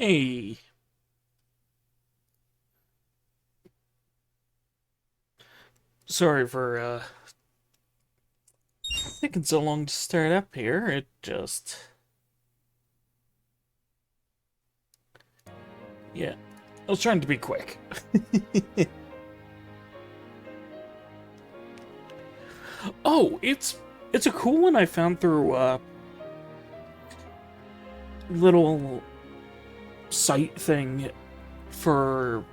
Hey, sorry for taking so long to start up here. Yeah, I was trying to be quick. Oh, it's a cool one I found through little site thing for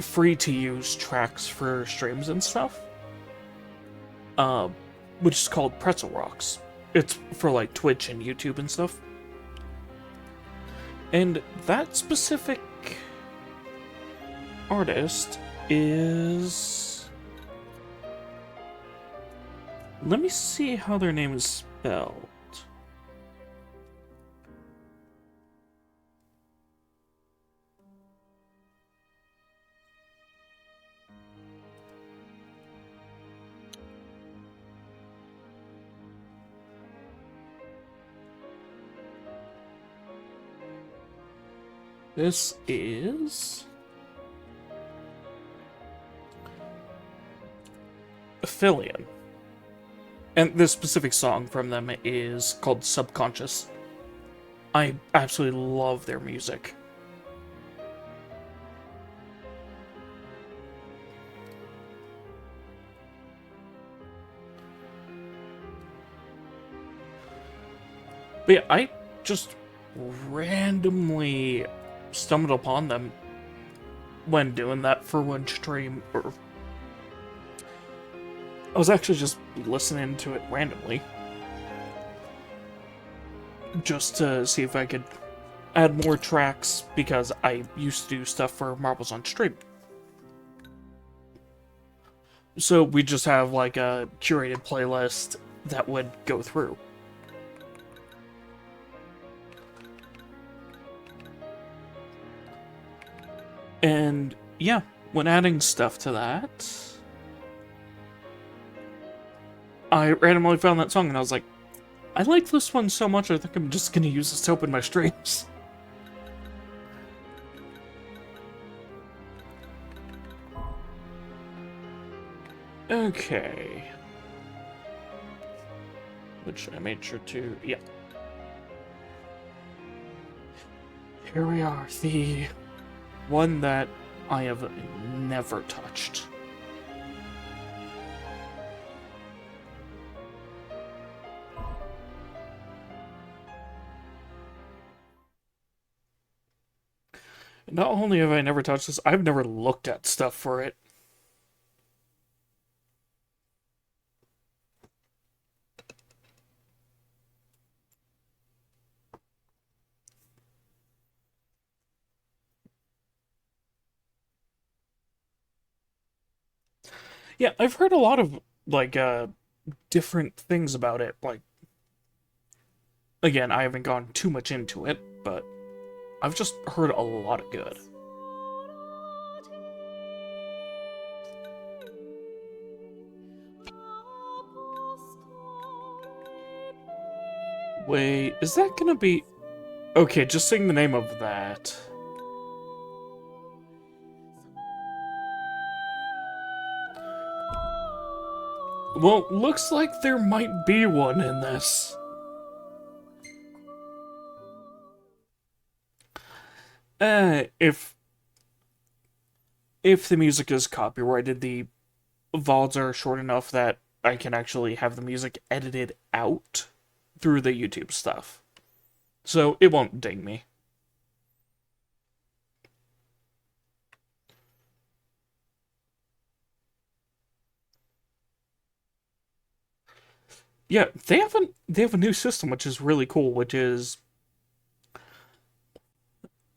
free to use tracks for streams and stuff. Uh, which is called Pretzel Rocks. It's for like Twitch and YouTube and stuff. And that specific artist is. Let me see how their name is spelled. This is Aphelion. And this specific song from them is called Subconscious. I absolutely love their music. But yeah, I just randomly stumbled upon them when doing that for one stream. Or I was actually just listening to it randomly. Just to see if I could add more tracks, because I used to do stuff for Marbles on Stream. So we just have like a curated playlist that would go through. And yeah, when adding stuff to that, I randomly found that song and I was like, I like this one so much, I think I'm just gonna use this to open my streams. Okay. Which I made sure to, yeah. Here we are, the one that I have never touched. Not only have I never touched this, I've never looked at stuff for it. Yeah, I've heard a lot of, like, different things about it. Like, again, I haven't gone too much into it, but I've just heard a lot of good. Wait, is that gonna be... Okay, just sing the name of that. Well, looks like there might be one in this. If the music is copyrighted, the VODs are short enough that I can actually have the music edited out through the YouTube stuff. So it won't ding me. Yeah, they have a new system which is really cool, which is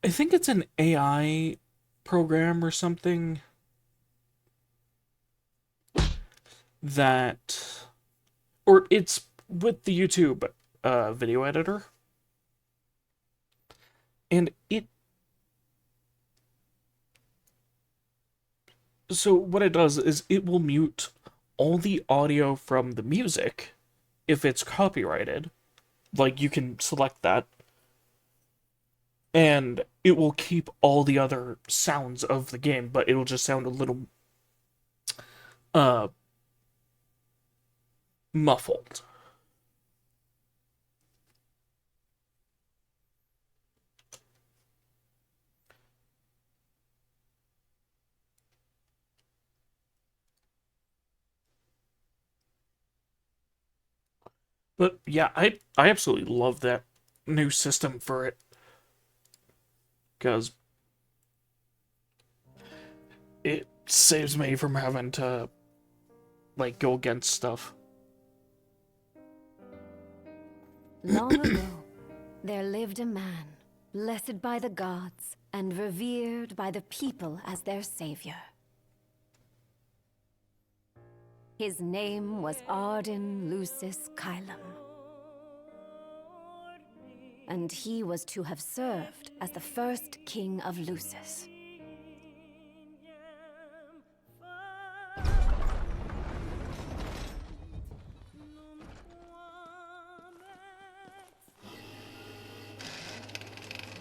I think it's an AI program or something that or it's with the YouTube video editor. And it so what it does is it will mute all the audio from the music if it's copyrighted. Like you can select that. and it will keep all the other sounds of the game, but it'll just sound a little muffled. But yeah, I absolutely love that new system for it, because it saves me from having to like go against stuff. Long ago, there lived a man, blessed by the gods and revered by the people as their savior. His name was Ardyn Lucis Kylum, and he was to have served as the first king of Lucis.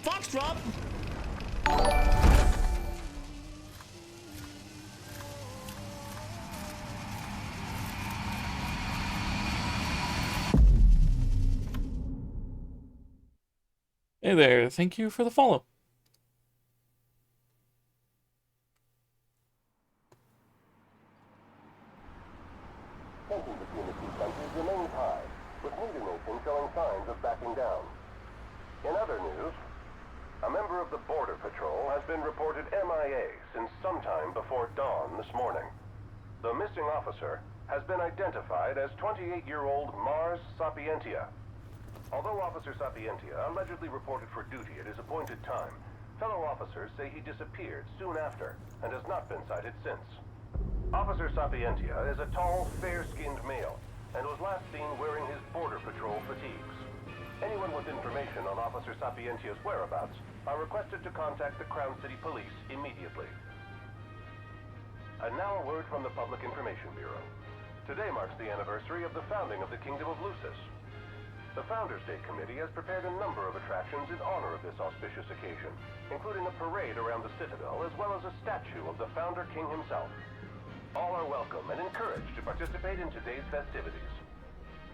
Foxtrot! Hey there, thank you for the follow. Tension between the two countries remains high, with neither nation showing signs of backing down. In other news, a member of the Border Patrol has been reported MIA since sometime before dawn this morning. The missing officer has been identified as 28-year-old Mars Sapientia. Although Officer Sapientia allegedly reported for duty at his appointed time, fellow officers say he disappeared soon after and has not been sighted since. Officer Sapientia is a tall, fair-skinned male and was last seen wearing his Border Patrol fatigues. Anyone with information on Officer Sapientia's whereabouts are requested to contact the Crown City Police immediately. And now a word from the Public Information Bureau. Today marks the anniversary of the founding of the Kingdom of Lucis. The Founders Day Committee has prepared a number of attractions in honor of this auspicious occasion, including a parade around the Citadel as well as a statue of the Founder King himself. All are welcome and encouraged to participate in today's festivities.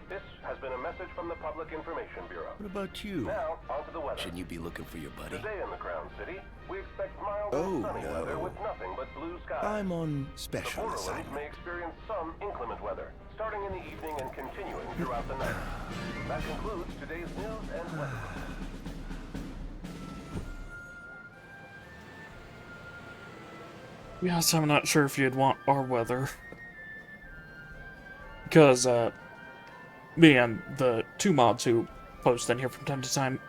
This has been a message from the Public Information Bureau. What about you? Now, on to the weather. Shouldn't you be looking for your buddy? Today in the Crown City, we expect mild and sunny weather with nothing but blue skies. I'm on The special Borderlands assignment. may experience some inclement weather, starting in the evening and continuing throughout the night. That concludes today's news and weather. Yes, I'm not sure if you'd want our weather. Because, me and the two mods who post in here from time to time,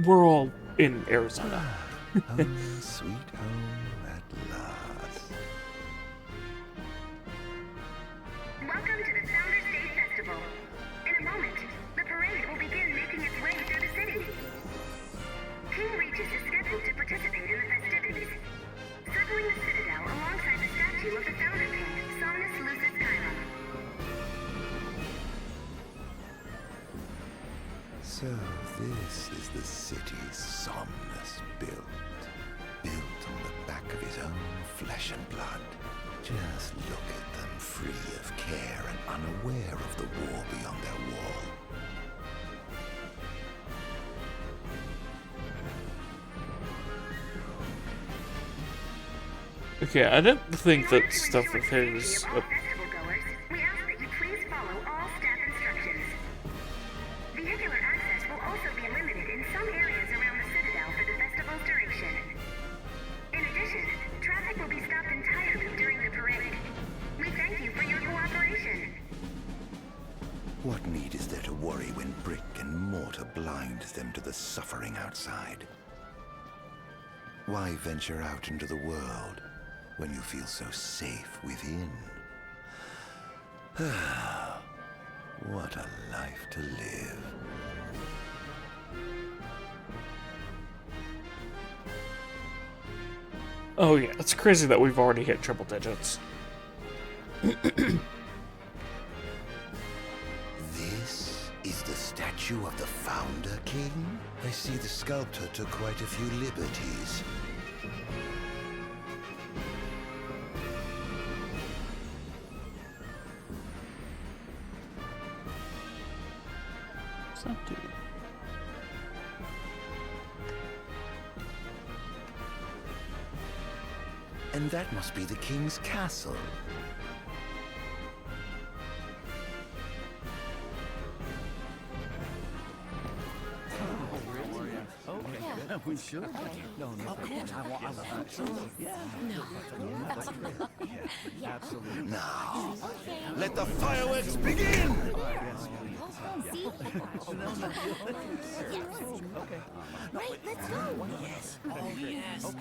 we're all in Arizona. Home, sweet home at last. Welcome to the Founders Day Festival. In a moment, the parade will begin making its way through the city. King Regis is scheduled to participate in the festivities, circling the Citadel alongside the statue of the Founder King, Somnus Lucis Kylum. So this is the city Somnus built on the back of his own flesh and blood. Just look at them, free of care and unaware of the war beyond their wall. Okay, I didn't think In order that to stuff ensure of safety his... of all festival goers, we ask that you please follow all staff instructions. Vehicular access will also be limited in some areas around the Citadel for the festival's duration. In addition, traffic will be stopped entirely during the parade. We thank you for your cooperation. What need is there to worry when brick and mortar blinds them to the suffering outside? Why venture out into the world when you feel so safe within? What a life to live. Oh yeah, it's crazy that we've already hit triple digits. This is the the statue of the Founder King? I see the sculptor took quite a few liberties. What's that do? And that must be the king's castle. We should. No, of course. Absolutely. Now, let the fireworks begin! Right, let's go. Yes. Oh, yes.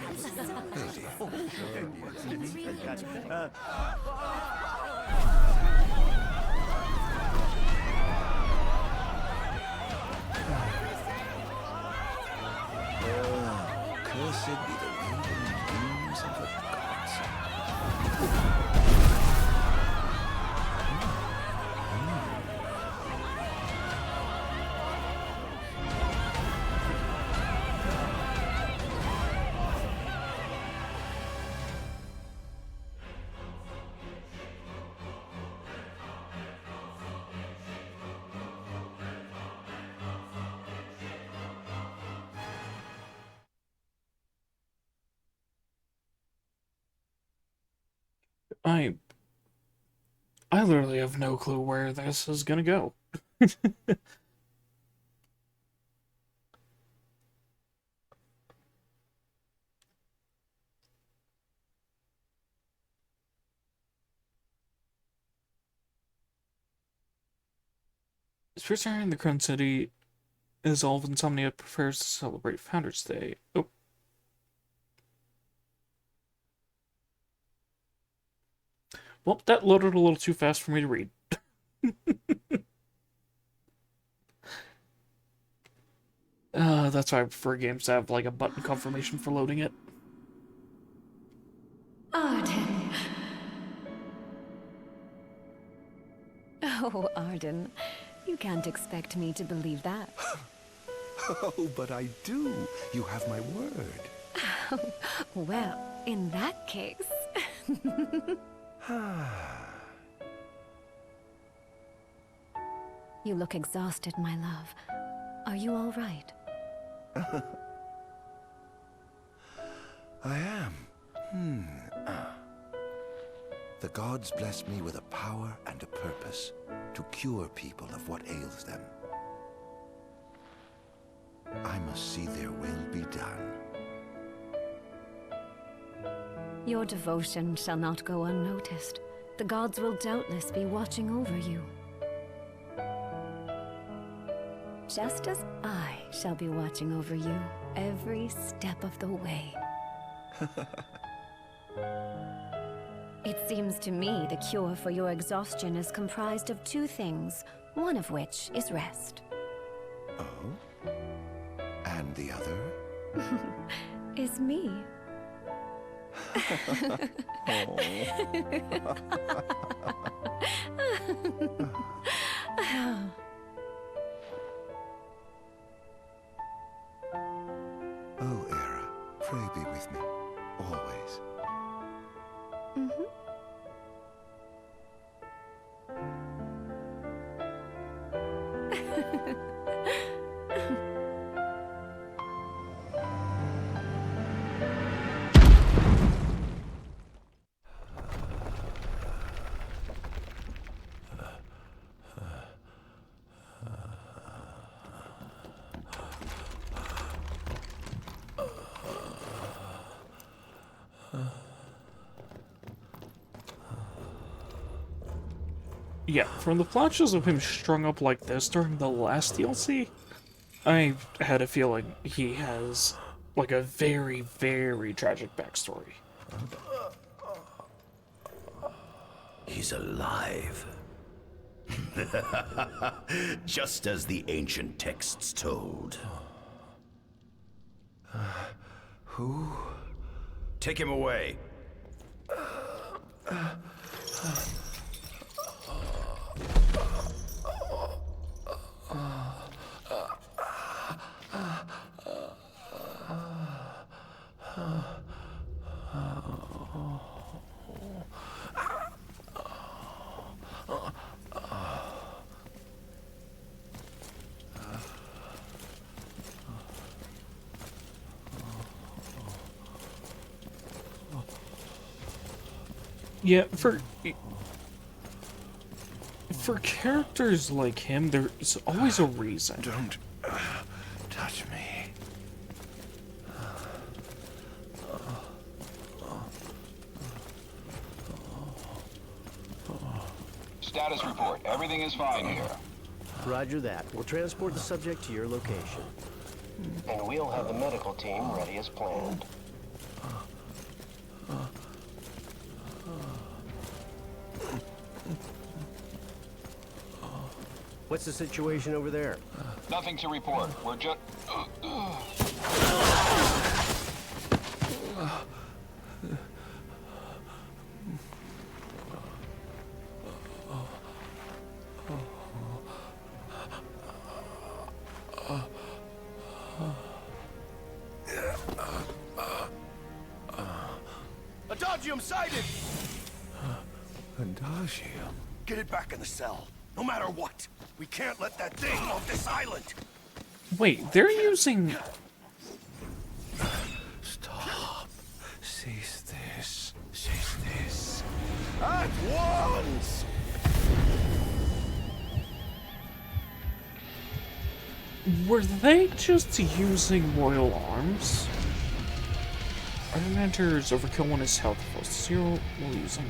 Cursed be the wind and winds of the gods. I literally have no clue where this is gonna go. Spirits are in the Crown City as all of Insomnia prefers to celebrate Founders Day. Oh. Well, that loaded a little too fast for me to read. That's why I prefer games to have like a button confirmation for loading it. Ardyn. Oh, Ardyn. You can't expect me to believe that. Oh, but I do. You have my word. Well, in that case... You look exhausted, my love. Are you all right? I am. The gods blessed me with a power and a purpose to cure people of what ails them. I must see their will be done. Your devotion shall not go unnoticed. The gods will doubtless be watching over you. Just as I shall be watching over you every step of the way. It seems to me the cure for your exhaustion is comprised of two things, one of which is rest. Oh? And the other? Is me. Oh, Era, pray be with me, always. Yeah, from the flashes of him strung up like this during the last DLC, I had a feeling he has, like, a very, very tragic backstory. He's alive. Just as the ancient texts told. Who? Take him away. Yeah, for characters like him, there's always a reason. Don't touch me. Status report. Everything is fine here. Roger that. We'll transport the subject to your location. And we'll have the medical team ready as planned. What's the situation over there? Nothing to report. We're just... Adagium sighted! Adagium? Get it back in the cell. No matter what. We can't let that thing off this island. Wait, they're using... Stop. Cease this. Cease this. At once! Were they just using royal arms? Ardyn enters overkill when his health falls to 0 while using...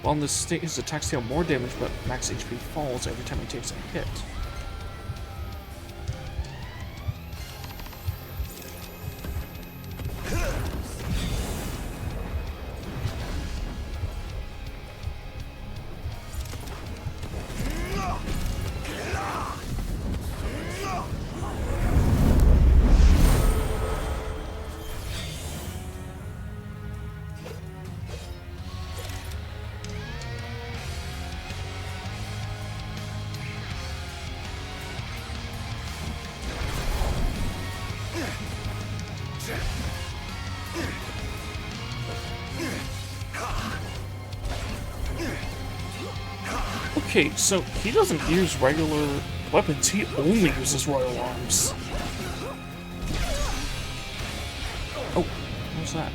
While in this state, his attacks deal more damage, but max HP falls every time he takes a hit. Okay, so he doesn't use regular weapons, he only uses royal arms. Oh, what was that?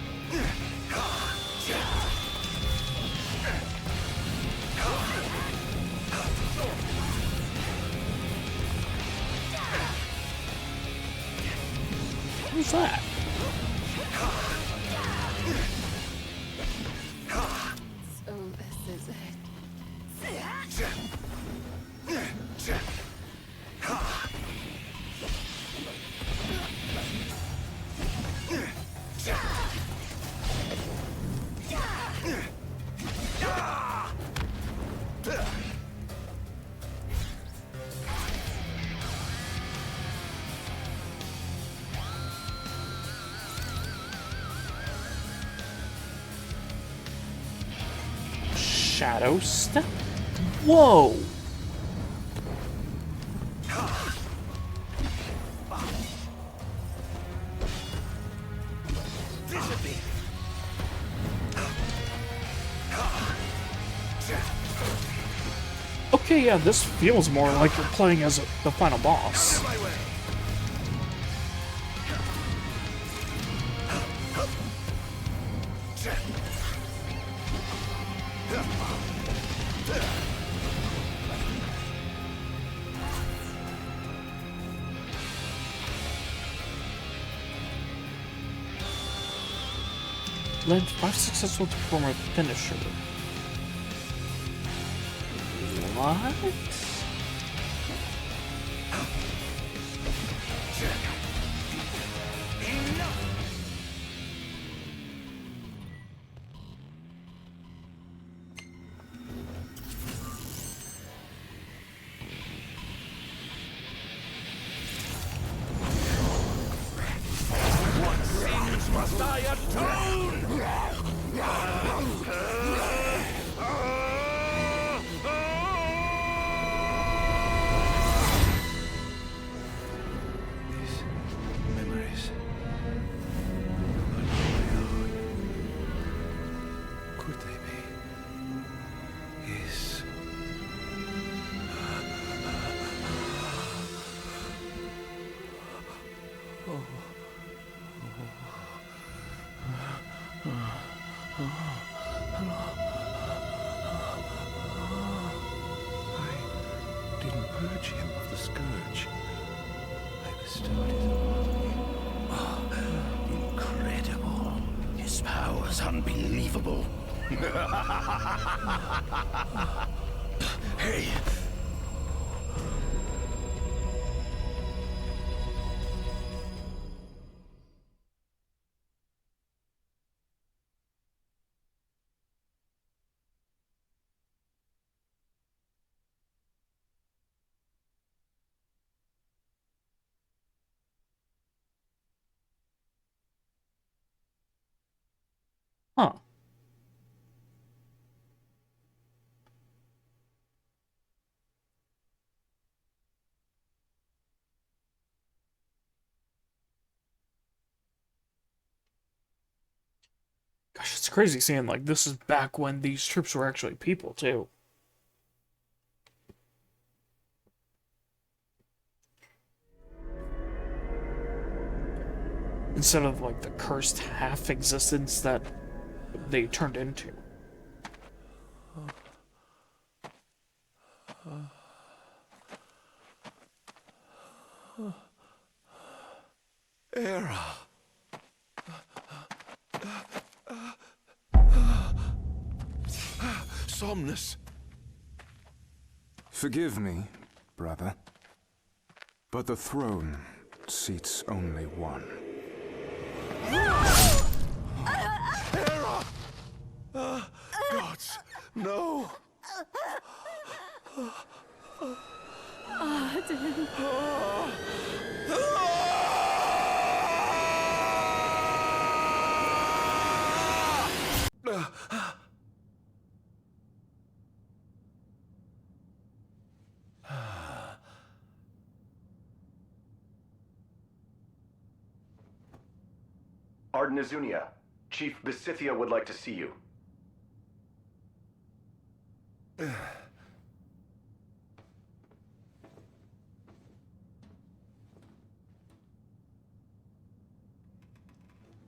What was that? So this is it. Shadow step? Whoa! Okay, yeah, this feels more like you're playing as the final boss. Land 5 successful to perform a finisher. What? What sins must I atone? could they be? Yes. I didn't purge him of the scourge. I bestowed it upon him. Incredible. His power's unbelievable. Hey! Huh. Gosh, it's crazy seeing, like, this is back when these troops were actually people, too. Instead of, like, the cursed half-existence that they turned into. Era! Somnus! Forgive me, brother, but the throne seats only one. Era! Gods, no! Ardyn. Ardyn Azunia, Chief Besithia would like to see you.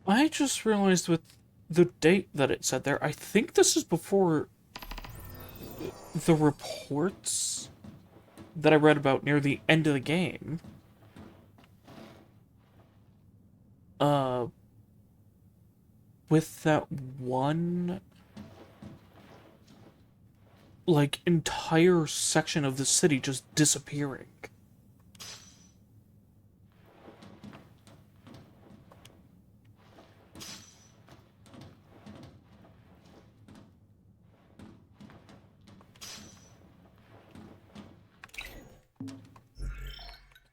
I just realized with the date that it said there, I think this is before the reports that I read about near the end of the game. With that one, like, entire section of the city just disappearing.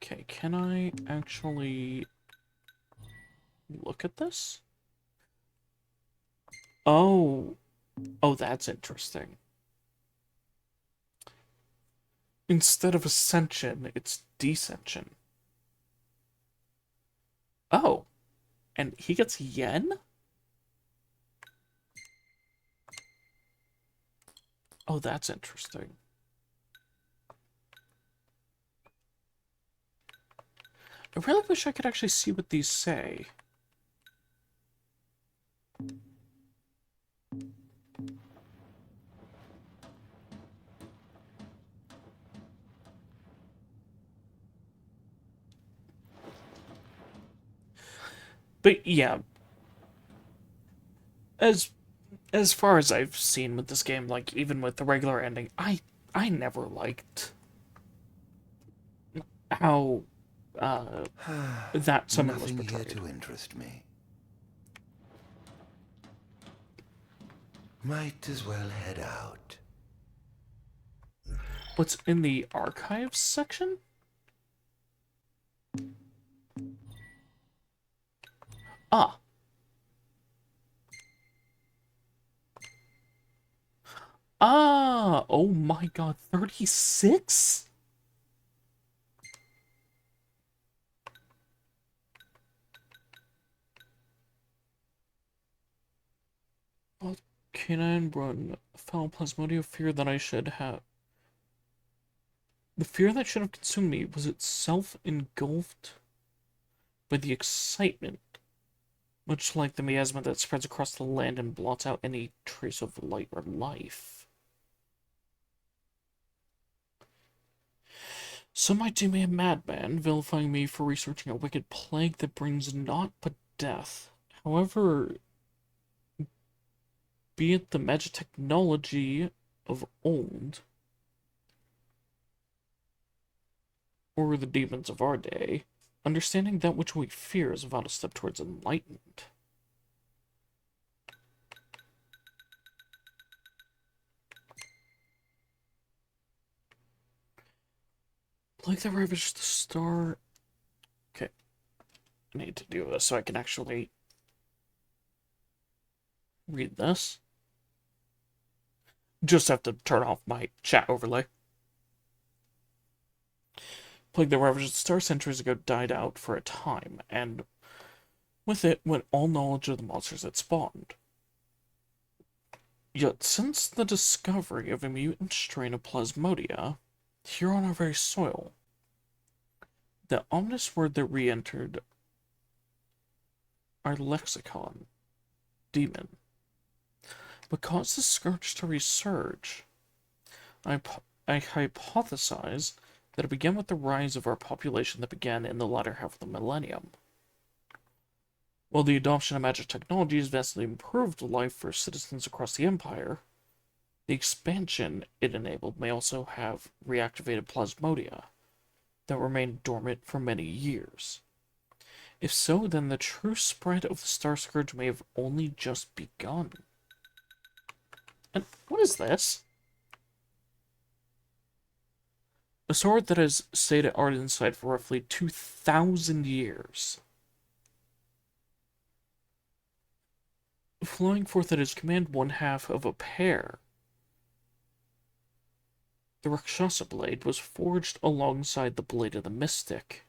Okay, can I actually look at this? Oh, that's interesting. Instead of ascension, it's descension. Oh, and he gets yen? Oh, that's interesting. I really wish I could actually see what these say. But yeah, as far as I've seen with this game, like even with the regular ending, I never liked how that summon was Nothing portrayed. here to interest me. Might as well head out. What's in the archives section? Ah. Ah, oh my god, 36? canine run foul plasmodia fear that I should have. The fear that should have consumed me was itself engulfed by the excitement, much like the miasma that spreads across the land and blots out any trace of light or life. Some might deem me a madman, vilifying me for researching a wicked plague that brings naught but death. However, be it the magic technology of old, or the demons of our day, understanding that which we fear is about a step towards enlightenment. Like that ravaged the star. Okay. I need to do this so I can actually read this. Just have to turn off my chat overlay. Plague that ravaged the star centuries ago died out for a time, and with it went all knowledge of the monsters it spawned. Yet since the discovery of a mutant strain of plasmodia, here on our very soil, the ominous word that re-entered our lexicon, demon, but caused the scourge to resurge. I hypothesize that it began with the rise of our population that began in the latter half of the millennium. While the adoption of magic technologies vastly improved life for citizens across the Empire, the expansion it enabled may also have reactivated plasmodia that remained dormant for many years. If so, then the true spread of the Star Scourge may have only just begun. And what is this? A sword that has stayed at Ardyn's side for roughly 2,000 years. Flowing forth at his command one half of a pair. The Rakshasa blade was forged alongside the blade of the Mystic,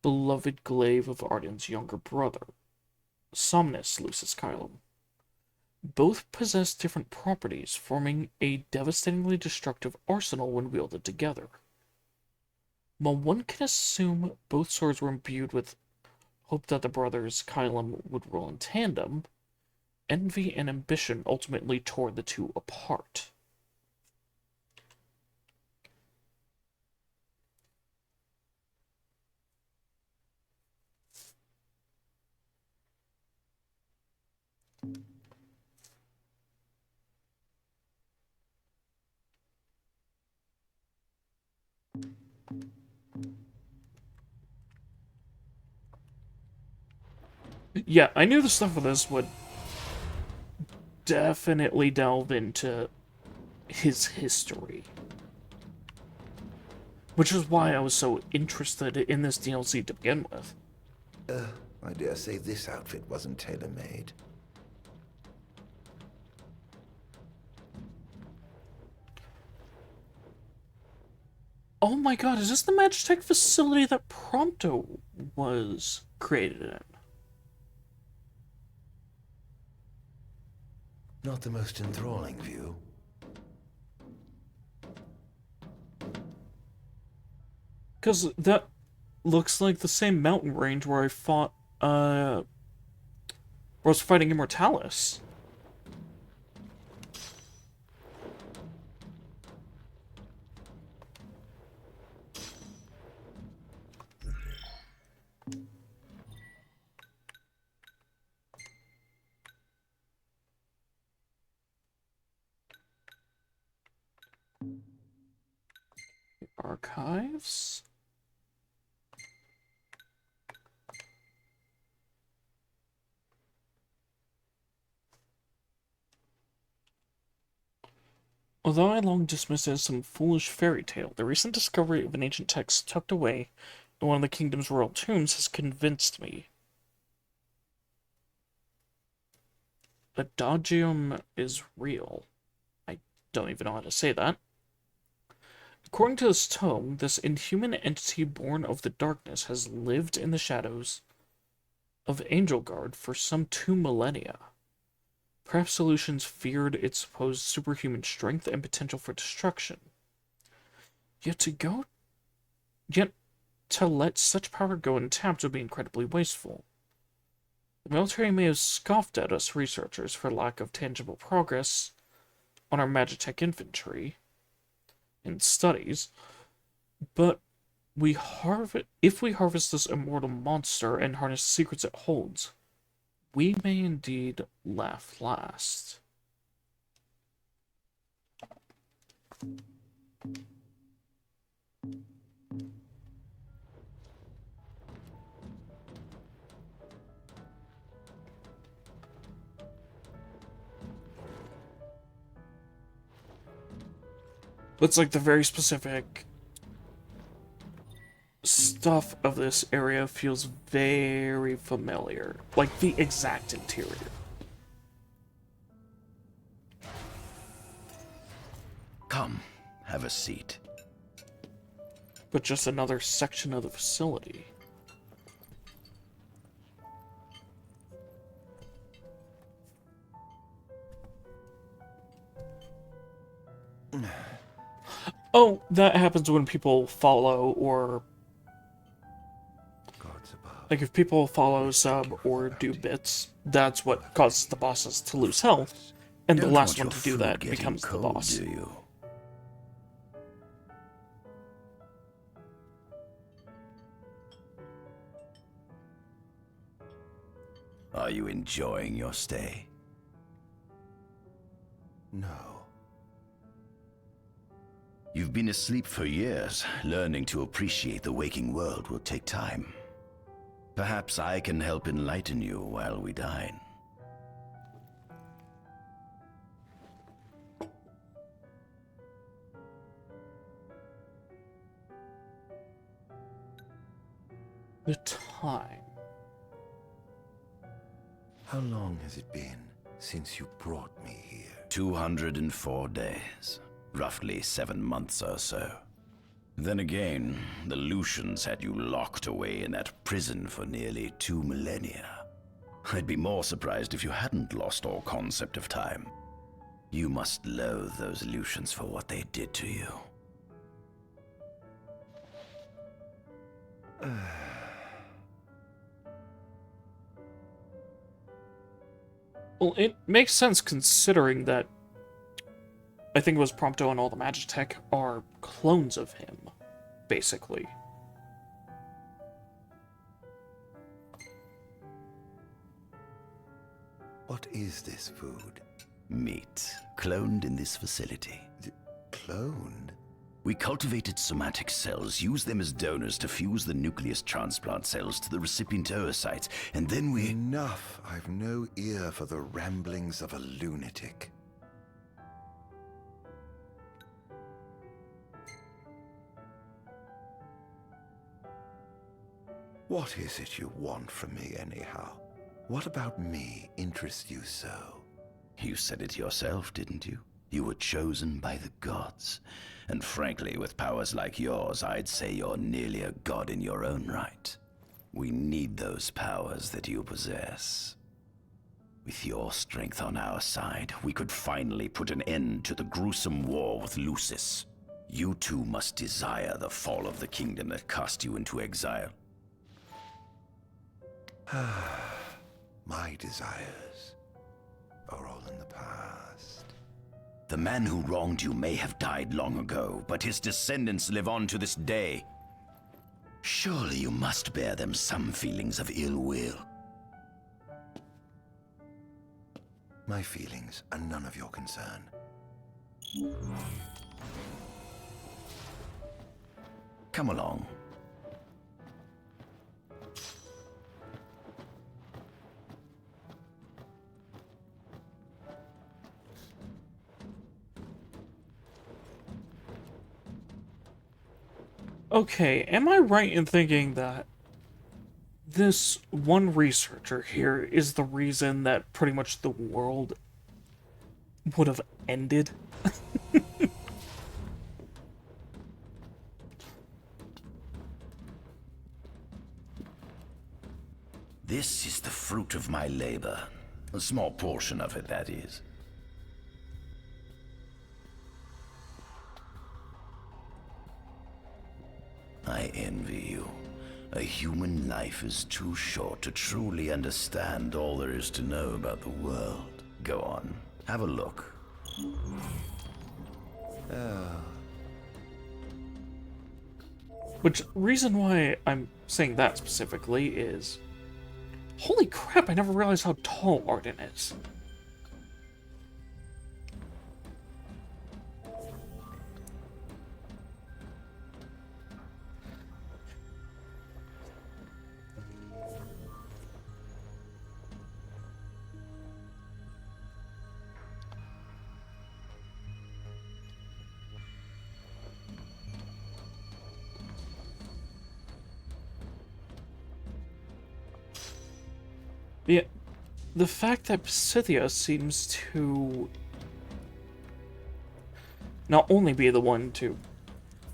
beloved glaive of Ardyn's younger brother, Somnus Lucis Kylum. Both possess different properties, forming a devastatingly destructive arsenal when wielded together. While one can assume both swords were imbued with hope that the brothers Kylum would rule in tandem, envy and ambition ultimately tore the two apart. Yeah, I knew the stuff with this would definitely delve into his history. Which is why I was so interested in this DLC to begin with. I dare say this outfit wasn't tailor-made. Oh my god, is this the Magitech facility that Prompto was created in? Not the most enthralling view. Because that looks like the same mountain range where I fought, where I was fighting Immortalis. Archives. Although I long dismissed it as some foolish fairy tale, the recent discovery of an ancient text tucked away in one of the kingdom's royal tombs has convinced me. Adagium is real. I don't even know how to say that. According to this tome, this inhuman entity born of the darkness has lived in the shadows of Angelgard for some 2 millennia. Perhaps solutions feared its supposed superhuman strength and potential for destruction. Yet to let such power go untapped would be incredibly wasteful. The military may have scoffed at us researchers for lack of tangible progress on our Magitech infantry and studies, but if we harvest this immortal monster and harness the secrets it holds, we may indeed laugh last. It's like the very specific stuff of this area feels very familiar. Like the exact interior. Come, have a seat. But just another section of the facility. Oh, that happens when people follow or... Like, if people follow, sub, or do bits, that's what causes the bosses to lose health, and the last one to do that becomes the boss. Do you? Are you enjoying your stay? No. You've been asleep for years. Learning to appreciate the waking world will take time. Perhaps I can help enlighten you while we dine. The time. How long has it been since you brought me here? 204 days. Roughly 7 months or so. Then again, the Lucians had you locked away in that prison for nearly 2 millennia. I'd be more surprised if you hadn't lost all concept of time. You must loathe those Lucians for what they did to you. Well, it makes sense considering that I think it was Prompto and all the Magitech are clones of him, basically. What is this food? Meat, cloned in this facility. Cloned? We cultivated somatic cells, used them as donors to fuse the nucleus transplant cells to the recipient oocytes, and then we... Enough! I've no ear for the ramblings of a lunatic. What is it you want from me, anyhow? What about me interests you so? You said it yourself, didn't you? You were chosen by the gods. And frankly, with powers like yours, I'd say you're nearly a god in your own right. We need those powers that you possess. With your strength on our side, we could finally put an end to the gruesome war with Lucis. You too must desire the fall of the kingdom that cast you into exile. My desires are all in the past. The man who wronged you may have died long ago, but his descendants live on to this day. Surely you must bear them some feelings of ill will. My feelings are none of your concern. Come along. Okay, am I right in thinking that this one researcher here is the reason that pretty much the world would have ended? This is the fruit of my labor. A small portion of it, that is. I envy you. A human life is too short to truly understand all there is to know about the world. Go on, have a look. Which, reason why I'm saying that specifically is... Holy crap, I never realized how tall Ardyn is. The fact that Pasithia seems to not only be the one to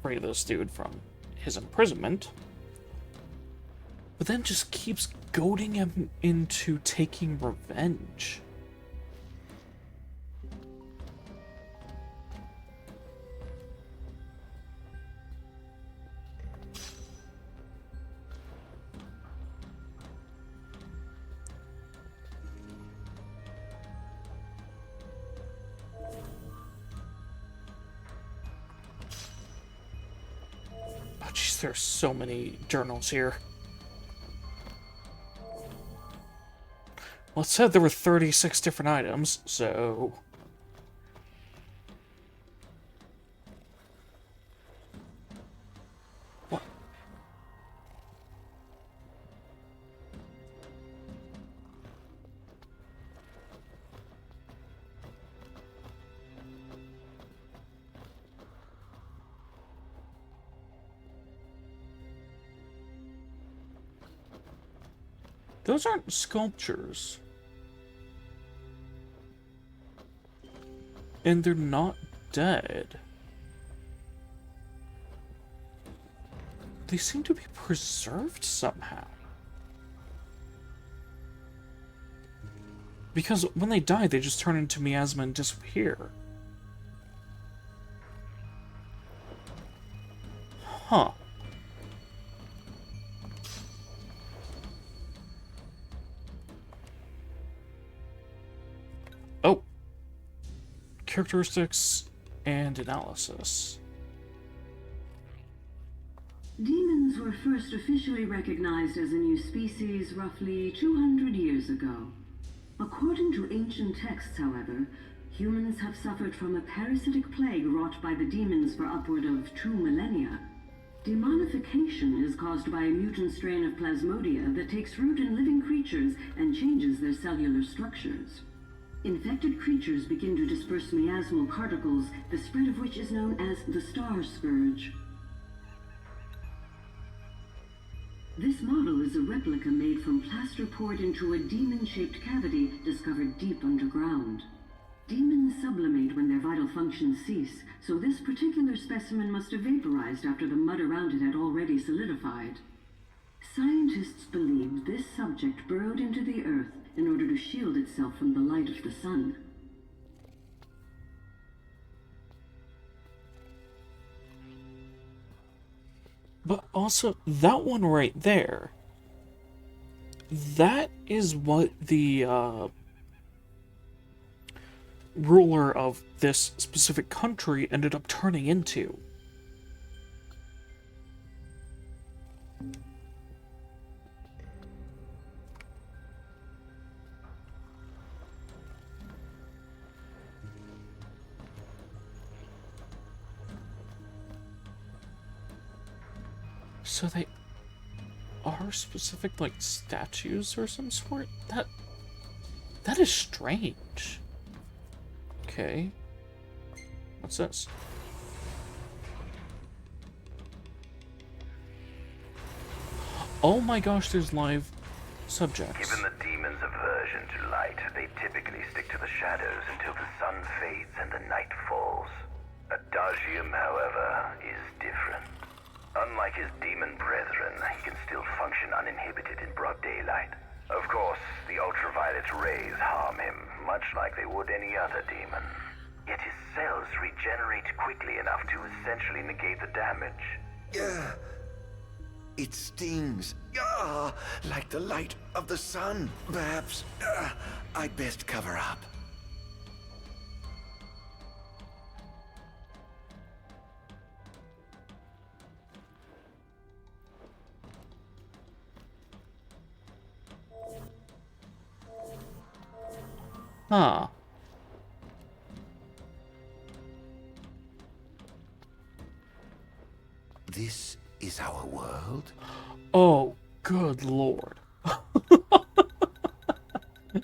free this dude from his imprisonment, but then just keeps goading him into taking revenge. There's so many journals here. Well, it said there were 36 different items, so... What? Those aren't sculptures. And they're not dead. They seem to be preserved somehow. Because when they die, they just turn into miasma and disappear. Huh. Oh. Characteristics and analysis. Demons were first officially recognized as a new species roughly 200 years ago. According to ancient texts, however, humans have suffered from a parasitic plague wrought by the demons for upward of 2 millennia. Demonification is caused by a mutant strain of plasmodia that takes root in living creatures and changes their cellular structures. Infected creatures begin to disperse miasmal particles, the spread of which is known as the Star Scourge. This model is a replica made from plaster poured into a demon-shaped cavity discovered deep underground. Demons sublimate when their vital functions cease, so this particular specimen must have vaporized after the mud around it had already solidified. Scientists believe this subject burrowed into the earth in order to shield itself from the light of the sun. But also, that one right there, that is what the ruler of this specific country ended up turning into. So they are specific, like, statues or some sort? That is strange. Okay. What's this? Oh my gosh, there's live subjects. Given the demon's aversion to light, they typically stick to the shadows until the sun fades and the night falls. Adagium, however, is different. Unlike his demon brethren, he can still function uninhibited in broad daylight. Of course, the ultraviolet rays harm him, much like they would any other demon. Yet his cells regenerate quickly enough to essentially negate the damage. Yeah. It stings. Ah, like the light of the sun. Perhaps I'd best cover up. Huh. This is our world? Oh, good lord.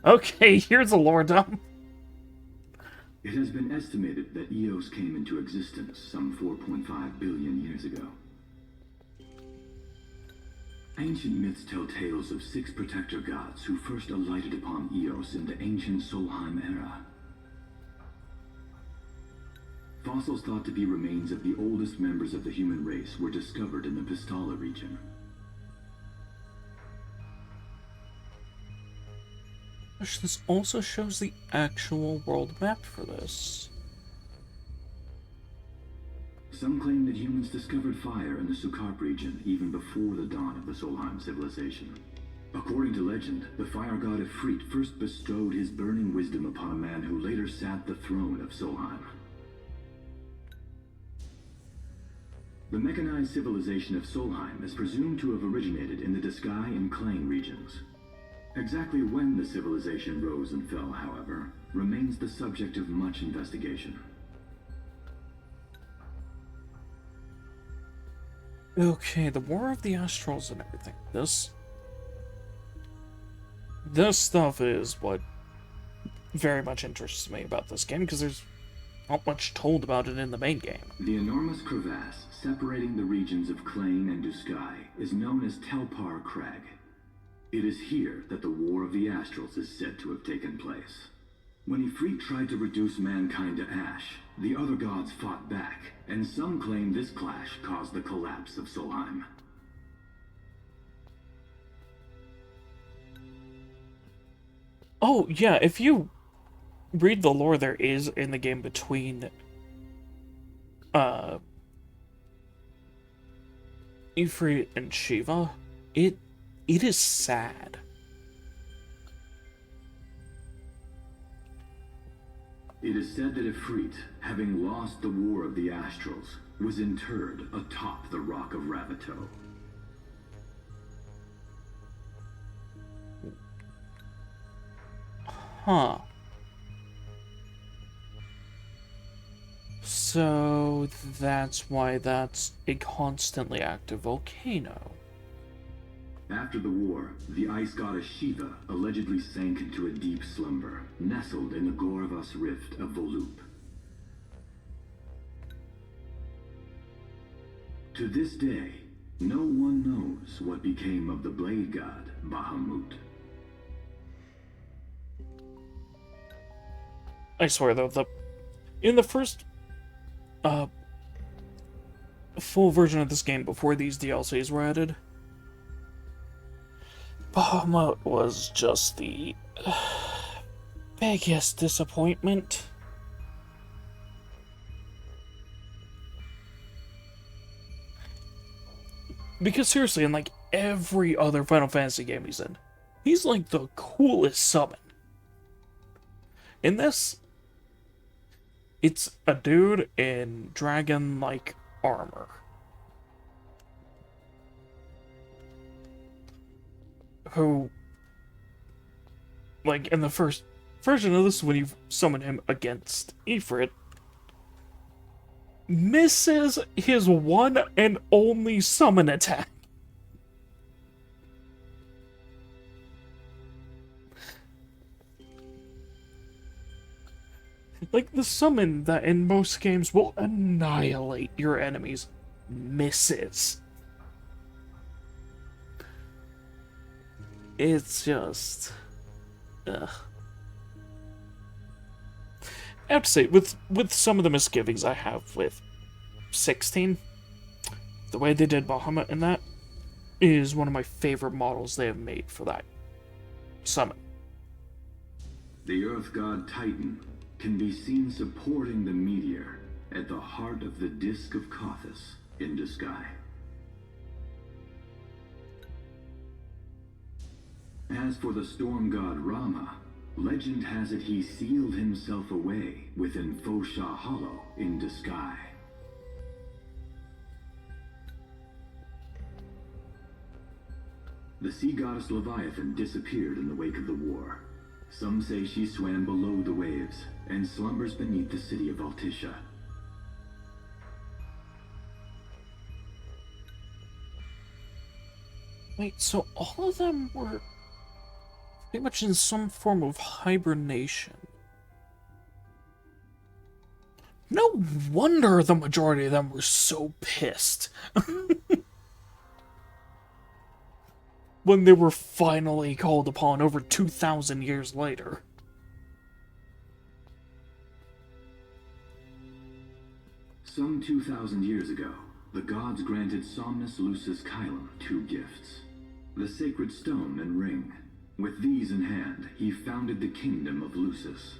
Okay, here's a lordom. It has been estimated that Eos came into existence some 4.5 billion years ago. Ancient myths tell tales of 6 protector gods who first alighted upon Eos in the ancient Solheim era. Fossils thought to be remains of the oldest members of the human race were discovered in the Pistala region. This also shows the actual world map for this. Some claim that humans discovered fire in the Sukarp region even before the dawn of the Solheim civilization. According to legend, the fire god Ifrit first bestowed his burning wisdom upon a man who later sat the throne of Solheim. The mechanized civilization of Solheim is presumed to have originated in the Disgai and Klang regions. Exactly when the civilization rose and fell, however, remains the subject of much investigation. Okay, the War of the Astrals and everything. This stuff is what very much interests me about this game, because there's not much told about it in the main game. The enormous crevasse separating the regions of Klang and Disgai is known as Telpar Crag. It is here that the War of the Astrals is said to have taken place. When Ifrit tried to reduce mankind to ash, the other gods fought back, and some claim this clash caused the collapse of Solheim. Oh, yeah, if you read the lore there is in the game between Ifrit and Shiva, it is sad. It is said that Ifrit, having lost the War of the Astrals, was interred atop the Rock of Ravito. Huh. So that's why that's a constantly active volcano. After the war, the ice goddess Shiva allegedly sank into a deep slumber, nestled in the Goravas rift of Volup. To this day, no one knows what became of the blade god Bahamut. I swear though, in the first full version of this game before these DLCs were added, Bahamut was just the biggest disappointment. Because seriously, in like every other Final Fantasy game he's in, he's like the coolest summon. In this, it's a dude in dragon-like armor. Who, like, in the first version of this, when you summon him against Ifrit, misses his one and only summon attack. Like, the summon that in most games will annihilate your enemies misses. It's just... ugh. I have to say, with some of the misgivings I have with 16, the way they did Bahamut in that is one of my favorite models they have made for that summon. The Earth God Titan can be seen supporting the meteor at the heart of the disk of Kothis in Duskai. As for the storm god Rama, legend has it he sealed himself away within Fosha Hollow in Duskai. The sea goddess Leviathan disappeared in the wake of the war. Some say she swam below the waves and slumbers beneath the city of Altisha. Wait, so all of them were pretty much in some form of hibernation. No wonder the majority of them were so pissed. When they were finally called upon over 2,000 years later. Some 2,000 years ago, the gods granted Somnus Lucis Kylum 2 gifts. The sacred stone and ring. With these in hand, he founded the kingdom of Lucis.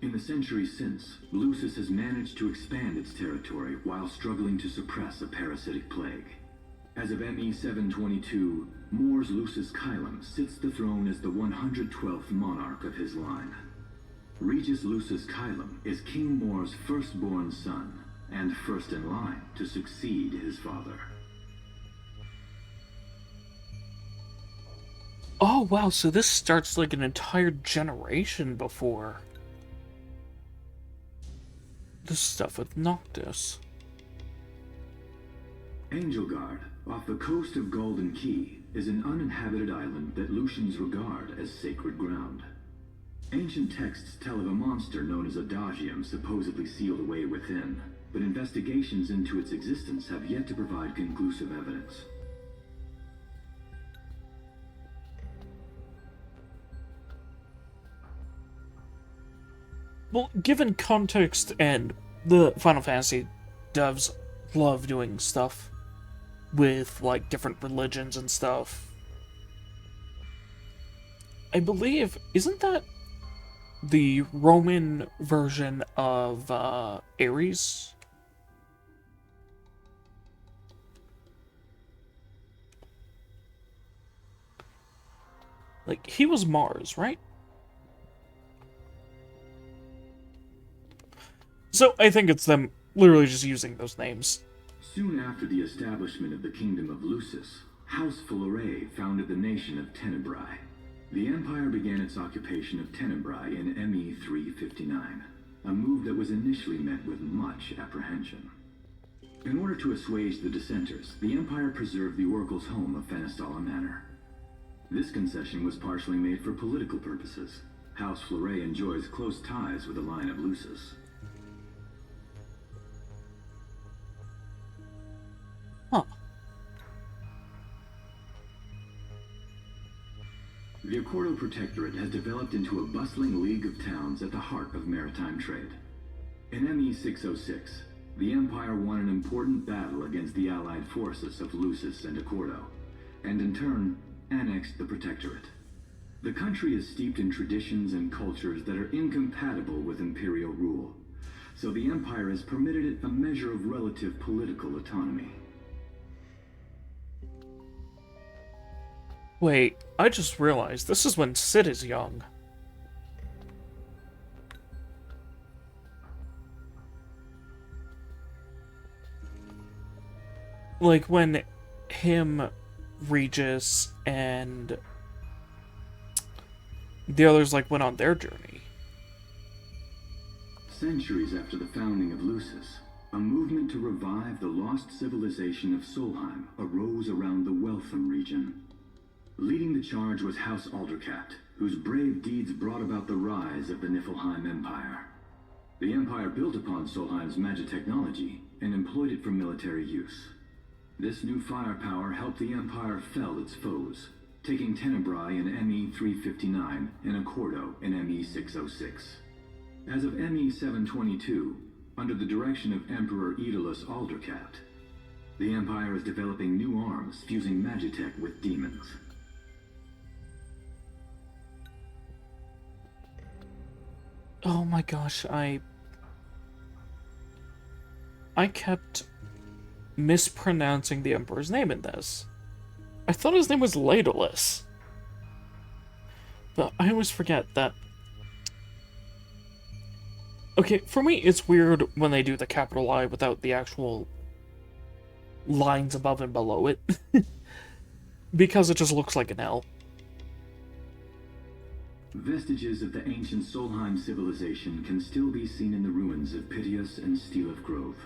In the centuries since, Lucis has managed to expand its territory while struggling to suppress a parasitic plague. As of ME 722, Mor's Lucis Kylum sits the throne as the 112th monarch of his line. Regis Lucis Kylum is King Mor's firstborn son, and first in line to succeed his father. Oh wow, so this starts like an entire generation before this stuff with Noctis. Angelgard, off the coast of Golden Key, is an uninhabited island that Lucians regard as sacred ground. Ancient texts tell of a monster known as Adagium supposedly sealed away within, but investigations into its existence have yet to provide conclusive evidence. Well, given context and the Final Fantasy devs love doing stuff with, like, different religions and stuff. I believe, isn't that the Roman version of Ares? Like, he was Mars, right? So I think it's them literally just using those names. Soon after the establishment of the Kingdom of Lucis, House Fulleré founded the nation of Tenebrae. The Empire began its occupation of Tenebrae in ME 359, a move that was initially met with much apprehension. In order to assuage the dissenters, the Empire preserved the Oracle's home of Fenestala Manor. This concession was partially made for political purposes. House Fulleré enjoys close ties with the line of Lucis. Huh. The Accordo Protectorate has developed into a bustling league of towns at the heart of maritime trade. In ME 606, the Empire won an important battle against the allied forces of Lucis and Accordo, and in turn, annexed the Protectorate. The country is steeped in traditions and cultures that are incompatible with imperial rule, so the Empire has permitted it a measure of relative political autonomy. Wait, I just realized this is when Cid is young. Like when him, Regis, and the others like went on their journey. Centuries after the founding of Lucis, a movement to revive the lost civilization of Solheim arose around the Weltham region. Leading the charge was House Aldercapt, whose brave deeds brought about the rise of the Niflheim Empire. The Empire built upon Solheim's magic technology and employed it for military use. This new firepower helped the Empire fell its foes, taking Tenebrae in ME 359 and Accordo in ME 606. As of ME 722, under the direction of Emperor Aedalus Aldercapt, the Empire is developing new arms fusing magitech with demons. Oh my gosh, I kept mispronouncing the Emperor's name in this. I thought his name was Ladolus. But I always forget that... Okay, for me, it's weird when they do the capital I without the actual lines above and below it. Because it just looks like an L. Vestiges of the ancient Solheim civilization can still be seen in the ruins of Piteous and Steeleth Grove.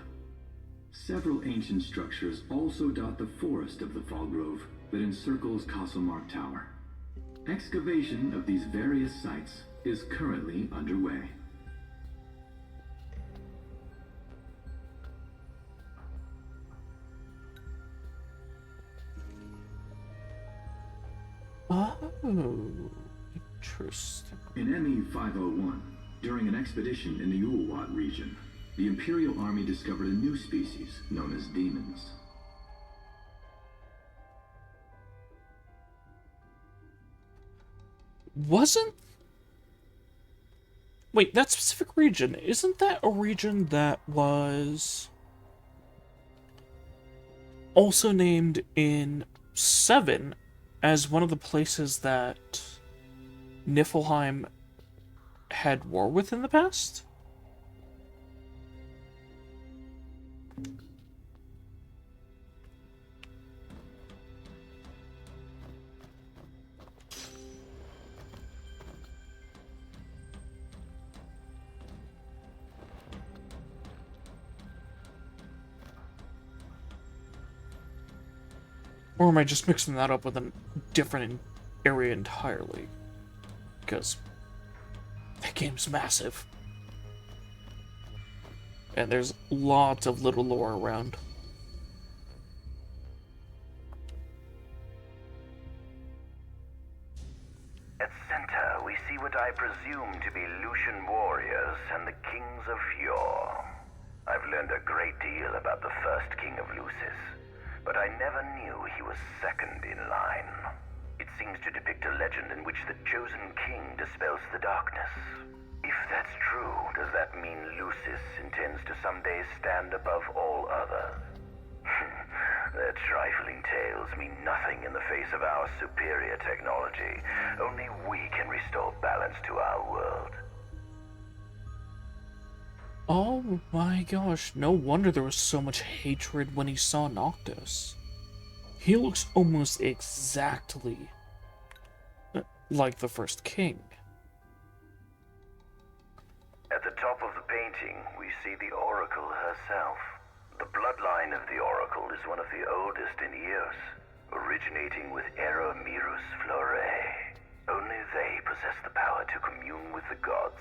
Several ancient structures also dot the forest of the Fall Grove that encircles Castlemark Tower. Excavation of these various sites is currently underway. Oh, interesting. In ME 501, during an expedition in the Ulwat region, the Imperial Army discovered a new species known as demons. Wait, that specific region, isn't that a region that was also named in 7 as one of the places that Niflheim had war with in the past? Or am I just mixing that up with a different area entirely? Because that game's massive. And there's lots of little lore around. At center, we see what I presume to be Lucian warriors and the kings of yore. I've learned a great deal about the first king of Lucis, but I never knew he was second in line. It seems to depict a legend in which the chosen king dispels the darkness. If that's true, does that mean Lucis intends to someday stand above all others? Their trifling tales mean nothing in the face of our superior technology. Only we can restore balance to our world. Oh my gosh, no wonder there was so much hatred when he saw Noctis. He looks almost exactly like the first king. At the top of the painting, we see the Oracle herself. The bloodline of the Oracle is one of the oldest in Eos, originating with Eromirus Flore. Only they possess the power to commune with the gods.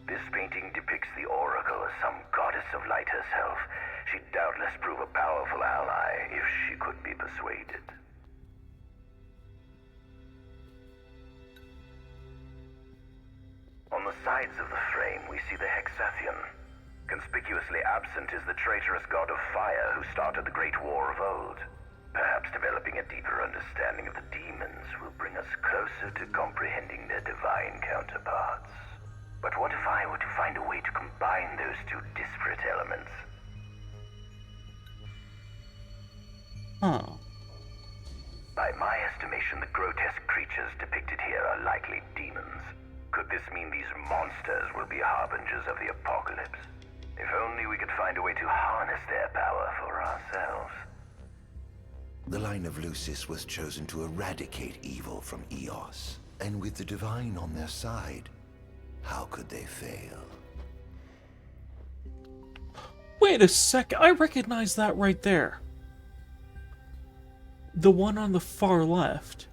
This painting depicts the Oracle as some goddess of light herself. She'd doubtless prove a powerful ally if she could be persuaded. On the sides of the frame, we see the Hexathian. Conspicuously absent is the traitorous god of fire who started the Great War of old. Perhaps developing a deeper understanding of the demons will bring us closer to comprehending their divine counterparts. But what if I were to find a way to combine those two disparate elements? Huh. By my estimation, the grotesque creatures depicted here are likely demons. Could this mean these monsters will be harbingers of the apocalypse? If only we could find a way to harness their power for ourselves. The line of Lucis was chosen to eradicate evil from Eos, and with the divine on their side, how could they fail? Wait a sec, I recognize that right there. The one on the far left.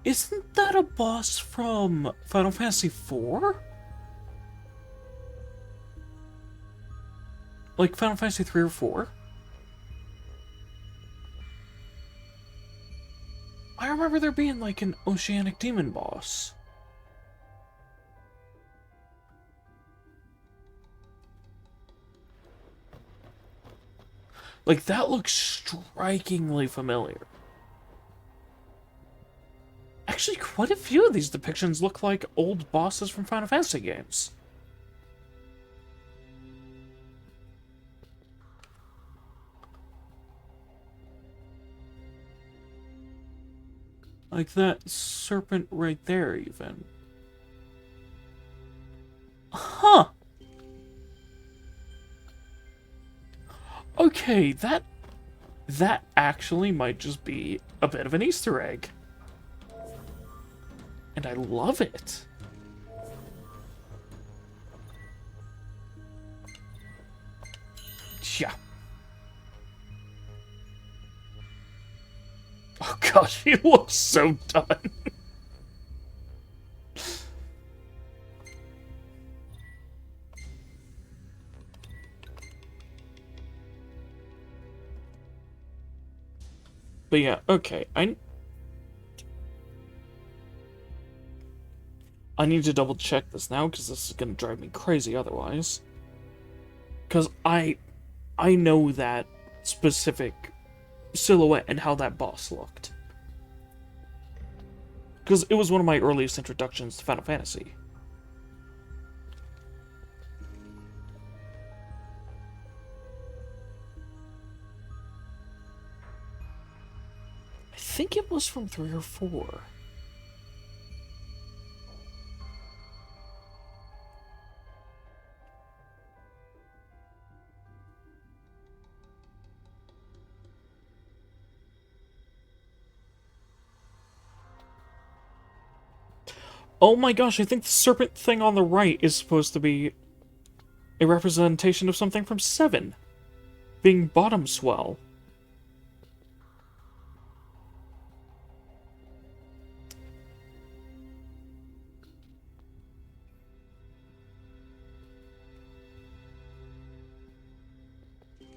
Isn't that a boss from Final Fantasy IV? Like Final Fantasy 3 or 4? I remember there being like an oceanic demon boss. Like, that looks strikingly familiar. Actually, quite a few of these depictions look like old bosses from Final Fantasy games. Like that serpent right there, even. Huh! Okay, that actually might just be a bit of an Easter egg. And I love it. Yeah. Oh gosh, he looks so done. But yeah, okay, I need to double check this now, because this is gonna drive me crazy otherwise. Because I know that specific silhouette and how that boss looked. Because it was one of my earliest introductions to Final Fantasy. I think it was from 3 or 4. Oh my gosh, I think the serpent thing on the right is supposed to be a representation of something from 7. Being bottom swell.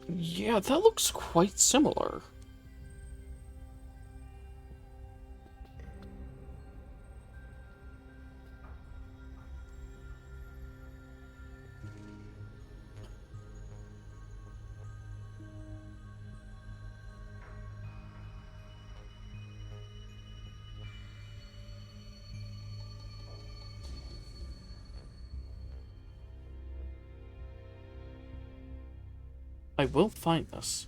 Yeah, that looks quite similar. I will find this.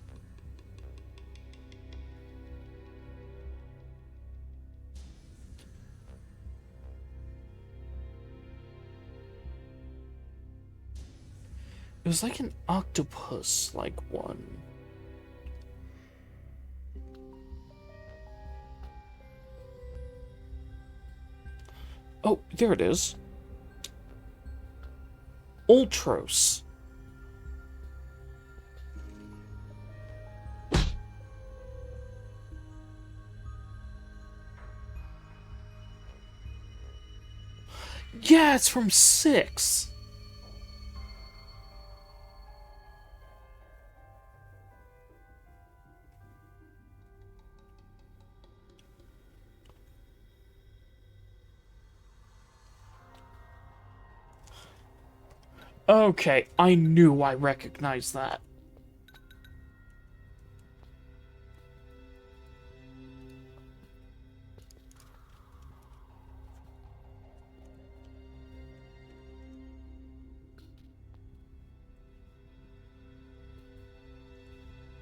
It was like an octopus-like one. Oh, there it is. Ultros. Yeah, it's from 6. Okay, I knew I recognized that.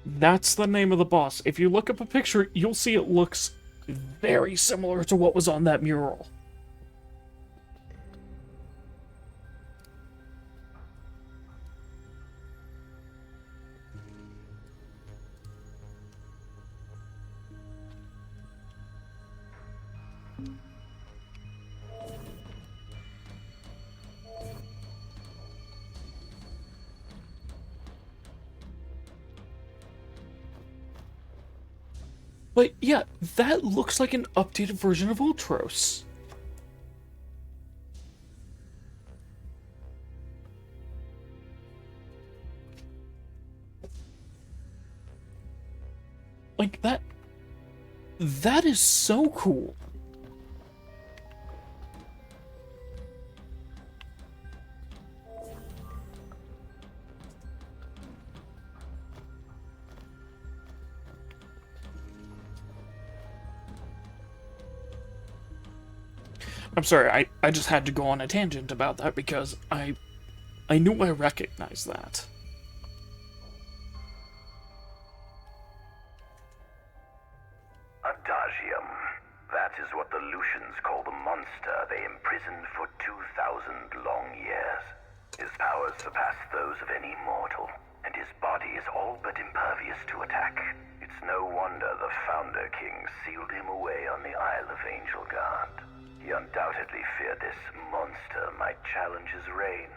That's the name of the boss. If you look up a picture, you'll see it looks very similar to what was on that mural. But yeah, that looks like an updated version of Ultros. Like, that is so cool. I'm sorry, I just had to go on a tangent about that because I knew I recognized that. Adagium. That is what the Lucians call the monster they imprisoned for 2,000 long years. His powers surpass those of any mortal, and his body is all but impervious to attack. It's no wonder the Founder King sealed him away on the Isle of Angel Guard. He undoubtedly feared this monster might challenge his reign.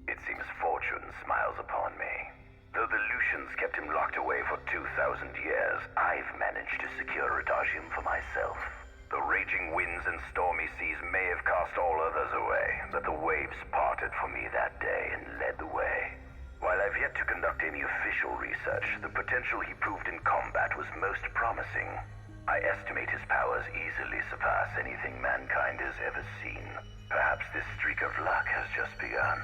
It seems fortune smiles upon me. Though the Lucians kept him locked away for 2,000 years, I've managed to secure Adagium for myself. The raging winds and stormy seas may have cast all others away, but the waves parted for me that day and led the way. While I've yet to conduct any official research, the potential he proved in combat was most promising. I estimate his powers easily surpass anything mankind has ever seen. Perhaps this streak of luck has just begun.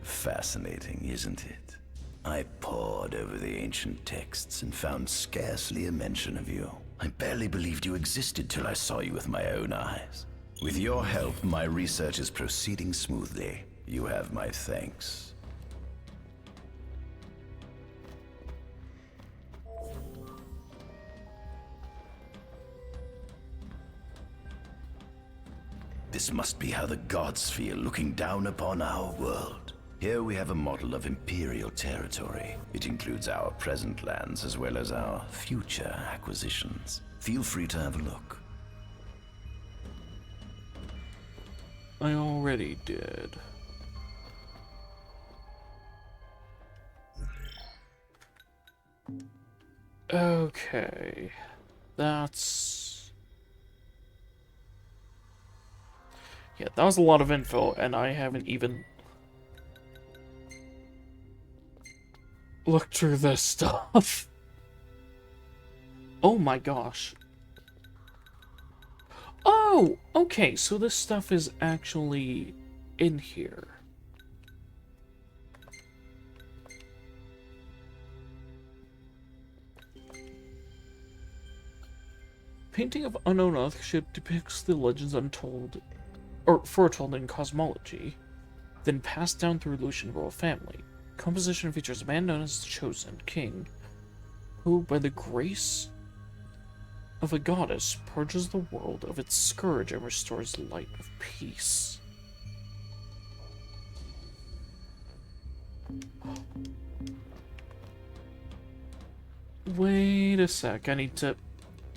Fascinating, isn't it? I pored over the ancient texts and found scarcely a mention of you. I barely believed you existed till I saw you with my own eyes. With your help, my research is proceeding smoothly. You have my thanks. This must be how the gods feel looking down upon our world. Here we have a model of imperial territory. It includes our present lands as well as our future acquisitions. Feel free to have a look. I already did. Okay. That's... yeah, that was a lot of info, and I haven't even looked through this stuff. Oh my gosh. Oh, okay, so this stuff is actually in here. Painting of unknown Earthship depicts the legends untold, or foretold in cosmology, then passed down through Lucian royal family. Composition features a man known as the Chosen King, who, by the grace of a goddess, purges the world of its scourge and restores the light of peace. Wait a sec, I need to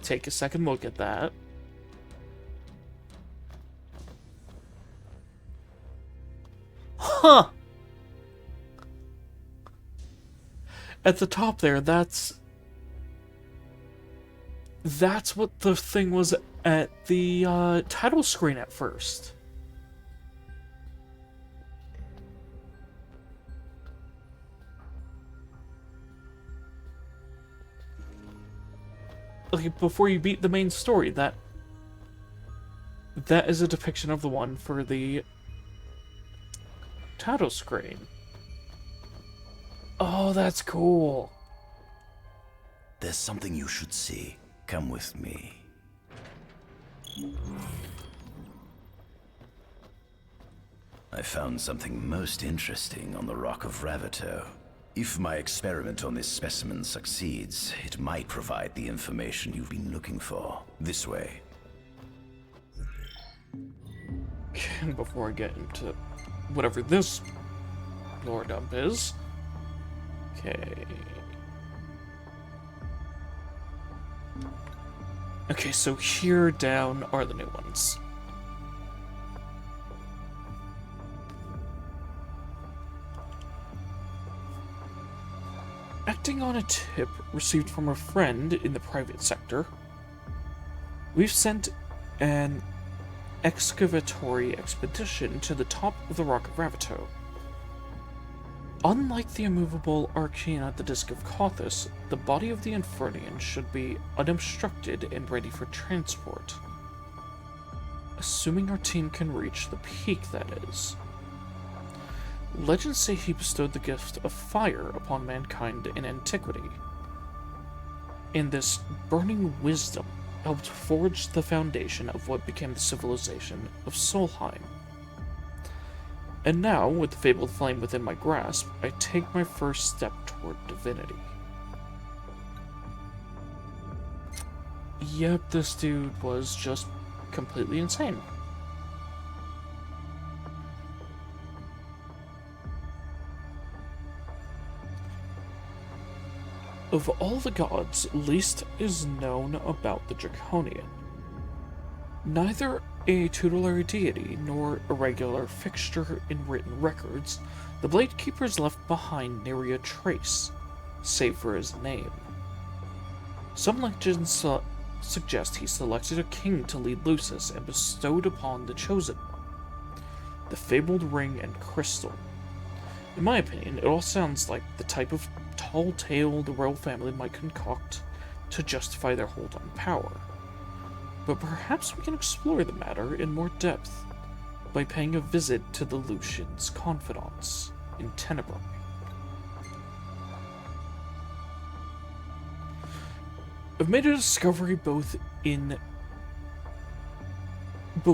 take a second look at that. Huh! At the top there, that's what the thing was at the title screen at first. Like, before you beat the main story, that is a depiction of the one for the title screen. Oh, that's cool. There's something you should see. Come with me. I found something most interesting on the Rock of Ravito. If my experiment on this specimen succeeds, it might provide the information you've been looking for. This way. Before I get into whatever this lore dump is. Okay. Okay, so here down are the new ones. Acting on a tip received from a friend in the private sector, we've sent an excavatory expedition to the top of the Rock of Ravito. Unlike the immovable Arcane at the Disk of Kothis, the body of the Infernian should be unobstructed and ready for transport. Assuming our team can reach the peak, that is. Legends say he bestowed the gift of fire upon mankind in antiquity, and this burning wisdom helped forge the foundation of what became the civilization of Solheim. And now, with the fabled flame within my grasp, I take my first step toward divinity. Yep, this dude was just completely insane. Of all the gods, least is known about the Draconian. Neither a tutelary deity nor a regular fixture in written records, the Blade Keepers left behind nary a trace, save for his name. Some legends suggest he selected a king to lead Lucis and bestowed upon the chosen one the fabled ring and crystal. In my opinion, it all sounds like the type of tall tale the royal family might concoct to justify their hold on power. But perhaps we can explore the matter in more depth by paying a visit to the Lucian's confidants in Tenebrae. I've made a discovery both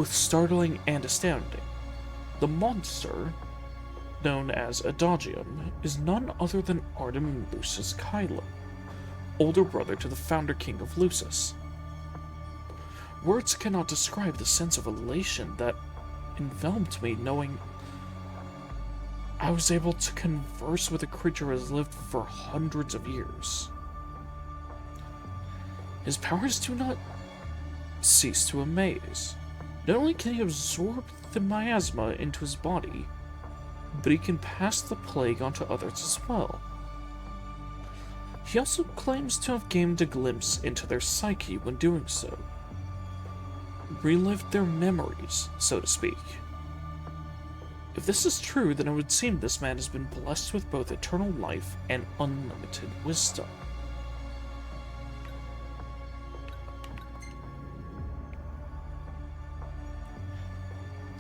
startling and astounding. The monster, known as Adagium, is none other than Ardyn and Lucis Kylo, older brother to the founder king of Lucis. Words cannot describe the sense of elation that enveloped me knowing I was able to converse with a creature who has lived for hundreds of years. His powers do not cease to amaze. Not only can he absorb the miasma into his body, but he can pass the plague on to others as well. He also claims to have gained a glimpse into their psyche when doing so. Relived their memories, so to speak. If this is true, then it would seem this man has been blessed with both eternal life and unlimited wisdom.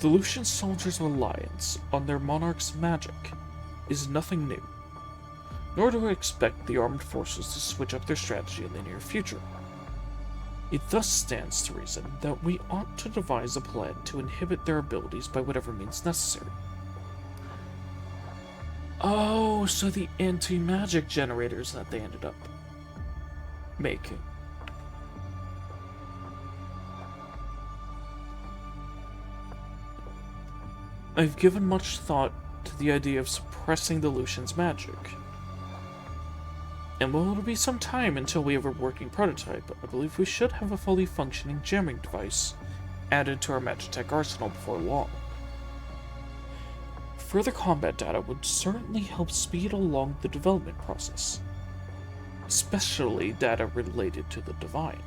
The Lucian soldiers' reliance on their monarch's magic is nothing new, nor do I expect the armed forces to switch up their strategy in the near future. It thus stands to reason that we ought to devise a plan to inhibit their abilities by whatever means necessary. Oh, so the anti-magic generators that they ended up making. I've given much thought to the idea of suppressing the Lucian's magic. And while it'll be some time until we have a working prototype, I believe we should have a fully functioning jamming device added to our Magitech arsenal before long. Further combat data would certainly help speed along the development process, especially data related to the Divine.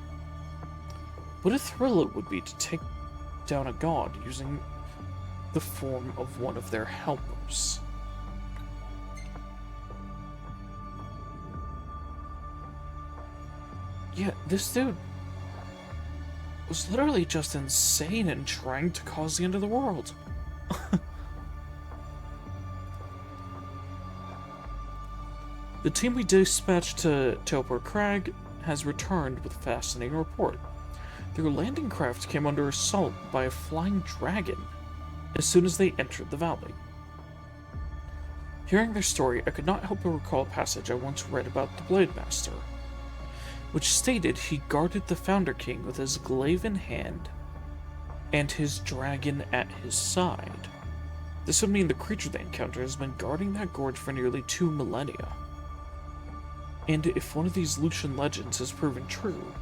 What a thrill it would be to take down a god using the form of one of their helpers. Yeah, this dude was literally just insane and trying to cause the end of the world. The team we dispatched to Telpar Crag has returned with a fascinating report. Their landing craft came under assault by a flying dragon as soon as they entered the valley. Hearing their story, I could not help but recall a passage I once read about the Blade Master, which stated he guarded the Founder King with his glaive in hand and his dragon at his side. This would mean the creature they encountered has been guarding that gorge for nearly 2 millennia. And if one of these Lucian legends is proven true,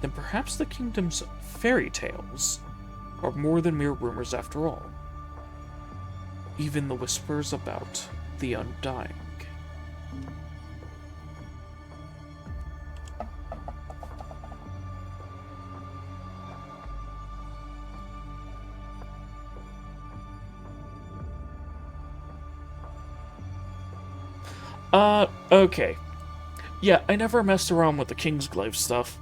then perhaps the kingdom's fairy tales are more than mere rumors after all. Even the whispers about the Undying. Okay. Yeah, I never messed around with the Kingsglaive stuff.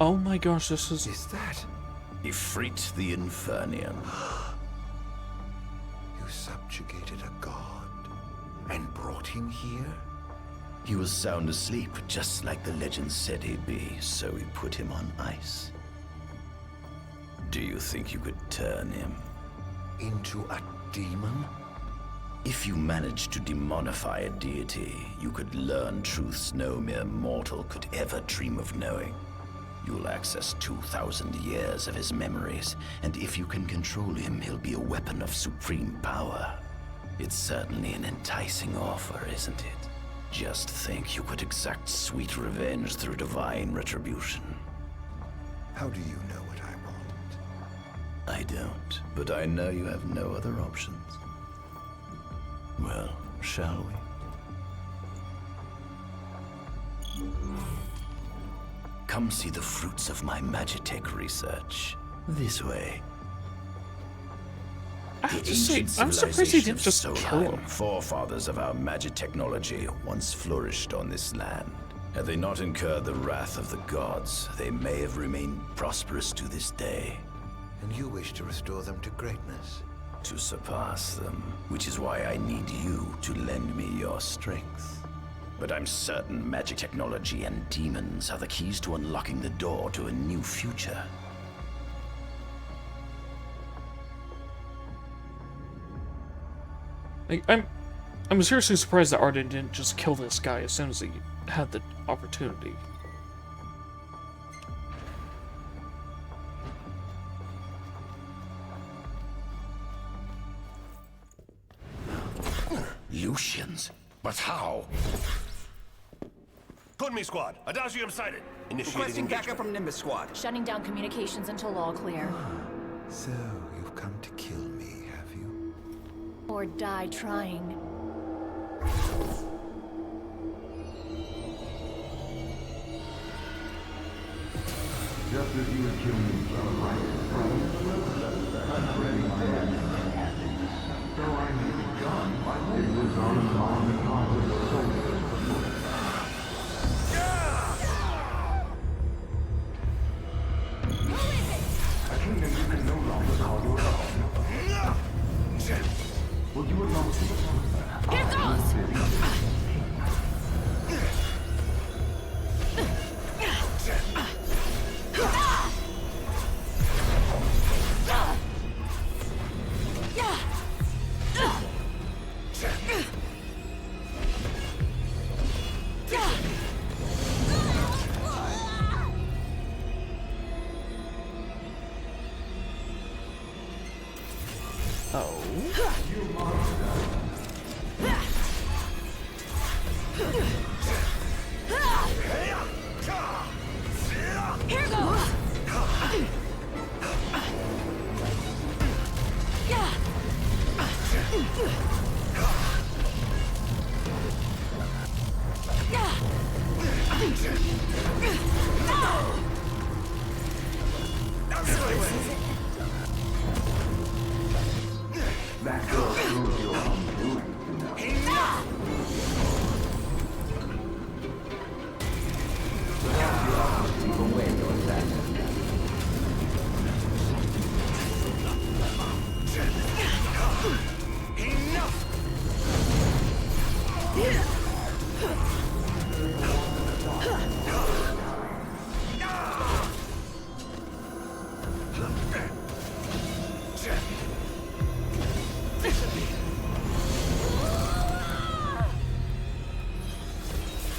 Oh my gosh, this is... Is that... Ifrit the Infernian. You subjugated a god and brought him here? He was sound asleep, just like the legend said he'd be, so we put him on ice. Do you think you could turn him into a demon? If you managed to demonify a deity, you could learn truths no mere mortal could ever dream of knowing. You'll access 2,000 years of his memories, and if you can control him, he'll be a weapon of supreme power. It's certainly an enticing offer, isn't it? Just think you could exact sweet revenge through divine retribution. How do you know what I want? I don't, but I know you have no other options. Well, shall we? Come see the fruits of my Magitech research. This way. I have to say, I'm surprised he didn't just kill him. Forefathers of our magic technology once flourished on this land. Had they not incurred the wrath of the gods, they may have remained prosperous to this day. And you wish to restore them to greatness? To surpass them, which is why I need you to lend me your strength. But I'm certain magic technology and demons are the keys to unlocking the door to a new future. Like, I'm seriously surprised that Ardyn didn't just kill this guy as soon as he had the opportunity. Lucians? But how? Good me squad, Adagium sighted. Requesting backup from Nimbus squad. Shutting down communications until all clear. So, you've come to kill me, have you? Or die trying. Just as you would kill me for a right, I'm ready my happiness. Though I may be gone, it was on a long cause of soldiers before. A kingdom you can no longer call your own. Will you allow me to... Here goes! That girl knows your undoing. Keep away your assassin.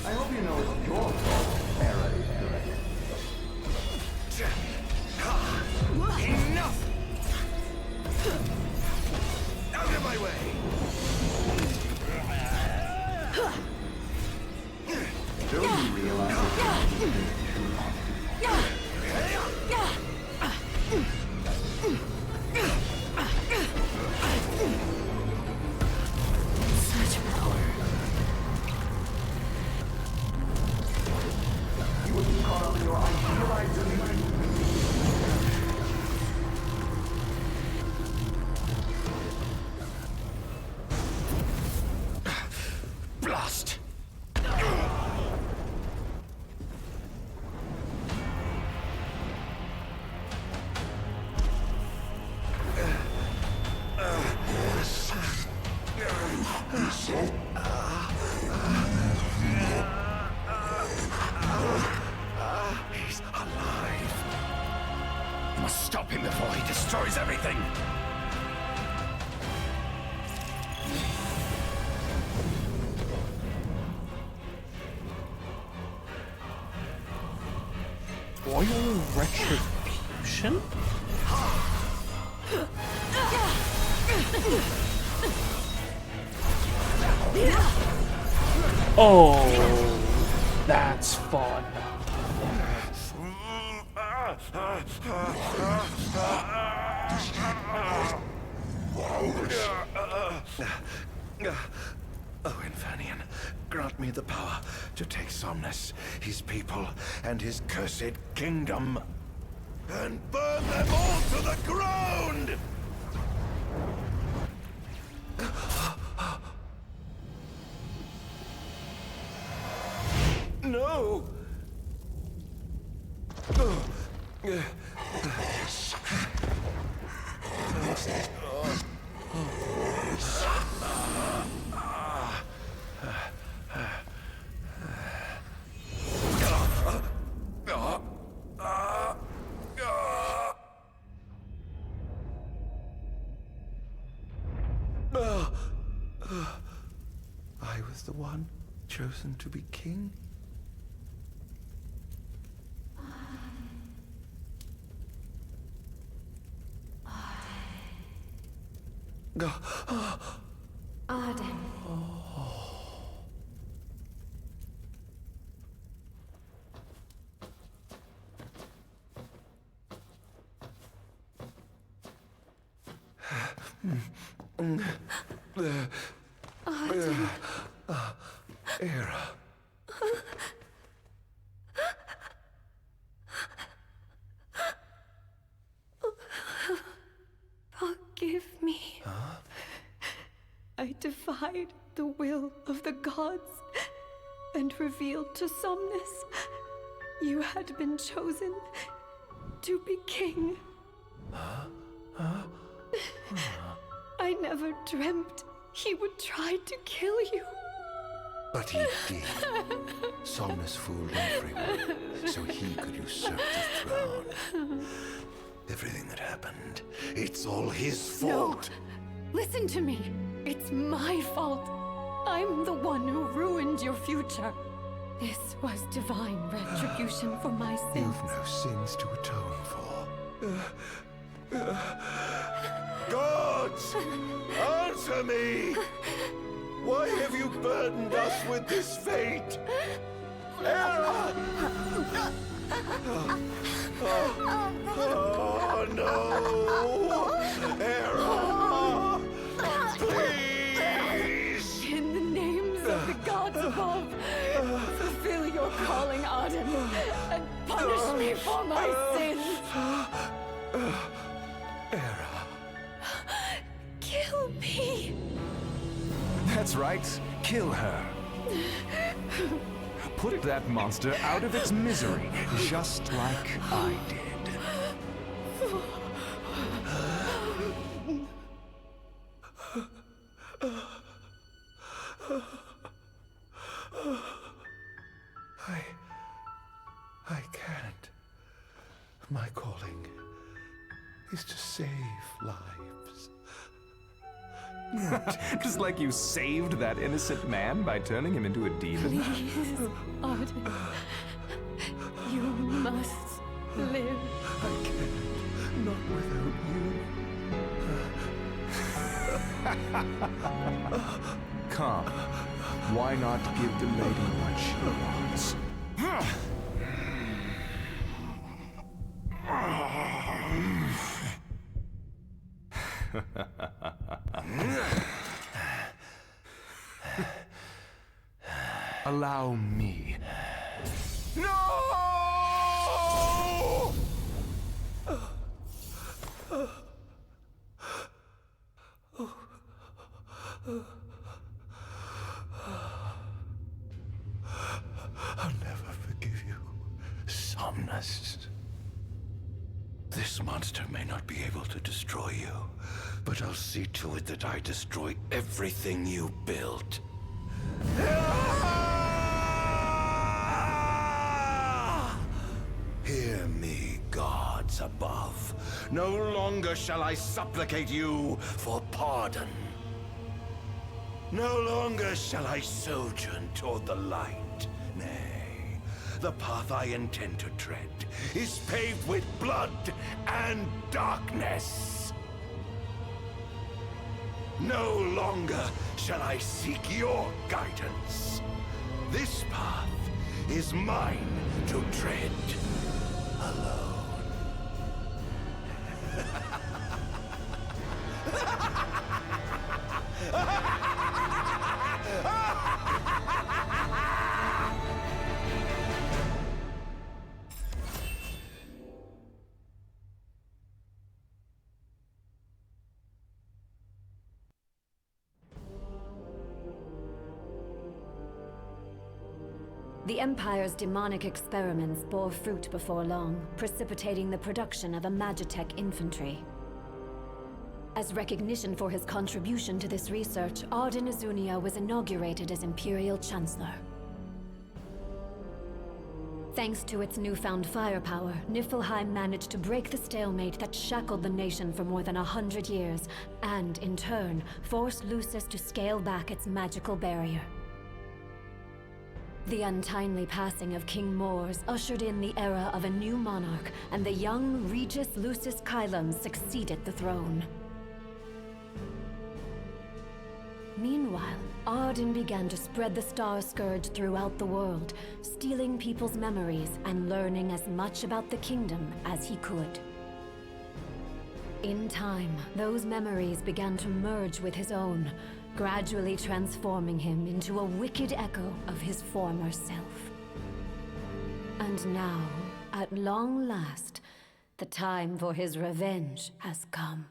I hope you know it's your fault, Era is good. Enough! Out of my way! Don't you realize Such power. you would be caught up in your idealized illusion? Blast! destroys everything! Royal retribution? Oh, that's fun. Oh, Infernian, grant me the power to take Somnus, his people, and his cursed kingdom, and burn them all to the ground! No! I was the one chosen to be king? Ardyn. Era. Forgive me. I defied the will of the gods and revealed to Somnus you had been chosen to be king. I never dreamt he would try to kill you. But he did. Somnus fooled everyone, so he could usurp the throne. Everything that happened, it's all his fault. No, listen to me. It's my fault. I'm the one who ruined your future. This was divine retribution for my sins. You've no sins to atone for. Gods! Answer me! Why have you burdened us with this fate? Era! Oh no! Era! Please! In the names of the gods above, fulfill your calling, Ardyn, and punish me for my sins. Era. Kill me. That's right. Kill her. Put that monster out of its misery, just like I did. I can't. My calling is to save lives. Just like you saved that innocent man by turning him into a demon. Please, Ardyn. You must live. I can't. Not without you. Come. Why not give the lady what she wants? Allow me. No! I'll never forgive you, Somnus. This monster may not be able to destroy you, but I'll see to it that I destroy everything you built. Hear me, gods above. No longer shall I supplicate you for pardon. No longer shall I sojourn toward the light. Nay, the path I intend to tread is paved with blood and darkness. No longer shall I seek your guidance. This path is mine to tread alone. The Empire's demonic experiments bore fruit before long, precipitating the production of a Magitech infantry. As recognition for his contribution to this research, Ardyn was inaugurated as Imperial Chancellor. Thanks to its newfound firepower, Niflheim managed to break the stalemate that shackled the nation for more than 100 years, and, in turn, forced Lucis to scale back its magical barrier. The untimely passing of King Mors ushered in the era of a new monarch, and the young Regis Lucis Kylum succeeded the throne. Meanwhile, Ardyn began to spread the Star Scourge throughout the world, stealing people's memories and learning as much about the kingdom as he could. In time, those memories began to merge with his own, gradually transforming him into a wicked echo of his former self. And now, at long last, the time for his revenge has come.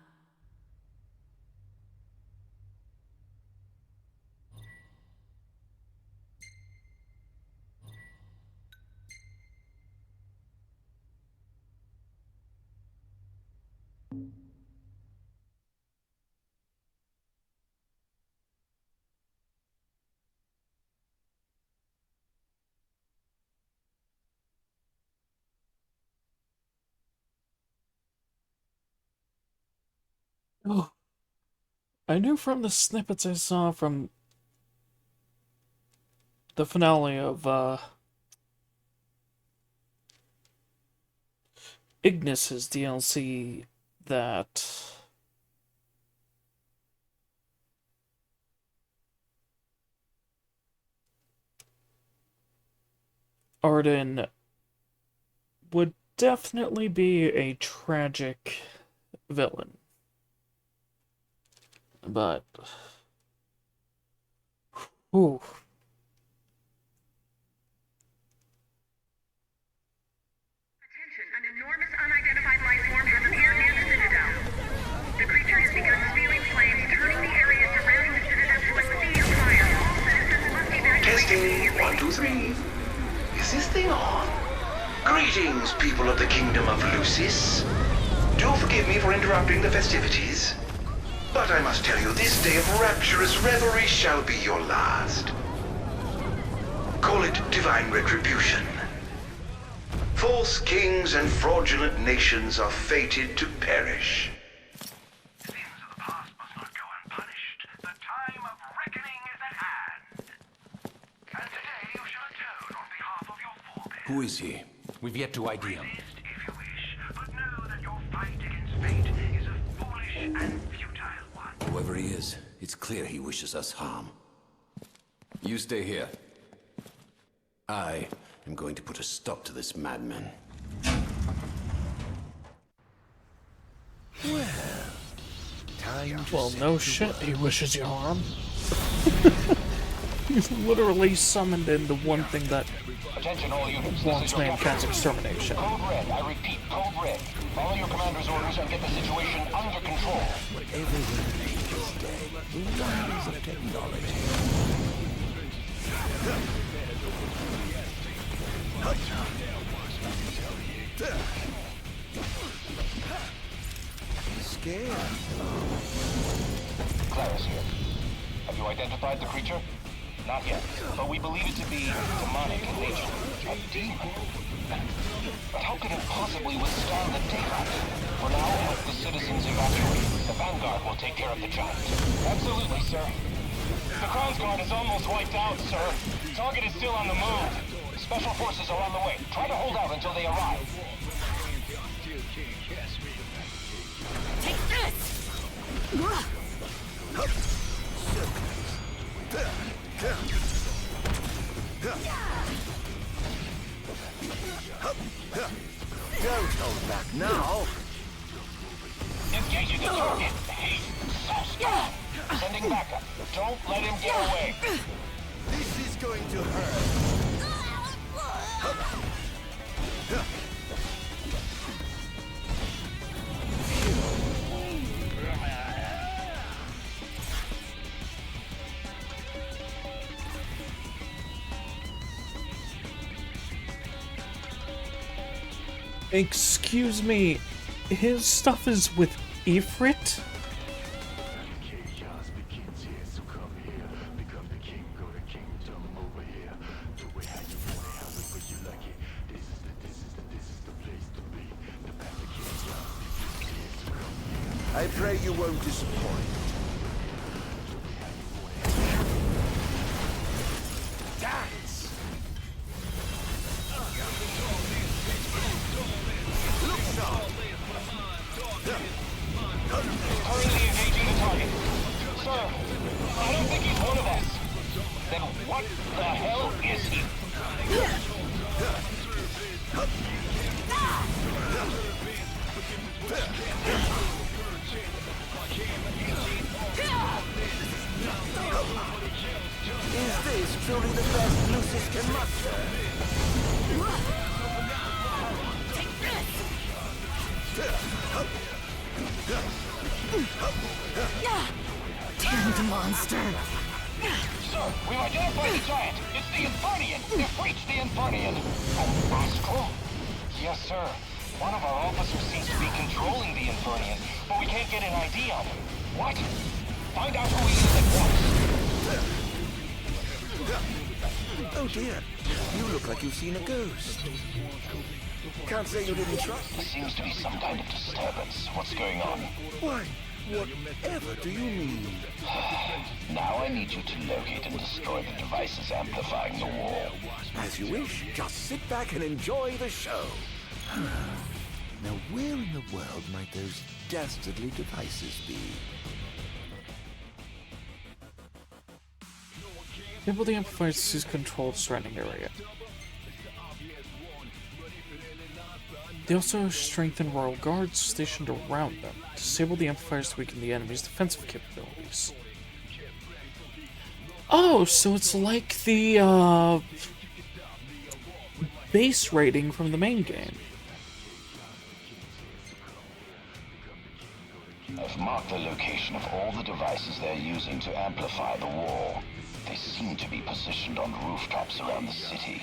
Oh, I knew from the snippets I saw from the finale of Ignis's DLC that Ardyn would definitely be a tragic villain. But ooh. Attention, an enormous unidentified life form has appeared near the Citadel. The creature has begun spewing flames, turning the area surrounding the Citadel to a sea of fire. All citizens must evacuate. Testing, 1, 2, 3. Is this thing on? Greetings, people of the Kingdom of Lucis. Do forgive me for interrupting the festivities. But I must tell you, this day of rapturous revelry shall be your last. Call it divine retribution. False kings and fraudulent nations are fated to perish. Sins of the past must not go unpunished. The time of reckoning is at hand. And today you shall atone on behalf of your forebears. Who is he? We've yet to ID him. Resist if you wish, but know that your fight against fate is a foolish and futile one. Whoever he is, it's clear he wishes us harm. You stay here. I am going to put a stop to this madman. Well, time to well, no shit, he wishes you harm. He's literally summoned in the one thing that Attention all units. wants mankind's extermination. Code Red. I repeat, Code Red. Follow your commander's orders and get the situation under control. everyone is dead. The wonders of technology. Scared? Claris here. Have you identified the creature? Not yet, but we believe it to be demonic in nature. A demon? But how could it possibly withstand the daylight? For now, as the citizens evacuate, the Vanguard will take care of the giant. Absolutely, sir. The Crown's Guard is almost wiped out, sir. Target is still on the move. Special forces are on the way. Try to hold out until they arrive. Take this! Don't hold back now. Engaging the target. He's so strong. Sending backup. Don't let him get away. This is going to hurt. Excuse me, his stuff is with Ifrit? I pray you won't disappoint. Dance! Look sharp! Currently engaging the target. Sir, I don't think he's one of us. Then what the hell is he? Is this truly the best Lucis can muster? Take this! Damned monster! Sir, we've identified the giant. It's the Infernian. They've reached the Infernian. Oh, Astral? Yes, sir. One of our officers seems to be controlling the Infernian, but we can't get an ID on him. What? Find out who he is at once. Oh dear, you look like you've seen a ghost. Can't say you didn't try. There seems to be some kind of disturbance. What's going on? Why, whatever do you mean? Now I need you to locate and destroy the devices amplifying the wall. As you wish, just sit back and enjoy the show. Now where in the world might those dastardly devices be? Enable the amplifiers to seize control of the surrounding area. They also strengthen royal guards stationed around them. Disable the amplifiers to weaken the enemy's defensive capabilities. Oh, so it's like the base rating from the main game. I've marked the location of all the devices they're using to amplify the wall. They seem to be positioned on rooftops around the city.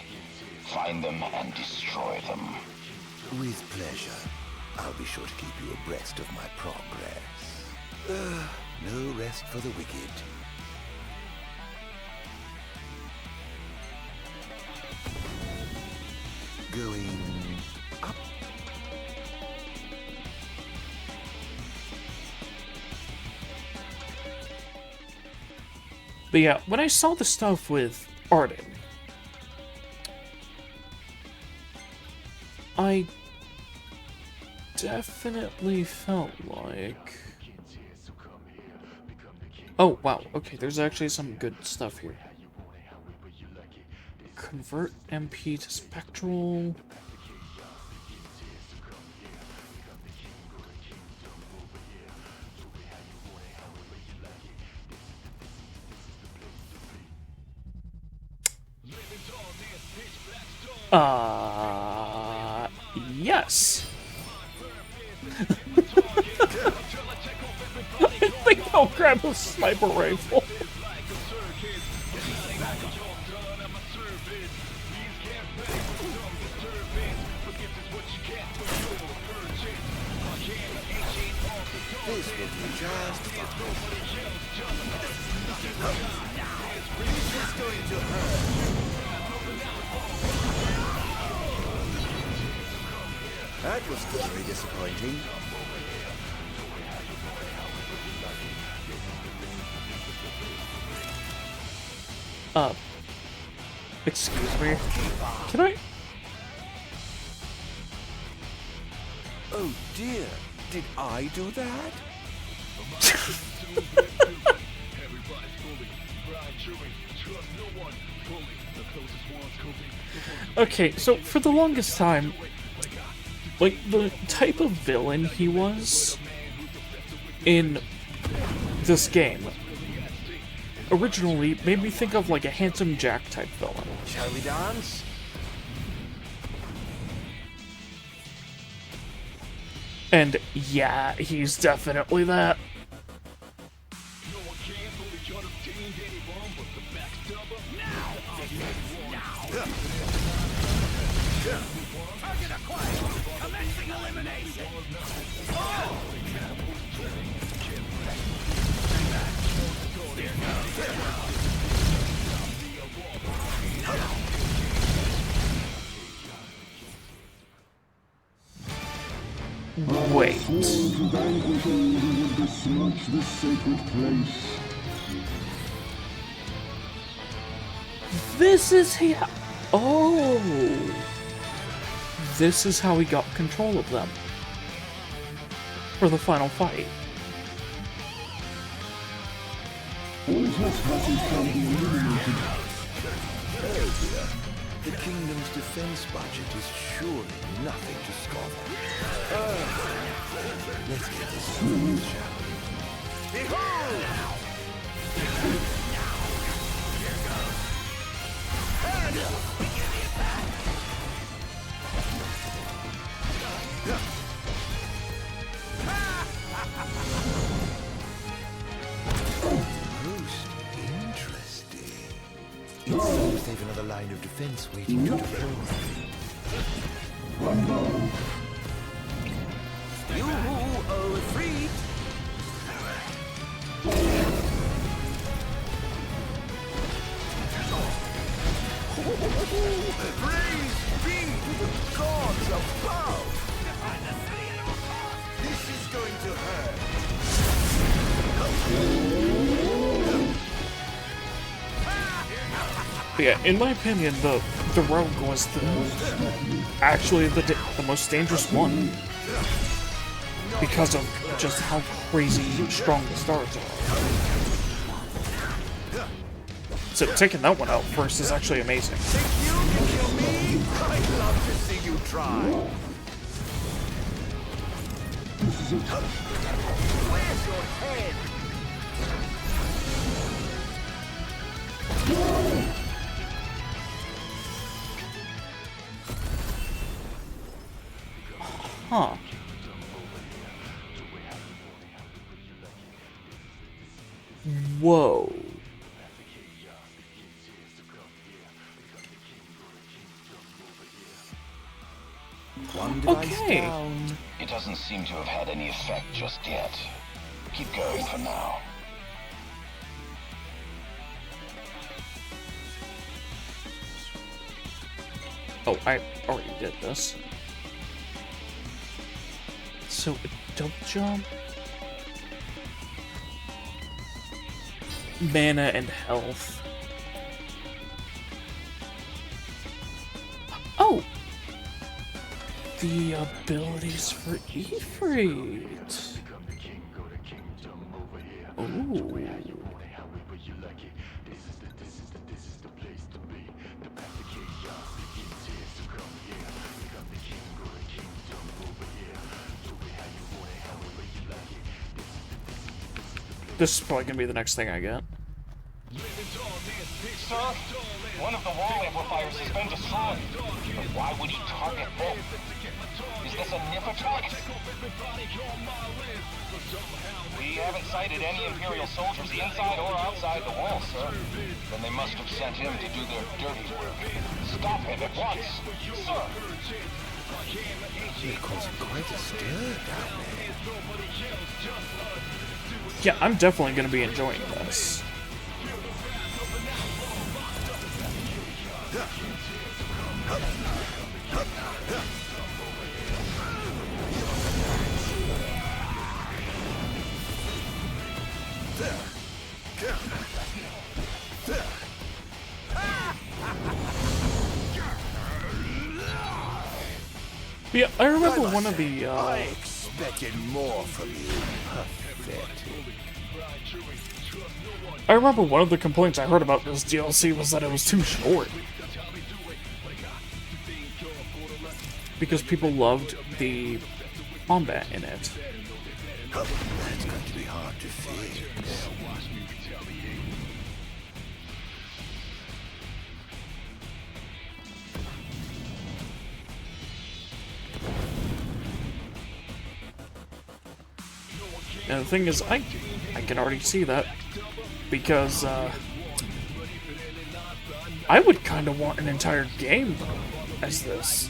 Find them and destroy them. With pleasure. I'll be sure to keep you abreast of my progress. No rest for the wicked. Going up. But yeah, when I saw the stuff with Ardyn, I definitely felt like... Oh, wow, okay, there's actually some good stuff here. Convert MP to spectral... Yes. I think I'll grab a sniper rifle. This will be just fine. It's going to hurt. That was very disappointing. Excuse me. Can I? Oh dear, did I do that? Okay, so for the longest time, like, the type of villain he was in this game originally made me think of, like, a Handsome Jack type villain. Shall we dance? And yeah, he's definitely that. Target acquired! Commencing elimination! Wait. This is how... Oh! This is how he got control of them. For the final fight. The kingdom's defense budget is surely nothing to scoff at. Let's get this smooth, shall we? Behold! Most interesting. It seems they've another line of defense waiting to deploy. You are free. Praise be to the gods above! This is going to hurt. Yeah, in my opinion, the Rogue was actually the most dangerous one. Because of just how crazy strong the stars are. So taking that one out first is actually amazing. I'd love to see you try. Where's your head? Huh. Whoa. Okay. It doesn't seem to have had any effect just yet. Keep going for now. Oh, I already did this. So, a double jump? Mana and health. Oh! The abilities for Ifrit. Ooh. This is probably gonna be the next thing I get. Sir, one of the wall amplifiers has been destroyed. But why would he target them? Is this a Niffertrax? We haven't sighted any Imperial soldiers inside or outside the wall, sir. Then they must have sent him to do their dirty work. Stop him at once, sir! You're causing quite a stir down there. Yeah, I'm definitely gonna be enjoying this. Yeah, I remember one of the, I expected more from you. Pathetic. I remember one of the complaints I heard about this DLC was that it was too short. Because people loved the combat in it. That's going to be hard to fix. And the thing is, I can already see that. Because, I would kind of want an entire game as this.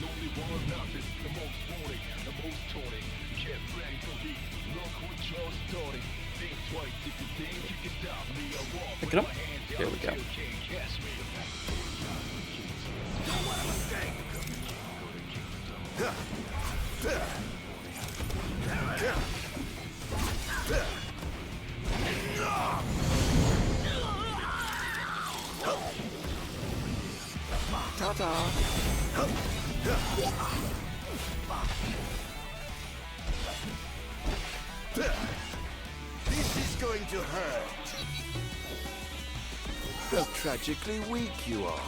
Pick it up. There we go. Ta-ta! This is going to hurt. How tragically weak you are.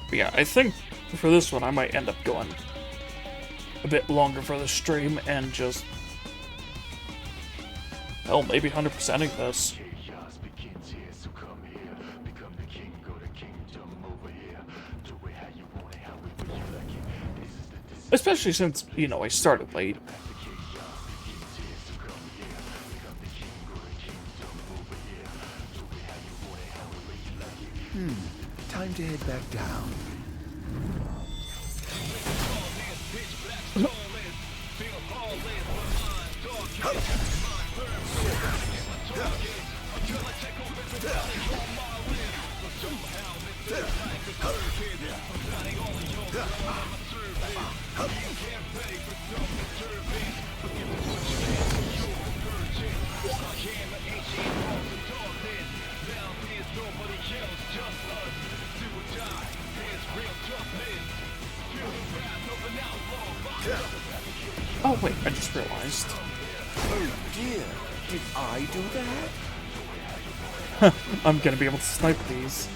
But yeah, I think for this one I might end up going a bit longer for the stream and just, hell, maybe 100%ing this. Especially since, you know, I started late. Time to head back down. Oh wait, I just realized. Oh dear, did I do that? I'm gonna be able to snipe these.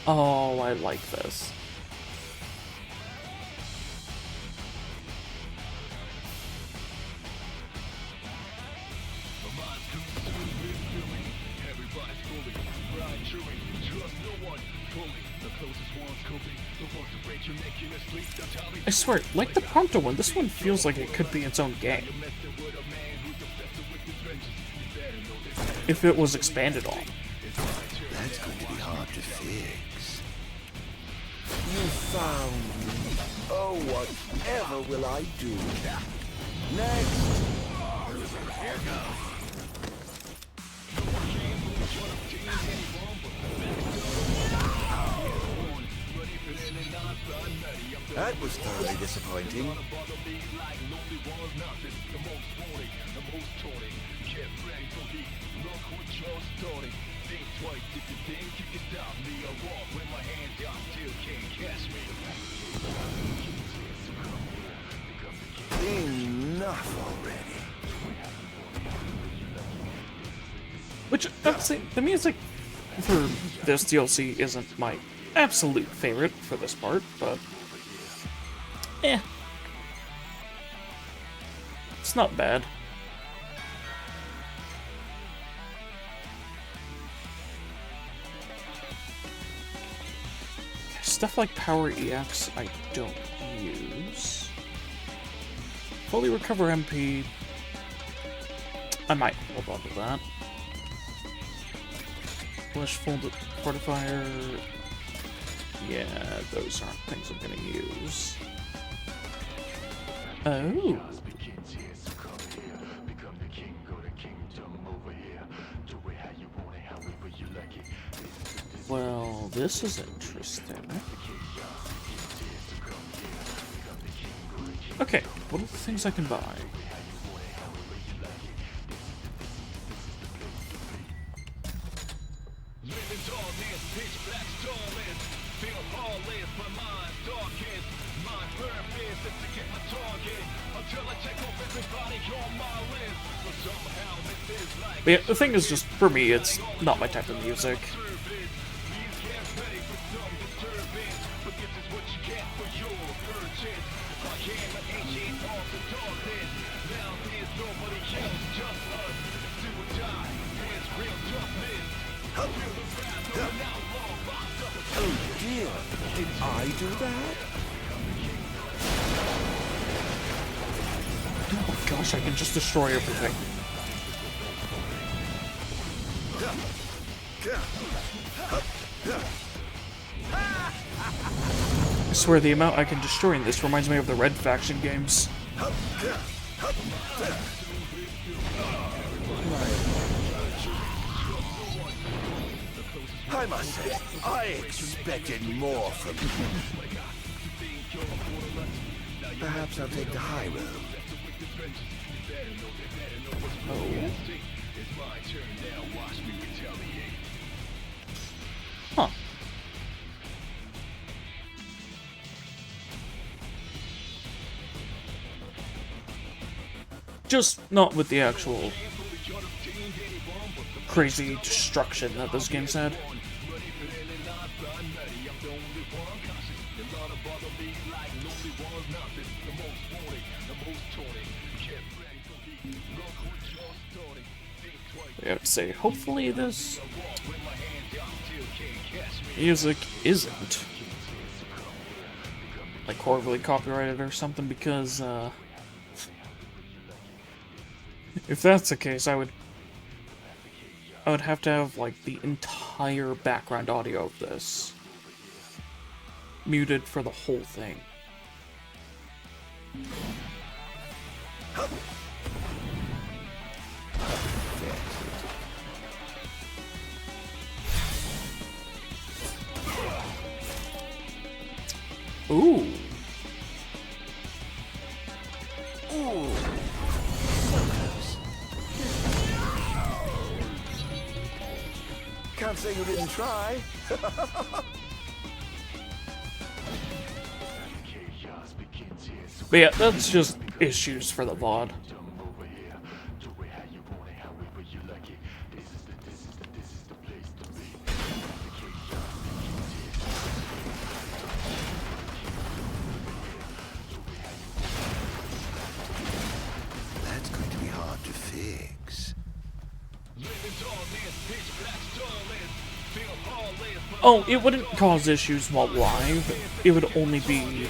Oh, I like this. I swear, like the Prompto one, this one feels like it could be its own game. If it was expanded on. That's going to be hard to fix. You found me. Oh, whatever will I do? Next! Here goes. That was thoroughly disappointing. Enough already. Which, I'd say, the music for this DLC isn't my absolute favorite for this part, but it's not bad. Stuff like Power EX I don't use. Fully recover MP. I might hold on to that. Flesh folded fortifier. Yeah, those aren't things I'm gonna use. Oh. Well, this is interesting. Okay, what are the things I can buy? But yeah, the thing is just, for me, it's not my type of music. Oh dear, did I do that? Oh gosh, I can just destroy everything. I swear the amount I can destroy in this reminds me of the Red Faction games. I must say, I expected more from you. Perhaps I'll take the high road. Oh. Huh. Just not with the actual crazy destruction that those games had. I have to say, hopefully this music isn't like horribly copyrighted or something, because if that's the case, I would have to have like the entire background audio of this muted for the whole thing. Ooh. Ooh. Can't say you didn't try. But yeah, that's just issues for the VOD. That's going to be hard to fix. Oh, it wouldn't cause issues while live. It would only be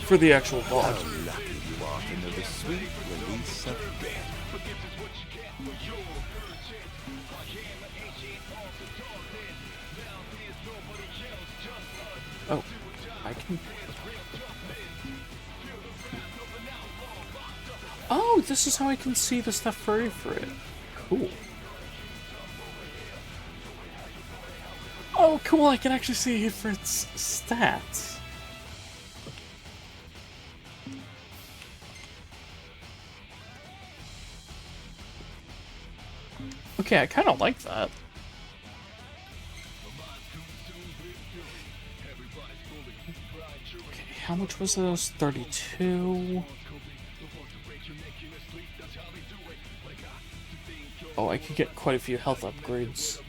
for the actual VOD. How lucky you are to know the sweet release of death. Oh, I can... Oh, this is how I can see the stuff for it. Cool. Oh, cool, I can actually see Ifrit's stats. Okay, I kind of like that. Okay, how much was this? 32. Oh, I could get quite a few health upgrades.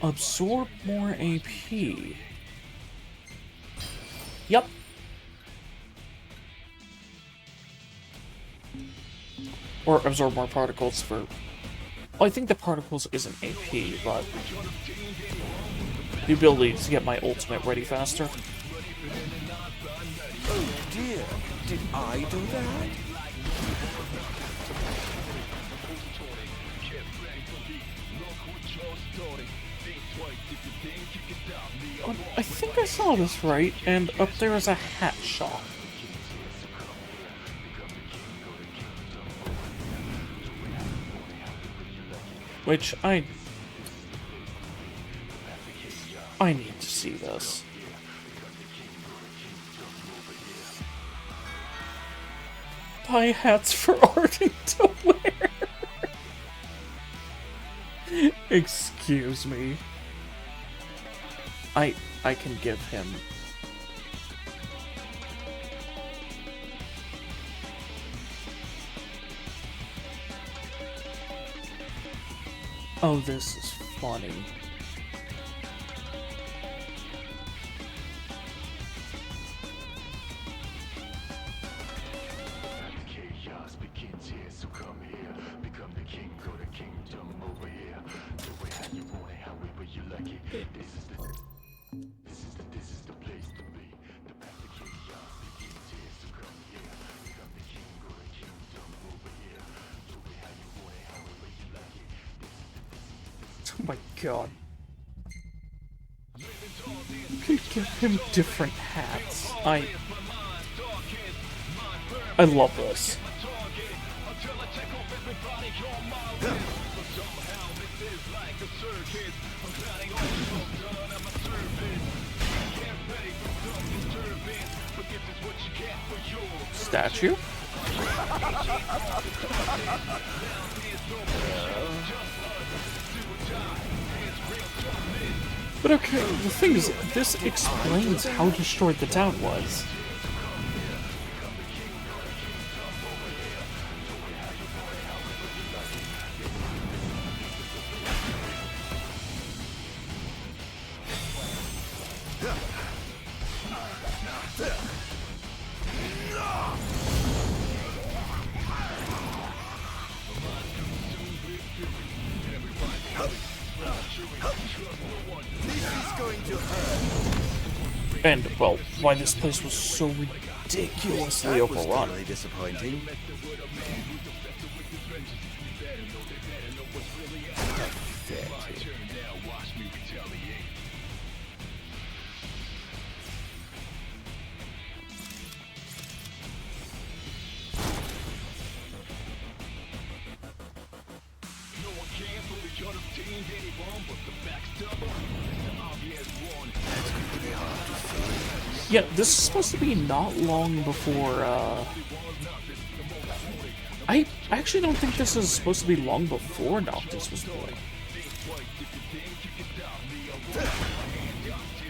Absorb more AP. Yep. Or absorb more particles for... Oh, I think the particles isn't AP, but... the ability to get my ultimate ready faster. Oh dear, did I do that? Oh, I think I saw this right, and up there is a hat shop. Which I need to see this. buy hats for Ardyn to wear. Excuse me. I can give him. Oh, this is funny. Chaos begins here, so come here. Become the king, go to kingdom over here. Do it how you want it, however you like it. This is the place to be. The path to chaos begins here, so come here. Become the king, go to kingdom over here. Do it how you want it, however you like it. Oh my god. You could give him different hats. I love this. Statue? But okay, the thing is, this explains how destroyed the town was. And, well, why this place was so ridiculously overrun. Really disappointing. Yeah, this is supposed to be not long before, I actually don't think this is supposed to be long before Noctis was born.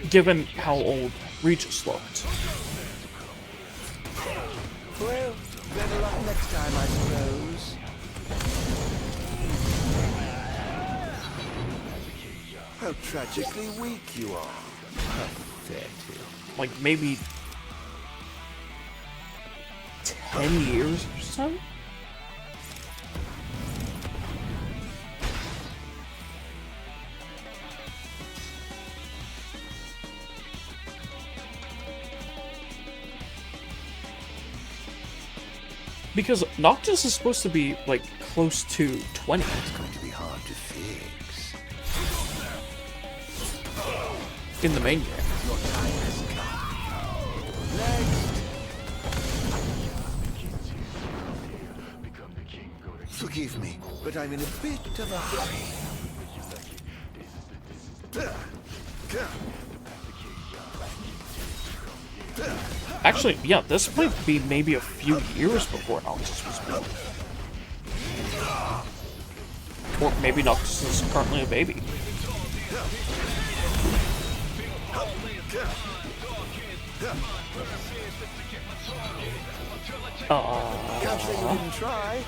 Given how old Regis looked. Well, better luck next time, I suppose. How tragically weak you are. Pathetic. Like, maybe 10 years or so? Because Noctis is supposed to be, like, close to 20. It's going to be hard to fix. In the main game. Your time has come. Next. Forgive me, but I'm in a bit of a hurry. Actually, yeah, this might be maybe a few years before Noctis was born. Or maybe Noctis is currently a baby. Can't say you didn't try.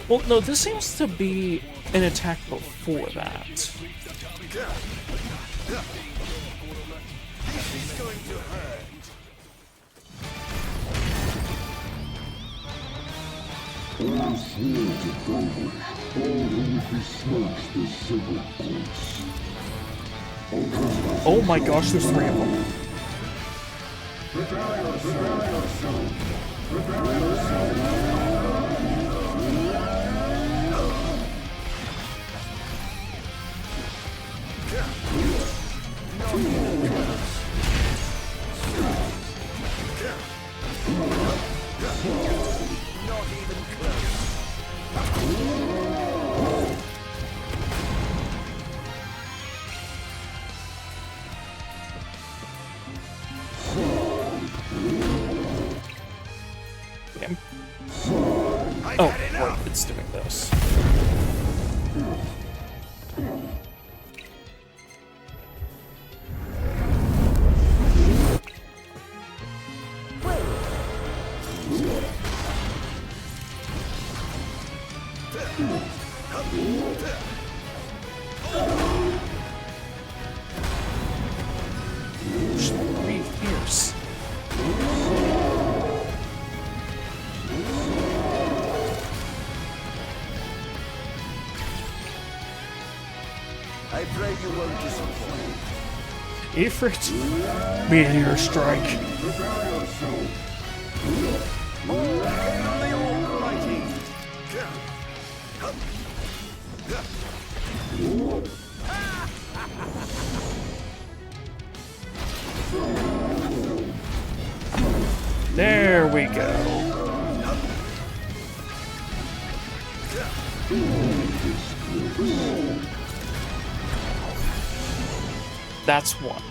Well, no, this seems to be an attack before that. This is going to hurt. Oh my gosh, there's 3 of them. Damn. Oh, right, it's doing this. Pretty fierce. I pray you won't disappoint. Ifrit, meteor strike. There we go. That's one.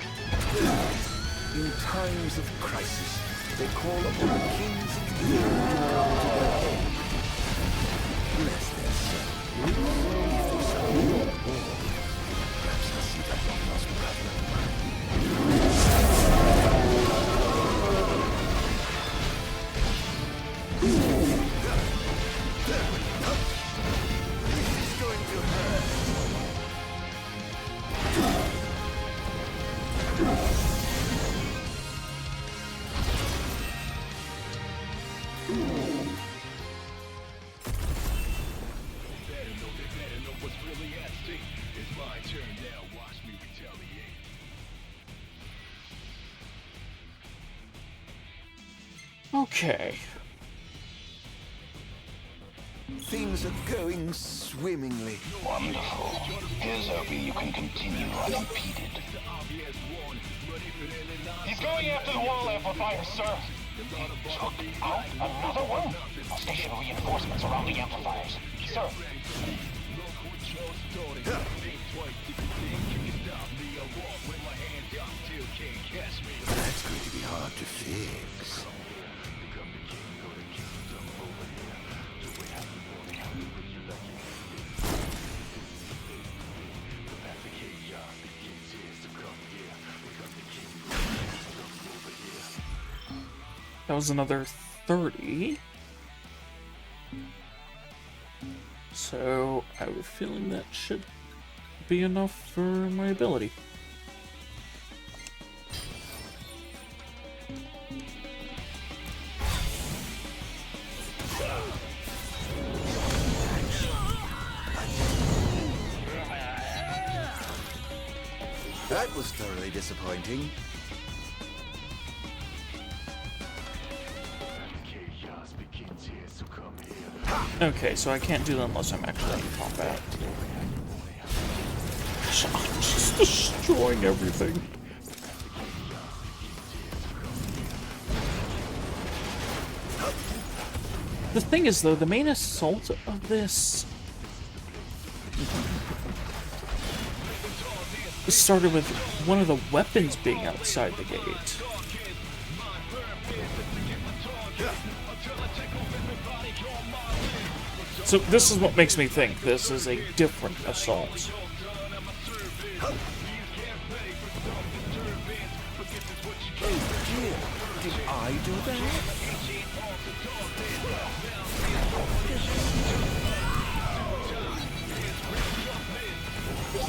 In times of crisis, they call upon the kings of the earth to come to their aid. Bless their souls. If they survive the war, perhaps they'll see that long-lost brother of mine. This is going to hurt. Okay. Things are going swimmingly. Wonderful. Here's hoping you can continue unimpeded. He's going after the wall amplifier, sir. He took out another one. I'll station reinforcements around the amplifiers. Sir. That's going to be hard to fix. That was another 30. So I have a feeling that should be enough for my ability. That was thoroughly disappointing. Okay, so I can't do that unless I'm actually in combat. I'm just destroying everything. The thing is, though, the main assault of this started with one of the weapons being outside the gate. So this is what makes me think this is a different assault. Did I do that?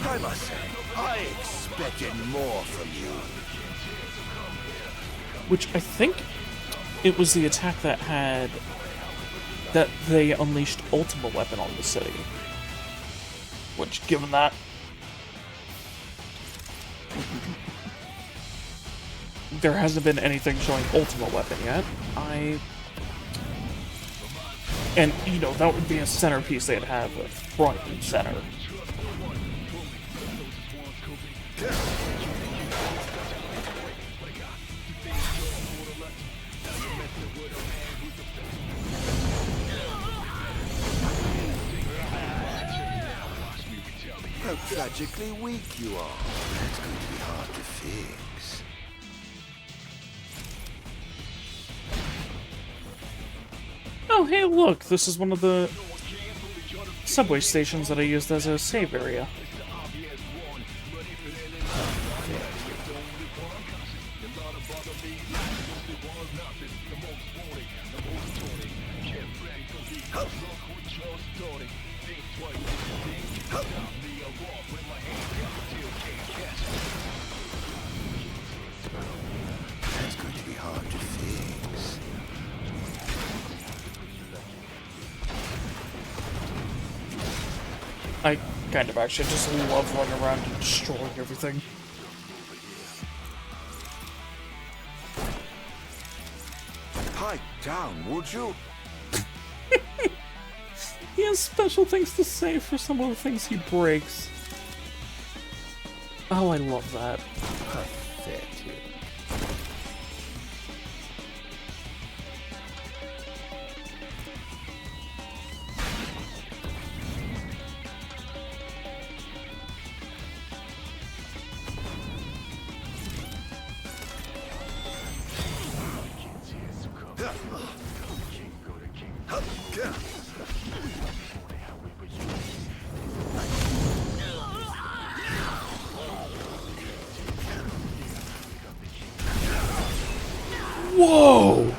I must say, I expected more from you. Which I think it was the attack that had that they unleashed Ultima Weapon on the city. Which, given that... there hasn't been anything showing Ultima Weapon yet, and, you know, that would be a centerpiece they'd have front and center. How tragically weak you are. That's going to be hard to fix. Oh, hey, look, this is one of the subway stations that I used as a save area. That's going to be hard to fix. I kind of actually just love running around and destroying everything. Pipe down, would you? He has special things to say for some of the things he breaks. Oh, I love that. Pathetic. Whoa!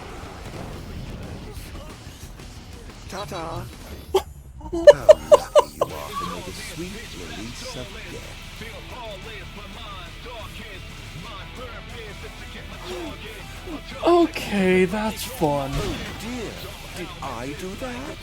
Ta-ta! How lucky you are to know the sweet release of death. Okay, that's fun. Oh dear, did I do that?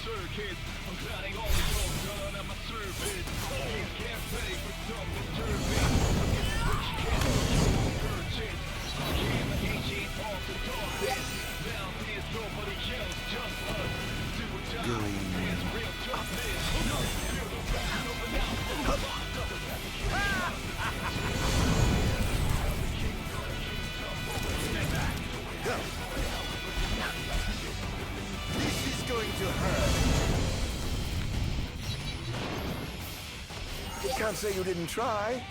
This is going to hurt. You can't say you didn't try.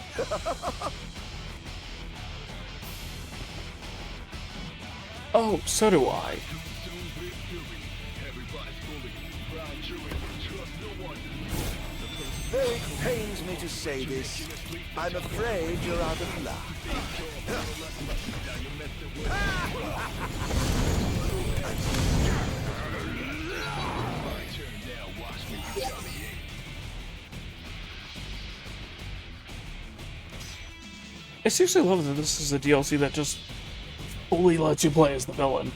Oh, so do I. Though it pains me to say this, I'm afraid you're out of luck. I seriously love that this is a DLC that just fully lets you play as the villain.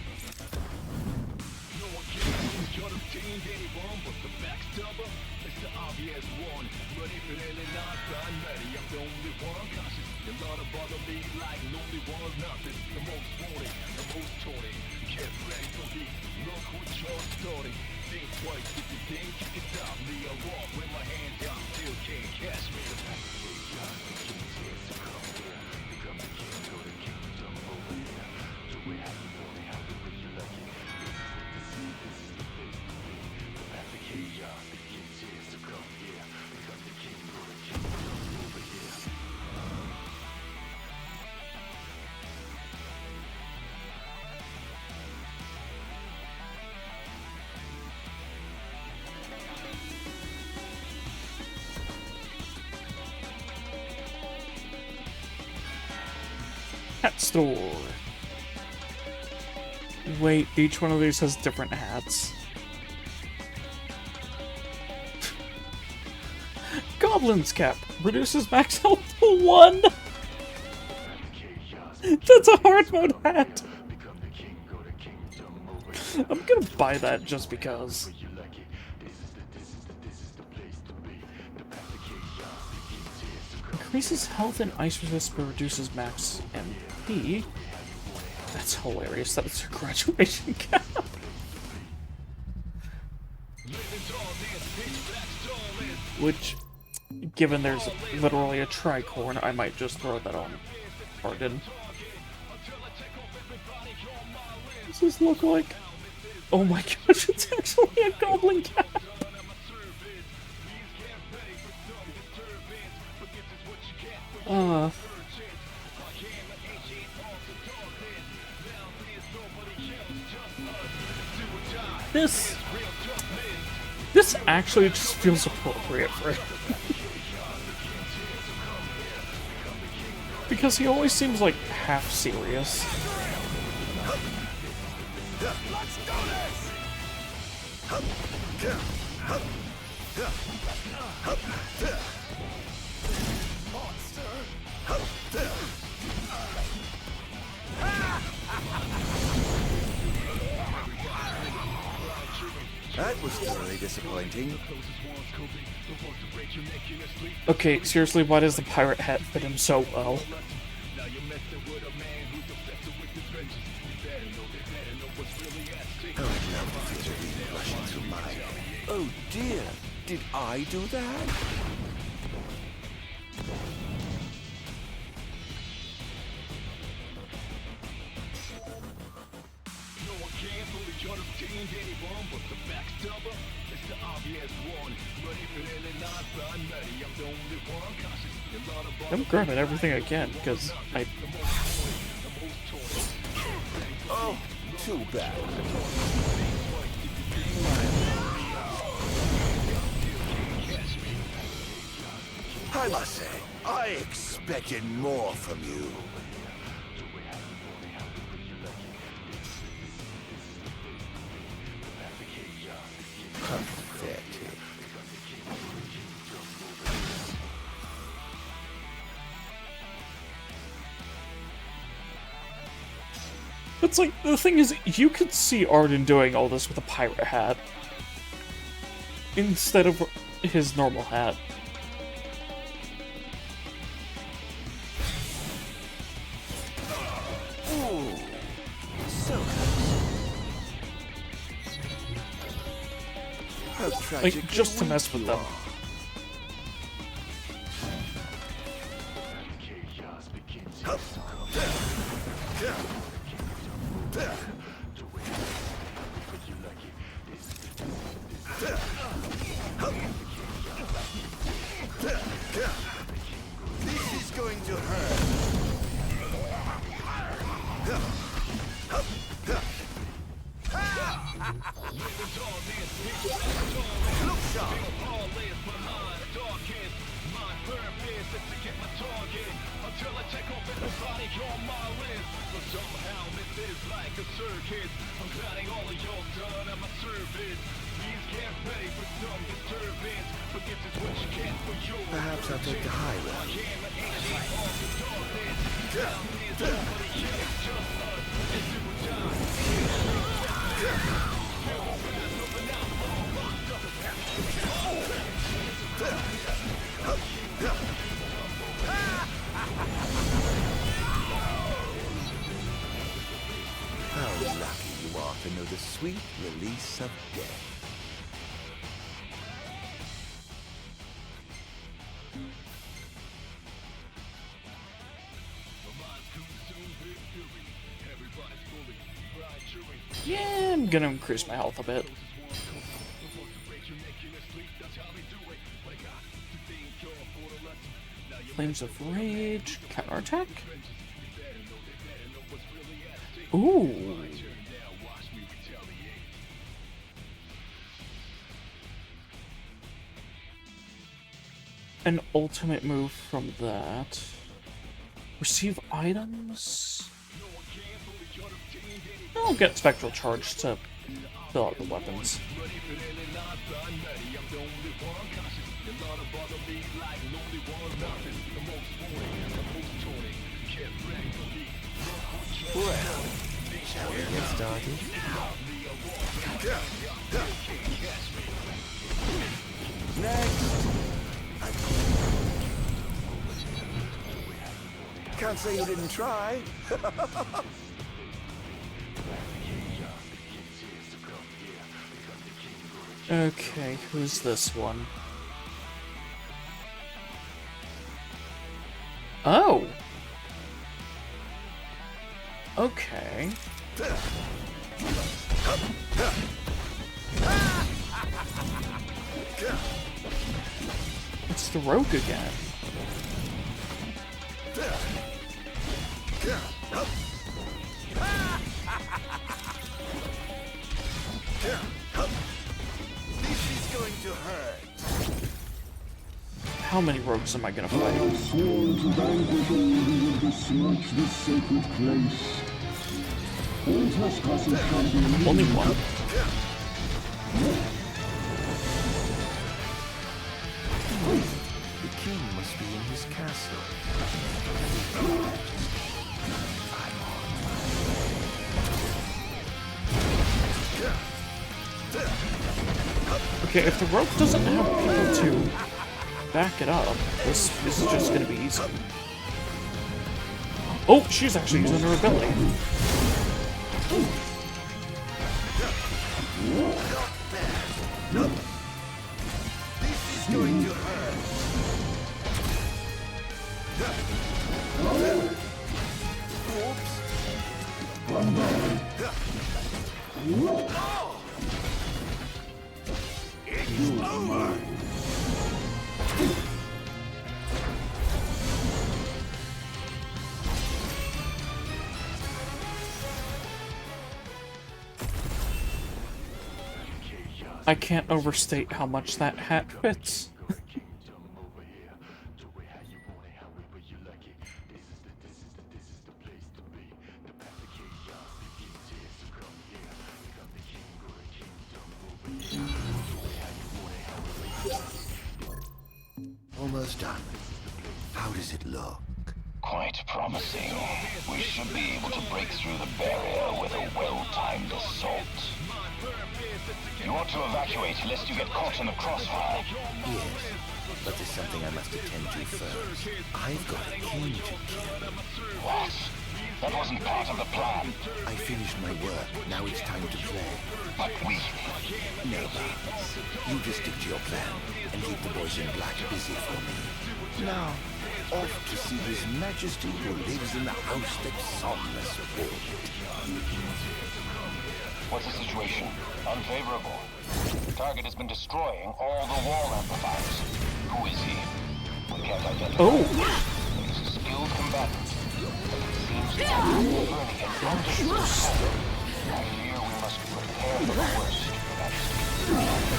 Hat store. Wait, each one of these has different hats. Goblin's cap reduces max health to 1. That's a hard mode hat. I'm gonna buy that just because. Increases health and ice resist but reduces max MP. That's hilarious that it's a graduation cap. Which, given there's literally a tricorn, I might just throw that on Ardyn. What does this look like? Oh my gosh, it's actually a goblin cap! This actually just feels appropriate for him. Because he always seems like half serious. Let's do That was thoroughly disappointing. Okay, seriously, why does the pirate hat fit him so well? Oh dear, did I do that? I'm grabbing everything I can, because I... Oh, too bad. I must say, I expected more from you. Pathetic. It's like, the thing is, you could see Ardyn doing all this with a pirate hat. Instead of his normal hat. Ooh, so like, just to mess with them. This is going to hurt. Look sharp. Perhaps I'll take the high road. How lucky you are to know the sweet release of death. Yeah, I'm gonna increase my health a bit. Flames of Rage, counterattack? Ooh. An ultimate move from that. Receive items? I'll get Spectral Charge to fill out the weapons. Well, shall we get started? Next! Can't say you didn't try. Okay, who's this one? Oh! Okay. It's the rogue again. This is going to hurt. How many rogues am I gonna fight? I have sworn to vanquish all who would besmirch this sacred place. All trespassers shall be eliminated. Only one. The king must be in his castle. Okay, if the rogue doesn't have people to back it up, this is just gonna be easy. Oh, she's actually using her ability. This is going to hurt. It's over. I can't overstate how much that hat fits. Almost done. How does it look? Quite promising. We should be able to break through the barrier with a well-timed assault. You ought to evacuate lest you get caught in the crossfire. Yes, but there's something I must attend to first. I've got a king to kill. What? That wasn't part of the plan. I finished my work. Now it's time to play. But we... No, Barnes. You just stick to your plan and keep the boys in black busy for me. Now, off to see His Majesty who lives in the house that Somnus built. What's the situation? Unfavorable. The target has been destroying all the wall amplifiers. Who is he? We can't identify. Oh! He's a skilled combatant. But he seems to have been burning in dangerous. I fear we must prepare for the worst, Your Majesty.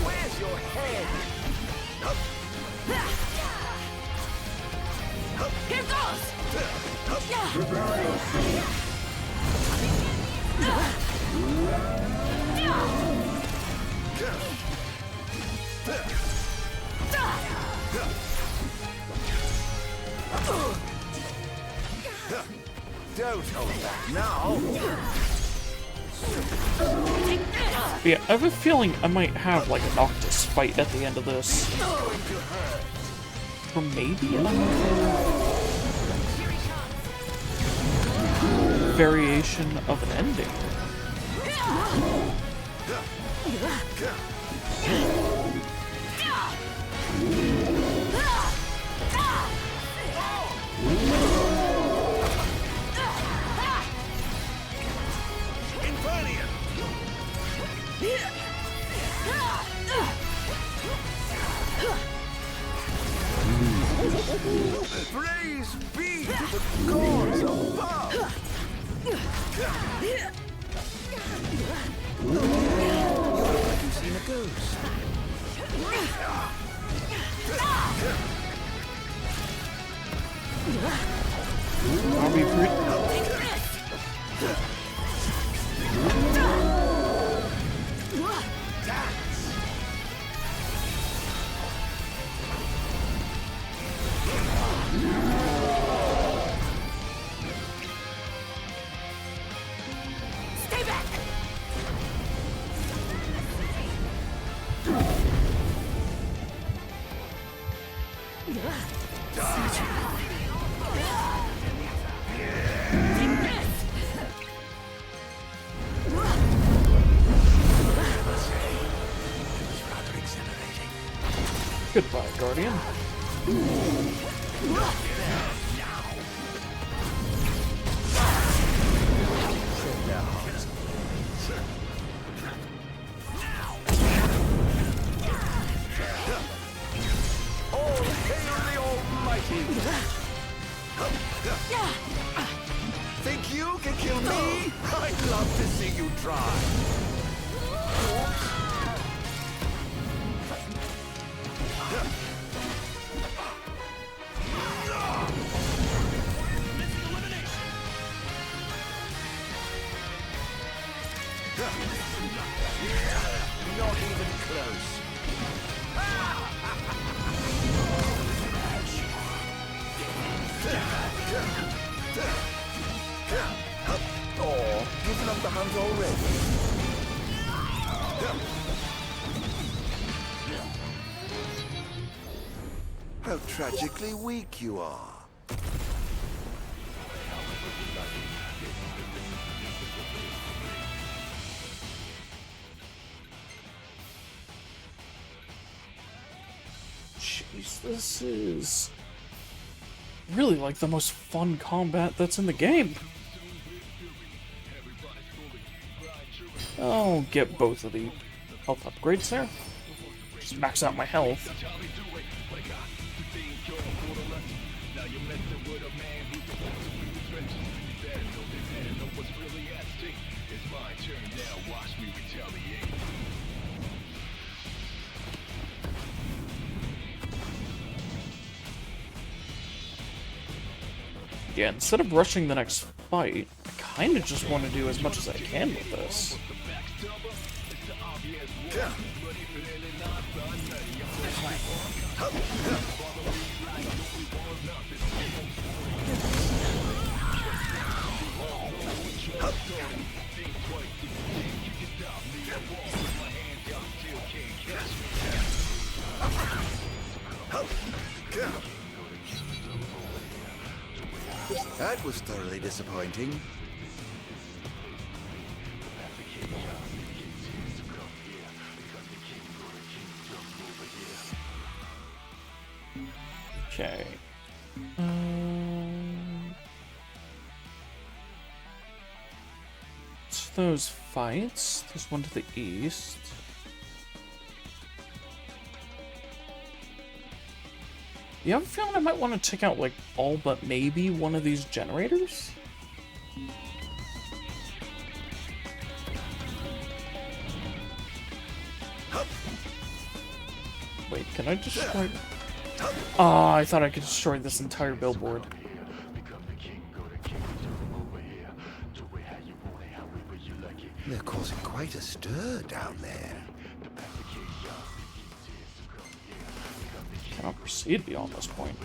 Where's your head? Here goes! Prepare yourself. Don't hold back now. But yeah, I have a feeling I might have like a Noctis fight at the end of this. Or maybe another variation of an ending. Praise be to the gods above! You look like you've seen a ghost. I'll be Stay back! Goodbye, Guardian. All hail the Almighty! Think you can kill me? I'd love to see you try. Not even close. Oh, giving up the hunt already. How tragically weak you are. Jeez, this is really like the most fun combat that's in the game. I'll get both of the health upgrades there. Just max out my health. Yeah, instead of rushing the next fight, I kind of just want to do as much as I can with this. That was thoroughly disappointing. Okay. So those fights. There's one to the east. You have a feeling I might want to check out, like, all but maybe one of these generators? Wait, can I destroy... Oh, I thought I could destroy this entire billboard. They're causing quite a stir down there. Cannot proceed beyond this point.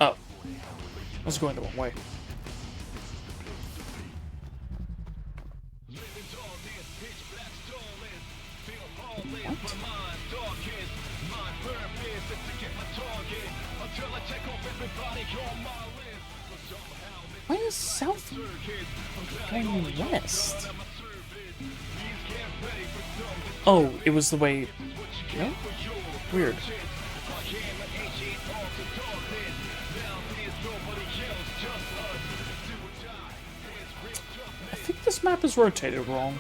Oh. I was going the wrong way. Why is south going west? Oh, it was the way... No? Weird. I think this map is rotated wrong.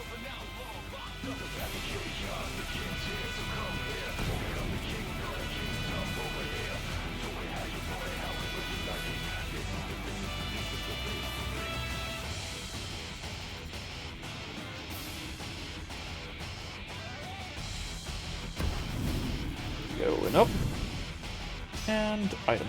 Going up. And item.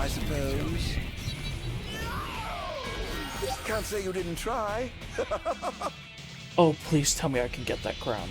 I suppose. Can't say you didn't try. Oh, please tell me I can get that crown.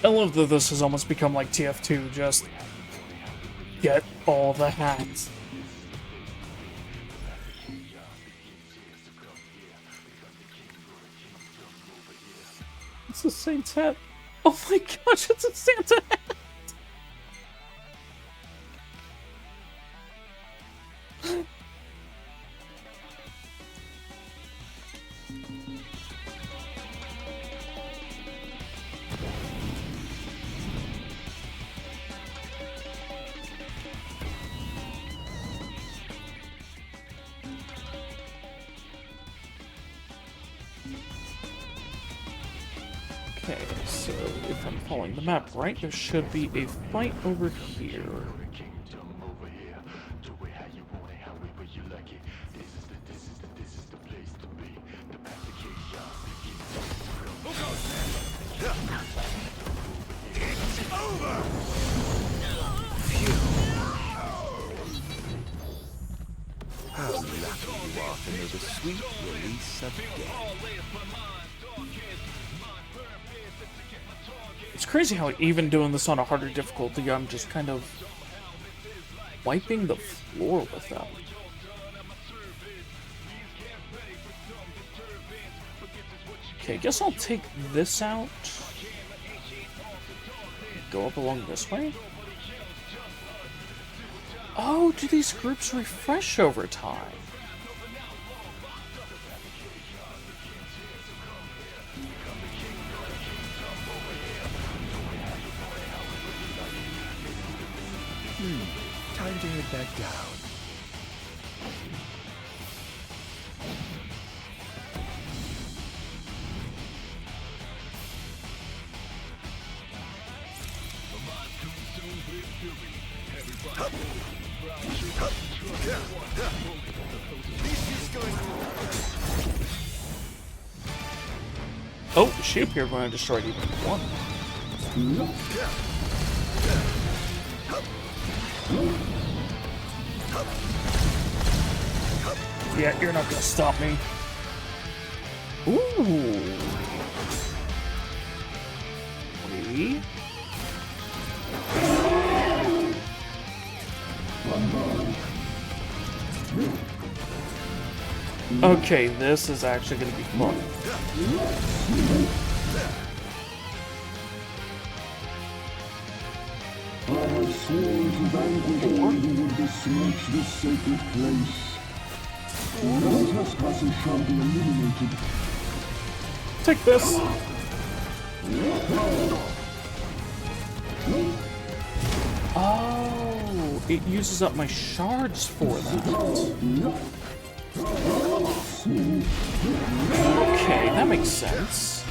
I love that this has almost become like TF2, just get all the hats. It's a Saint's hat. Oh my gosh, it's a Santa hat! Okay, so if I'm following the map right, there should be a fight over here. How lucky you are to know the sweet release of death. It's crazy how even doing this on a harder difficulty, I'm just kind of wiping the floor with them. Okay, I guess I'll take this out. Go up along this way. Oh, do these groups refresh over time? Time to head back down. Oh, she appeared when I destroyed even one. Yeah, you're not gonna stop me. Ooh. Wait. Okay, this is actually gonna be fun. I have sworn to vanquish all who would besmirch this sacred place. No trespassers shall be eliminated. Take this. Oh, it uses up my shards for that. Okay, that makes sense.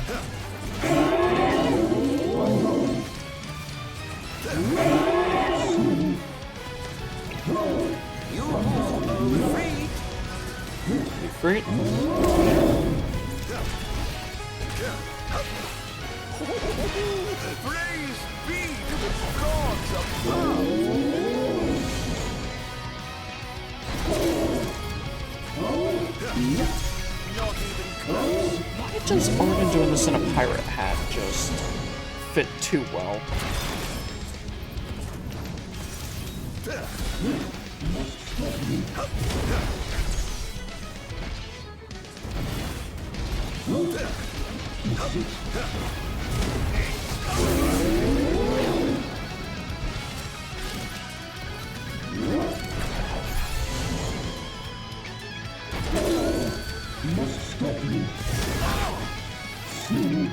Great. Praise be to the gods above! Not even close. Why does Ardyn doing this in a pirate hat just fit too well? Must stop you. Soon.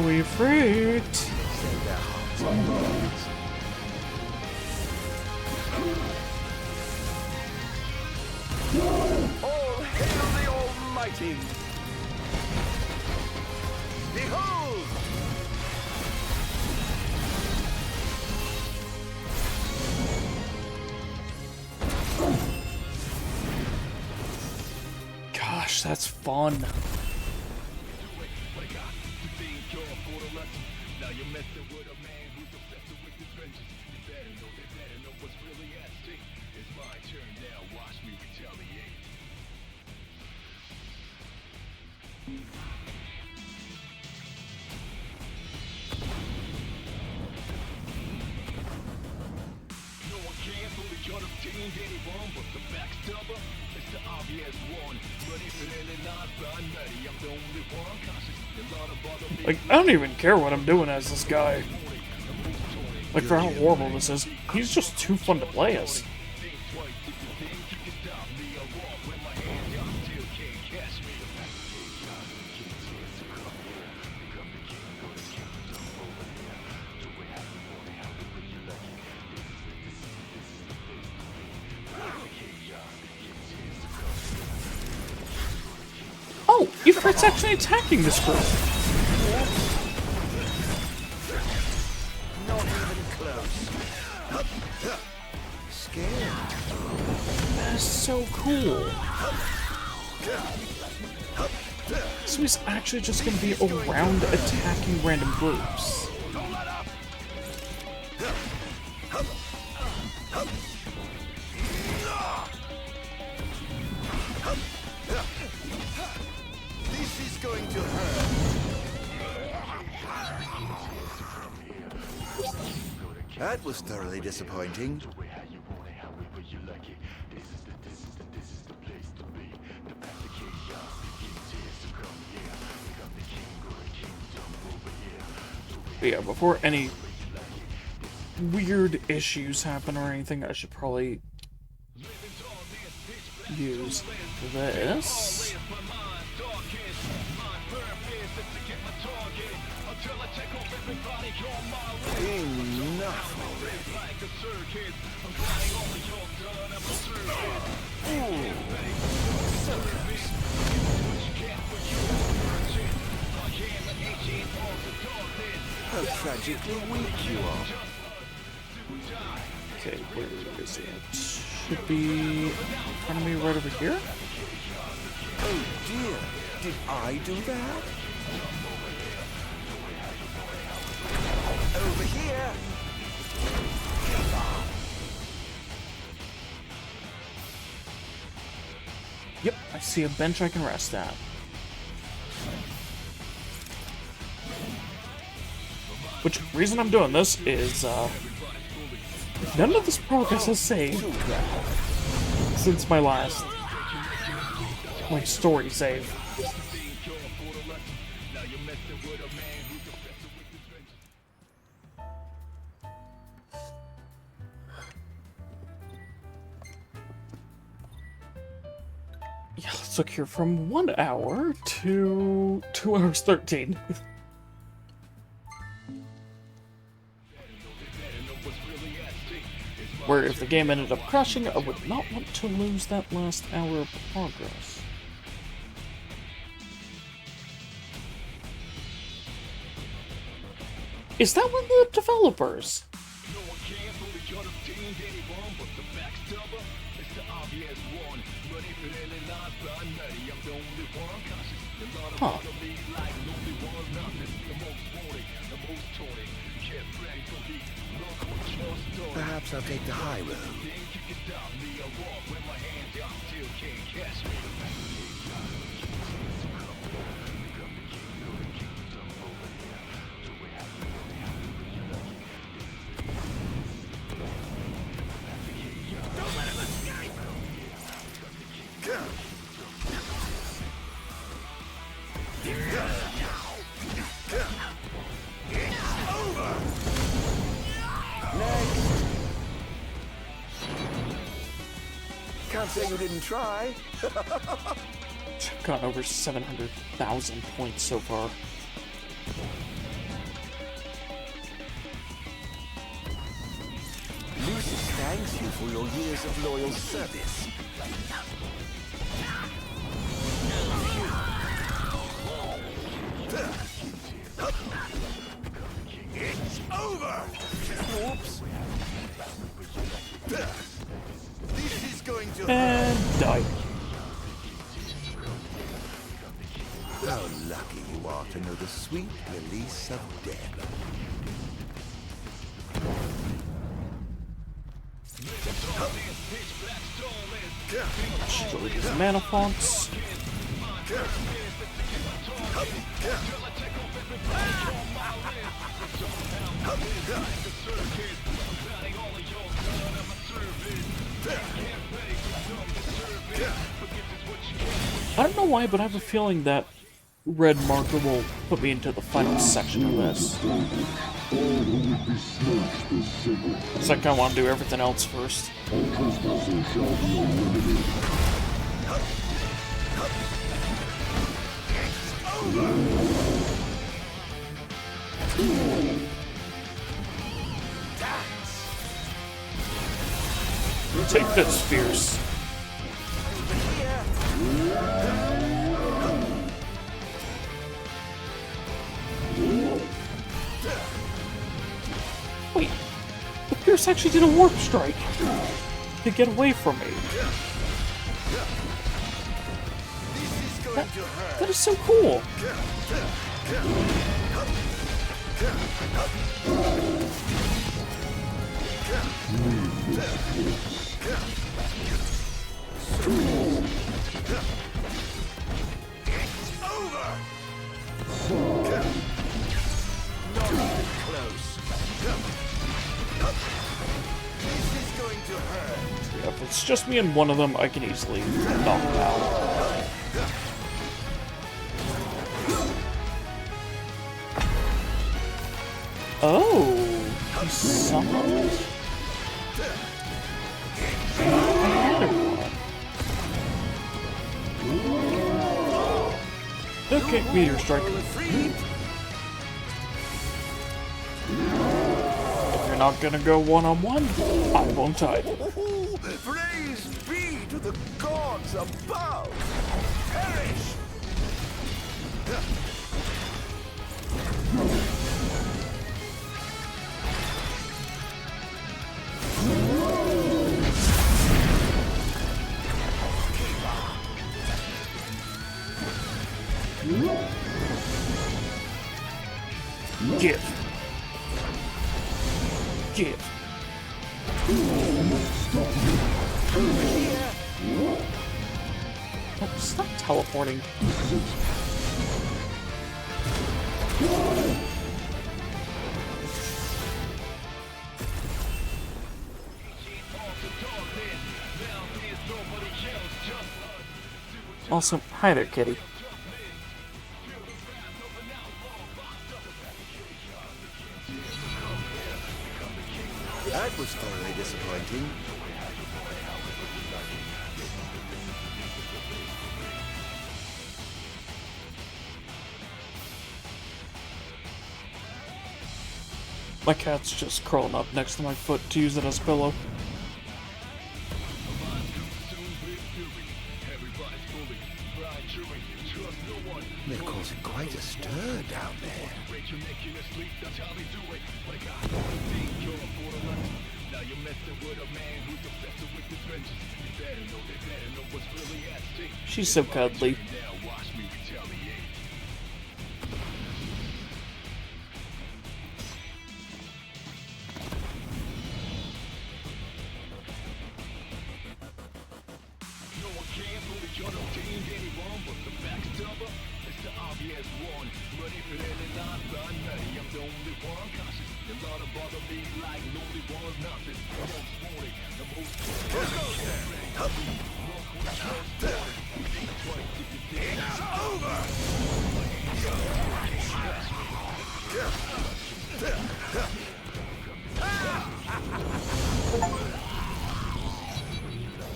we freaked. All hail the Almighty! Behold! Gosh, that's fun. Like, I don't even care what I'm doing as this guy. Like, for how horrible this is, he's just too fun to play as. Oh, Ifrit's actually attacking this group. Not even close. Scared. That is so cool. So he's actually just going to be around attacking random groups. This is going to hurt. That was thoroughly disappointing. But yeah, before any weird issues happen or anything, I should probably use this. Enough How tragically weak you are. Okay, where is it? Should be in front of me right over here? Oh dear, did I do that? Over here! Yep, I see a bench I can rest at. Which, reason I'm doing this is, none of this progress has saved since my last, story save. Yeah, let's look here, from 1 hour to 2 hours 13. Where if the game ended up crashing, I would not want to lose that last hour of progress. Is that one of the developers? Huh. Perhaps I'll take the high road. Can't say you didn't try. I've gotten over 700,000 points so far. you for your years of loyal service. It's over! Oops. This is going to and die. How lucky you are to know the sweet release of death. Destroy these mana fonts. I don't know why, but I have a feeling that red marker will put me into the final section of this. So I kind of want to do everything else first. Take this, Fierce. Wait, the Pierce actually did a warp strike to get away from me. That is so cool. It's over! Not even close. This is going to hurt. If it's just me and one of them, I can easily knock him out. Oh, he summoned? Okay, meteor strike. If you're not gonna go one-on-one, I won't either. Praise be to the gods above! Perish! Give. Give. Oh, stop teleporting. Also, hi there, kitty. That was thoroughly disappointing. My cat's just curling up next to my foot to use it as a pillow. They're causing quite a stir down there. She's so cuddly.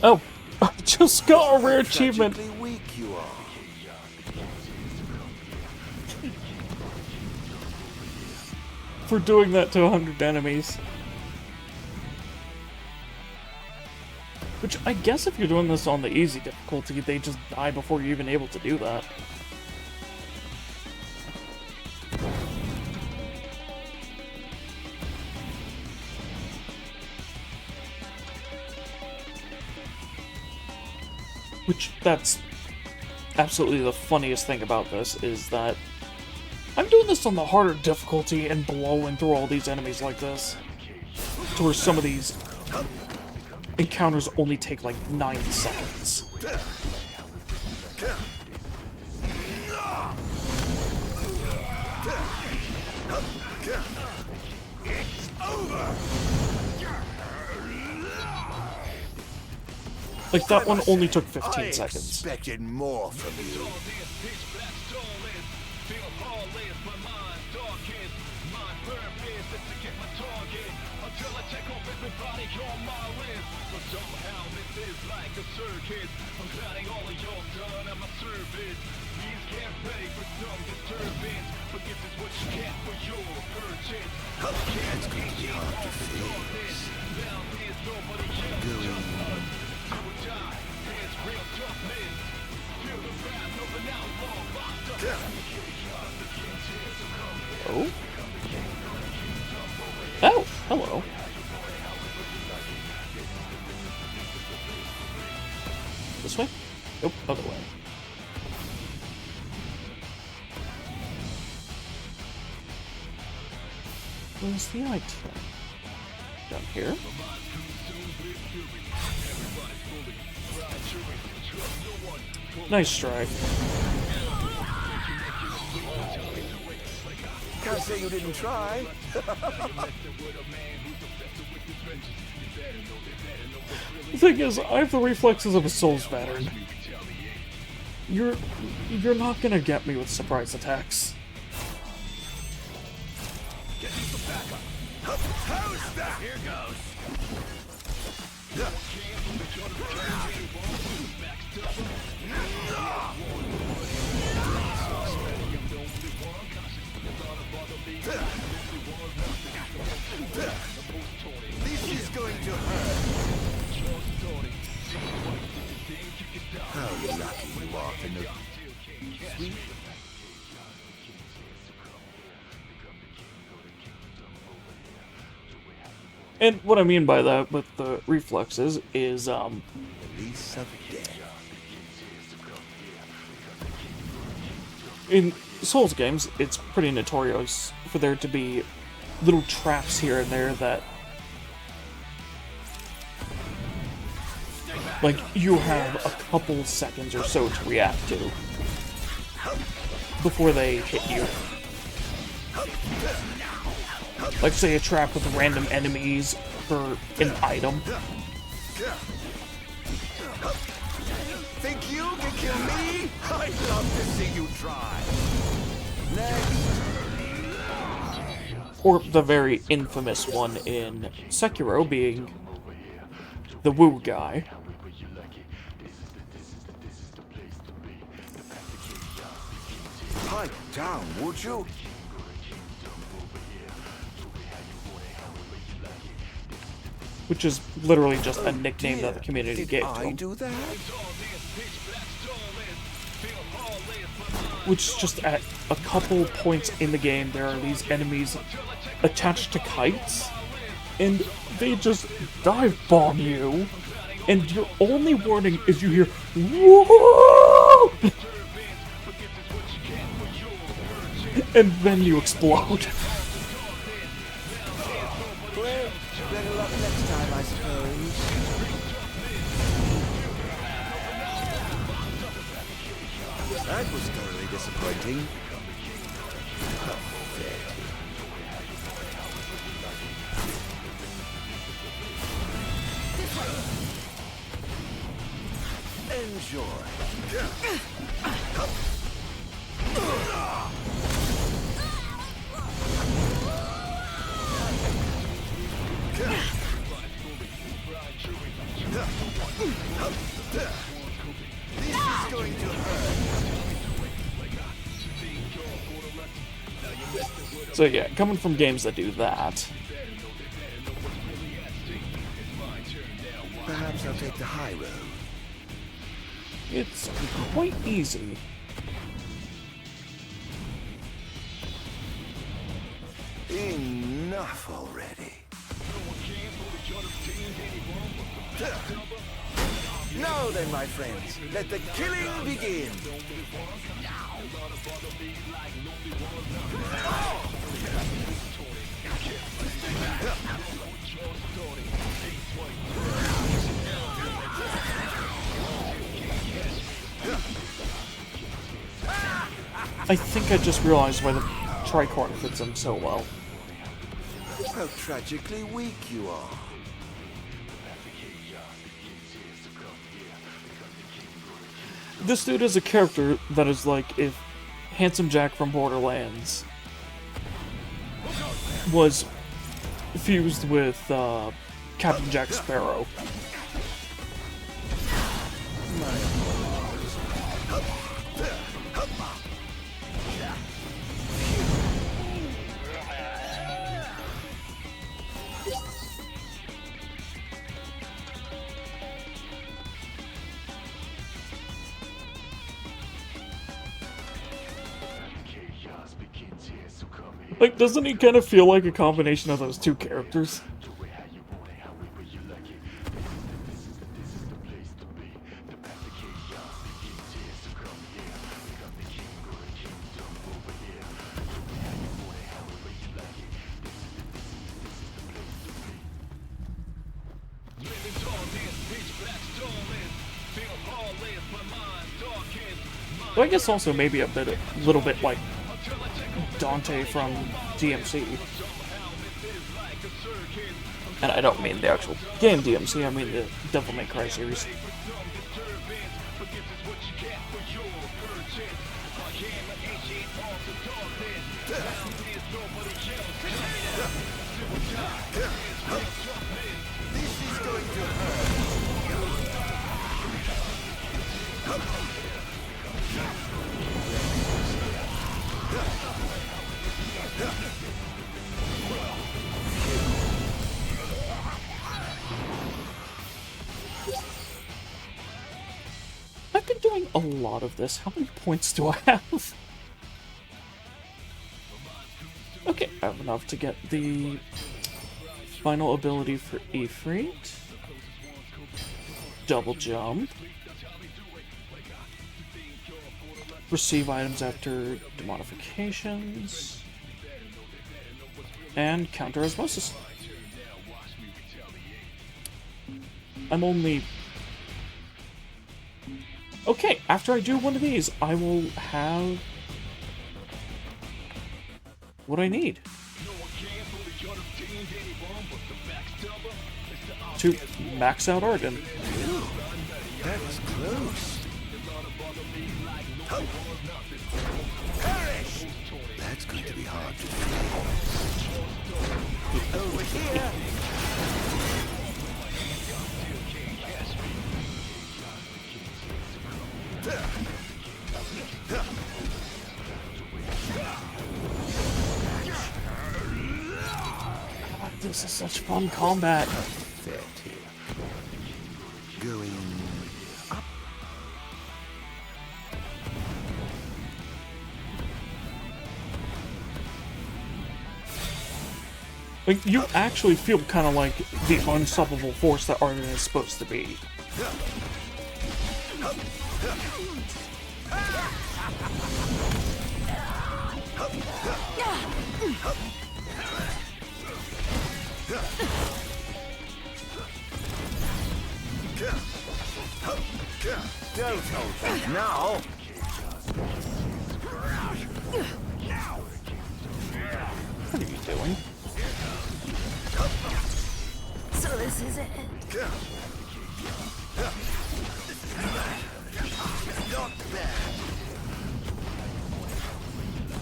Oh, I just got a rare achievement. Weak you are. For doing that to 100 enemies. Which, I guess if you're doing this on the easy difficulty, they just die before you're even able to do that. Which, that's absolutely the funniest thing about this, is that I'm doing this on the harder difficulty and blowing through all these enemies like this. To where some of these encounters only take like 9 seconds. Like, that one only took 15 seconds. I expected more from you. Oh? Oh, hello. This way? Nope, other way. Where's the item? Down here? Nice strike. Can't say you didn't try. The thing is, I have the reflexes of a Souls veteran. You're not gonna get me with surprise attacks. How's that? Here goes. This is going to hurt. How lucky you are to know. Sweet. And what I mean by that with the reflexes is, Release of death. in Souls games, it's pretty notorious for there to be little traps here and there that, like, you have a couple seconds or so to react to before they hit you. Like, say, a trap with random enemies for an item. Think you can kill me? I'd love to see you try. Next. Or the very infamous one in Sekiro being the Woo guy. Pipe down, would you? Which is literally just a nickname that the community gave to him. Do that? Which just at a couple points in the game, there are these enemies attached to kites, and they just dive bomb you, and your only warning is you hear "Whoa!" and then you explode. Well, better luck next time, I suppose. That was thoroughly disappointing. Enjoy. This is going to hurt. So yeah, coming from games that do that. Perhaps Perhaps I'll take the high road. It's quite easy. Enough already. Now then, my friends, let the killing begin. I think I just realized why the tricorn fits him so well. How tragically weak you are. This dude is a character that is like if Handsome Jack from Borderlands was fused with Captain Jack Sparrow. Like, doesn't he kind of feel like a combination of those two characters? But I guess also maybe a little bit like Dante from DMC. And I don't mean the actual game DMC, I mean the Devil May Cry series. This is going to hurt. I've been doing a lot of this. How many points do I have? Okay, I have enough to get the final ability for Ifrit. Double jump. Receive items after demodifications. And counter osmosis. I'm only... Okay, after I do one of these, I will have what I need to max out Ardyn. That was close. Perish! That's going to be hard to do. Over here! This is such fun combat. Going up. Like, you actually feel kind of like the unstoppable force that Ardyn is supposed to be. Don't hold back now. What are you doing? So this is it. Not bad.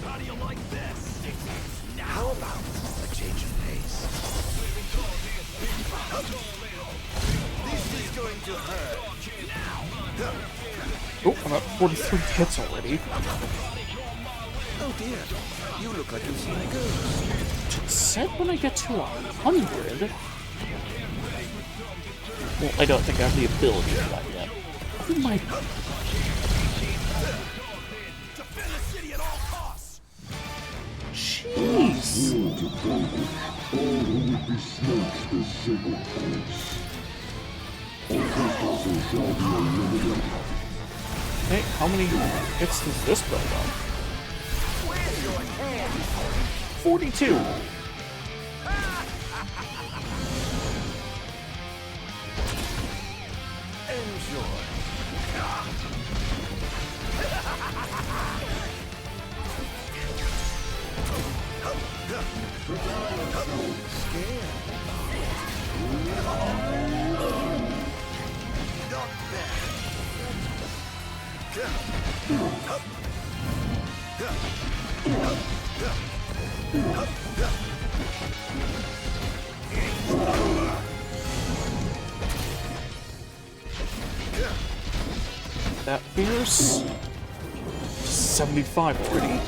How do you like this? How about a change of pace? This is going to hurt. Oh, I'm at 43 hits already. Oh dear, you look like you've seen a ghost. It said when I get to 100. Well, I don't think I have the ability for that yet. Who might? Jeez! All who would besmirch the sacred place. All trespassers shall be eliminated. Hey, how many hits does this build up? 42! That fierce. 75 already.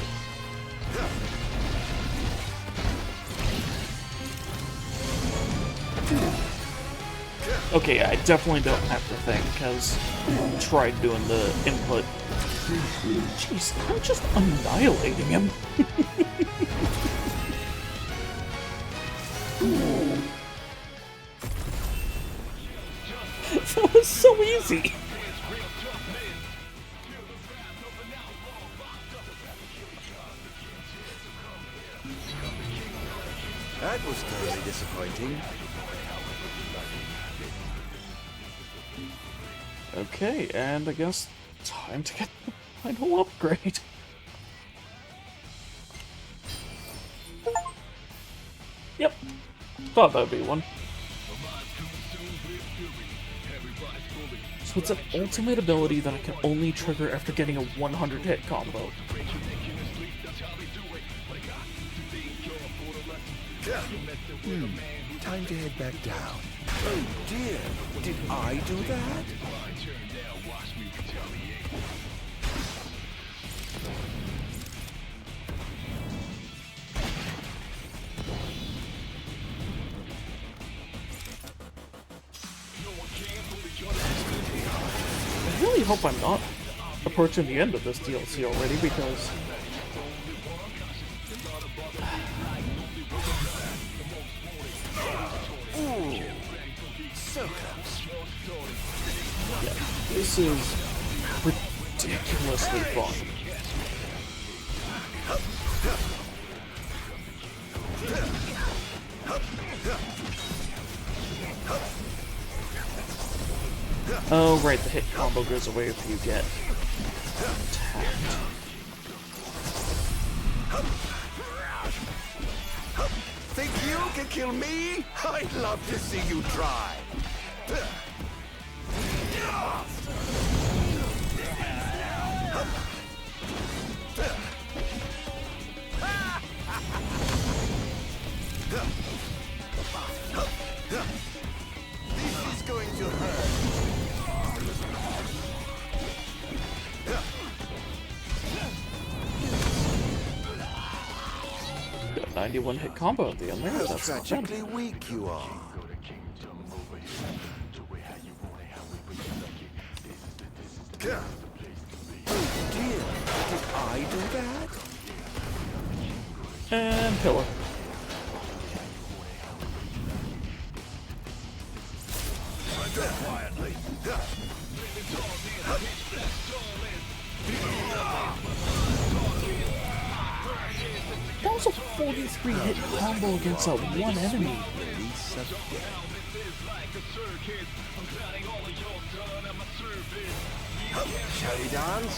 Okay, I definitely don't have to think, because I tried doing the input. Jeez, I'm just annihilating him. That was so easy. That was totally disappointing. Okay, and I guess time to get the final upgrade. Yep, thought that'd be one. So it's an ultimate ability that I can only trigger after getting a 100 hit combo. Time to head back down. Oh dear, did I do that? I really hope I'm not approaching the end of this DLC already, because So close. yeah, this is ridiculously fun. Oh right, the hit combo goes away if you get attacked. Think you can kill me? I'd love to see you try. This is going to hurt. 91 hit combo at the end there. How That's not bad. tragically weak you are. Oh dear, did I do that? And pillar. Quietly. That was a 43 hit combo against that one enemy. Shall we dance?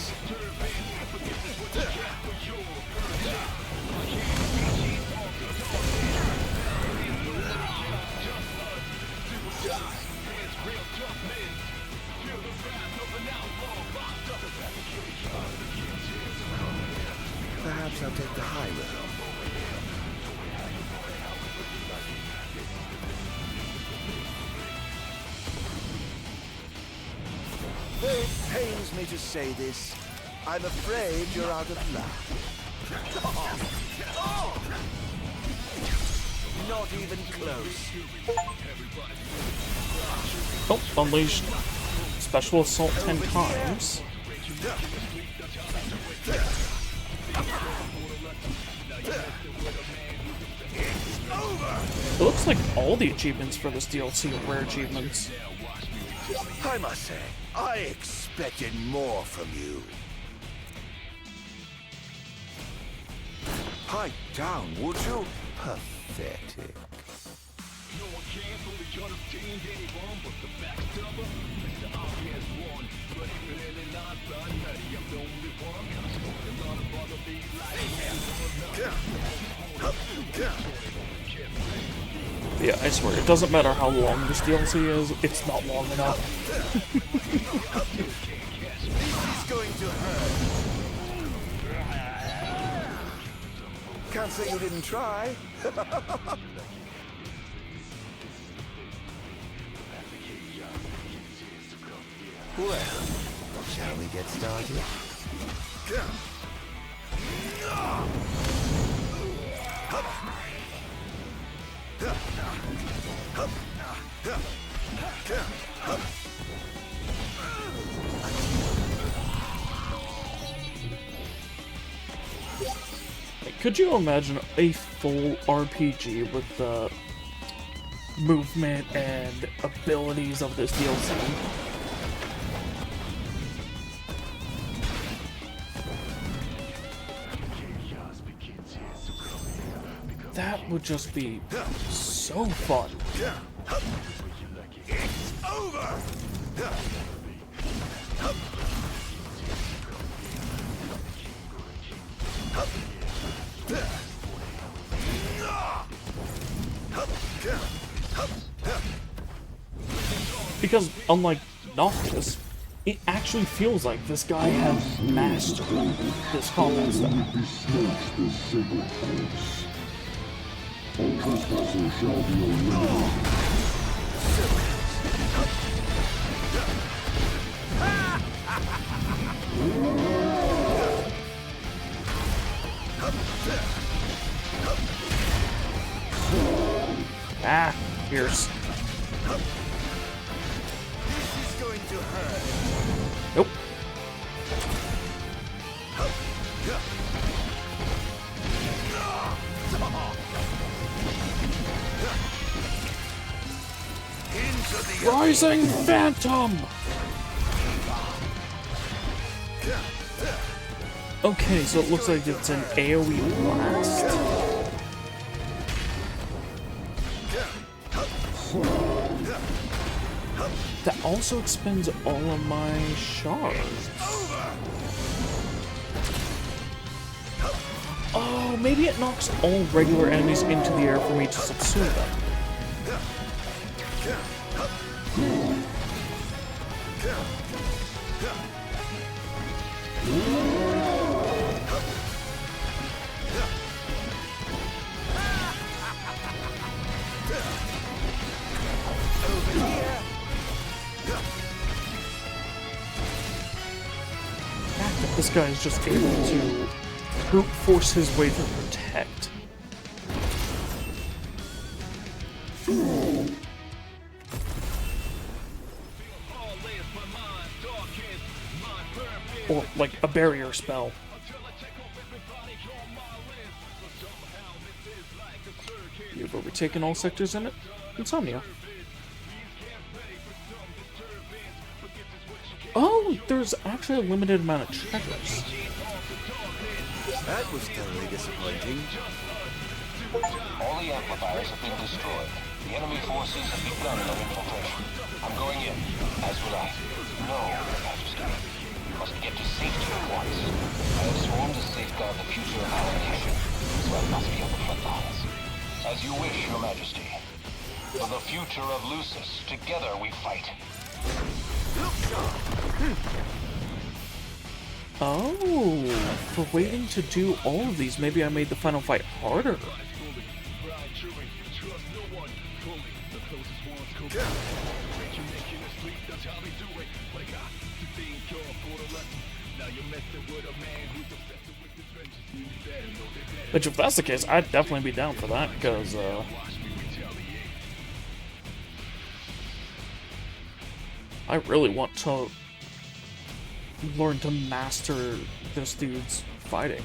Perhaps I'll take the high road. Though it pains me to say this, I'm afraid you're out of luck. Not even close. Oh, unleashed special assault 10 times. It looks like all the achievements for this DLC are rare achievements. I must say, I expected more from you. Pipe down, would you? Pathetic. Yeah, I swear, it doesn't matter how long this DLC is, it's not long enough. This is going to hurt. Can't say you didn't try. Well, shall we get started? Could you imagine a full RPG with the movement and abilities of this DLC? That would just be so fun. It's over. Because unlike Noctis, it actually feels like this guy has mastered this combat style. All trespassers shall be eliminated. Ah, Pierce. This is going to hurt. Nope. Rising Phantom! Okay, so it looks like it's an AoE blast. That also expends all of my shards. Oh, maybe it knocks all regular enemies into the air for me to subsume them. This guy is just able to brute force his way through Protect. Or, like, a barrier spell. You've overtaken all sectors in it? Insomnia. Oh, there's actually a limited amount of treasures. That was totally disappointing. All the amplifiers have been destroyed. The enemy forces have begun their infiltration. I'm going in, as will I. No, Your Majesty. You must get to safety at once. I have sworn to safeguard the future of our nation, so I must be on the front lines. As you wish, Your Majesty. For the future of Lucis, together we fight. Oh, for waiting to do all of these, maybe I made the final fight harder. Which, if that's the case, I'd definitely be down for that, because, I really want to learn to master this dude's fighting.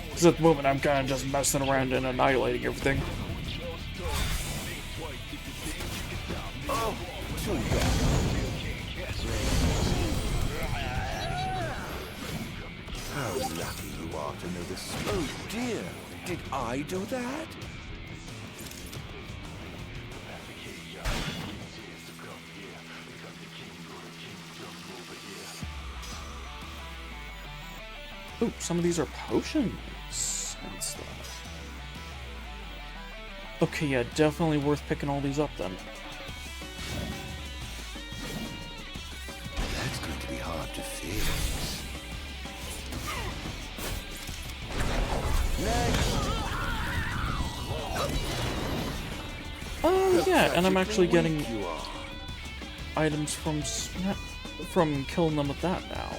Because at the moment I'm kind of just messing around and annihilating everything. Oh, too bad. How lucky you are to know this. Oh dear, did I do that? Ooh, some of these are potions and stuff. Okay, yeah, definitely worth picking all these up then. That's going to be hard to fix. Oh yeah, and I'm actually getting items from killing them with that now.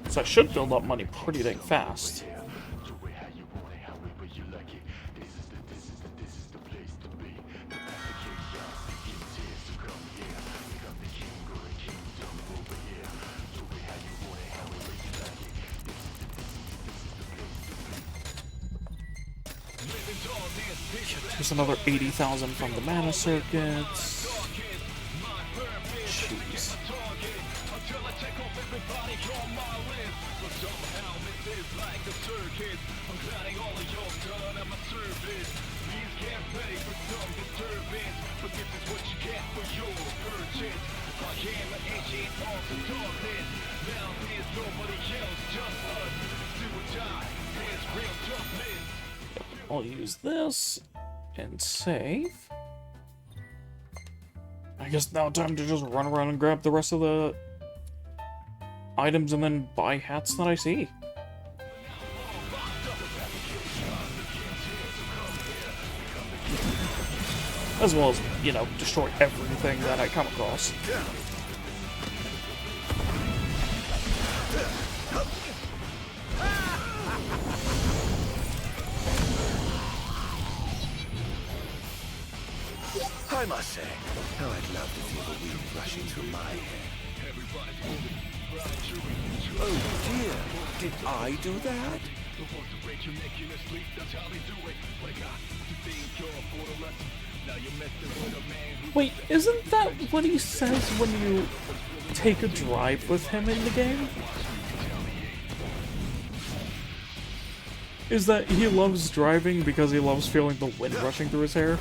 So I should build up money pretty dang fast. There's another 80,000 from the mana circuits. Jeez. I'll use this and save. I guess now time to just run around and grab the rest of the items and then buy hats that I see. As well as, you know, destroy everything that I come across. I must say, how I'd love to feel the wind rushing through my hair. Oh dear, did I do that? Wait, isn't that what he says when you take a drive with him in the game? Is that he loves driving because he loves feeling the wind rushing through his hair?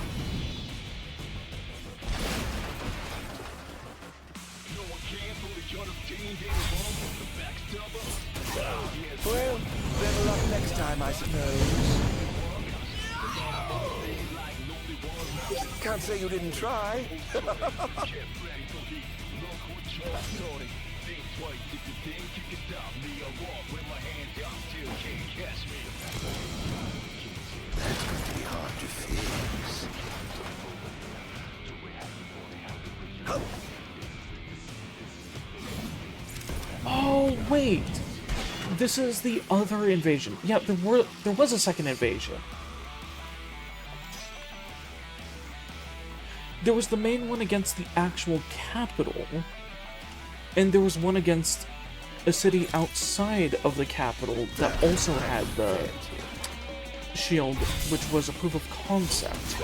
Well, better luck next time, I suppose. Can't say you didn't try. That's going to be hard to fix. Oh, wait! This is the other invasion. Yeah, there was a second invasion. There was the main one against the actual capital, and there was one against a city outside of the capital that also had the shield, which was a proof of concept.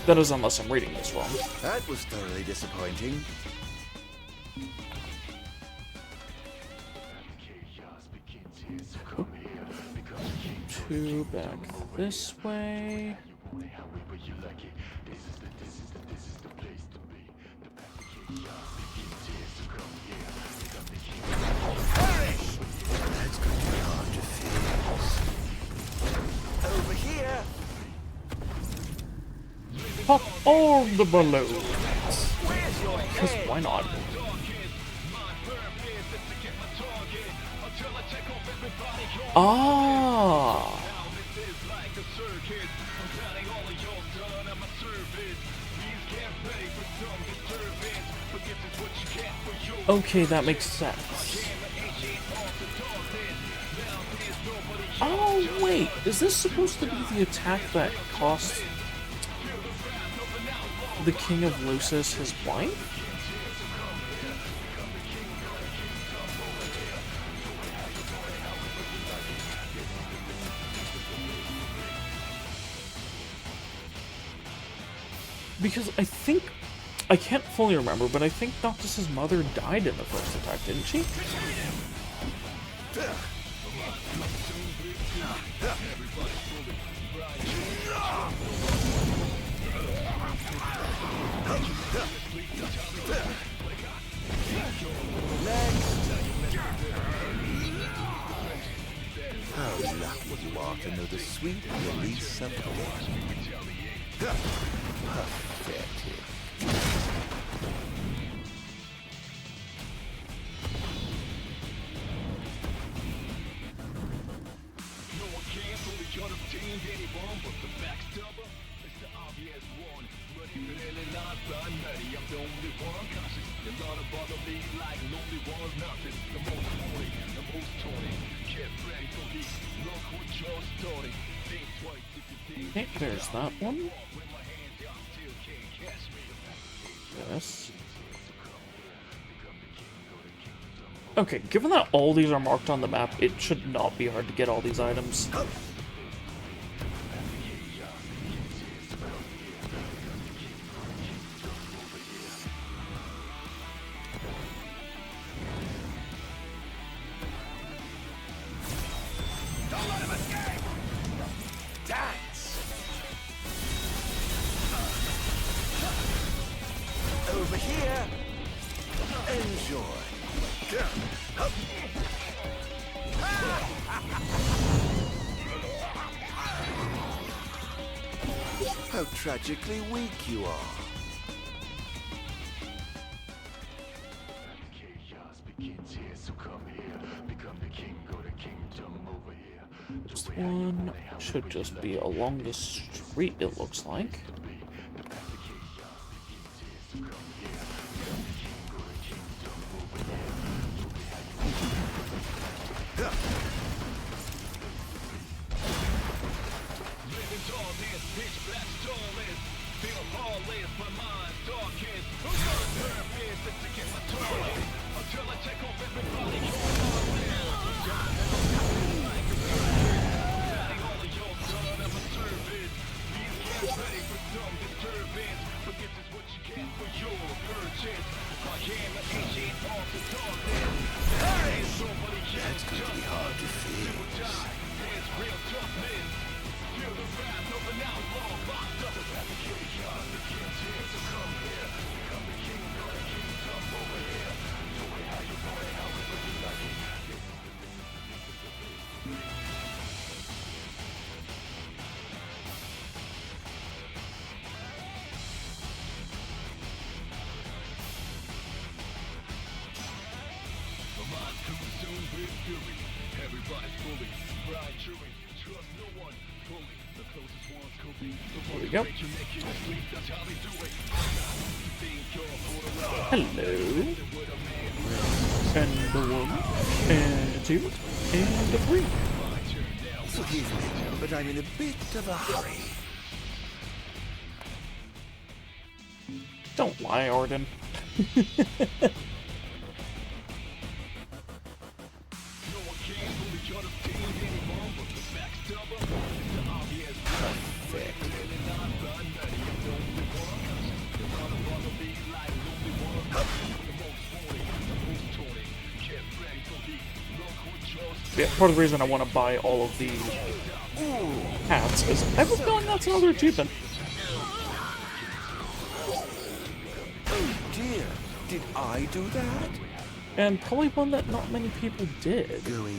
That is, unless I'm reading this wrong. That was thoroughly disappointing. Two back this way. That's going to be hard to fix. Over here. Pop all the balloons. Because why not? Ah. Okay, that makes sense. Oh, wait. Is this supposed to be the attack that cost the King of Lucis his wife? Because I think, I can't fully remember, but I think Noctis's mother died in the first attack, didn't she? How lucky you are to know the sweet release of death. Pathetic. Okay, there's that one. Yes. Okay, given that all these are marked on the map, it should not be hard to get all these items. Over here. Enjoy. How tragically weak you are. This one should just be along the street, it looks like. That's going to be hard to fix. There we go. Hello. And a 1, and a 2, and a 3. Forgive me, but I'm in a bit of a hurry. Don't lie, Ardyn. Yeah, part of the reason I want to buy all of the hats is I have a feeling that's another achievement. Oh dear, did I do that? And probably one that not many people did. Going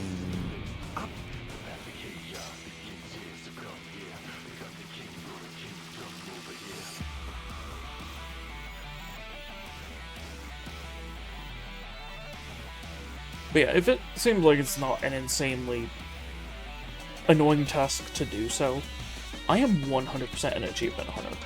up. But yeah, if it seems like it's not an insanely annoying task to do so, I am 100% an achievement hunter.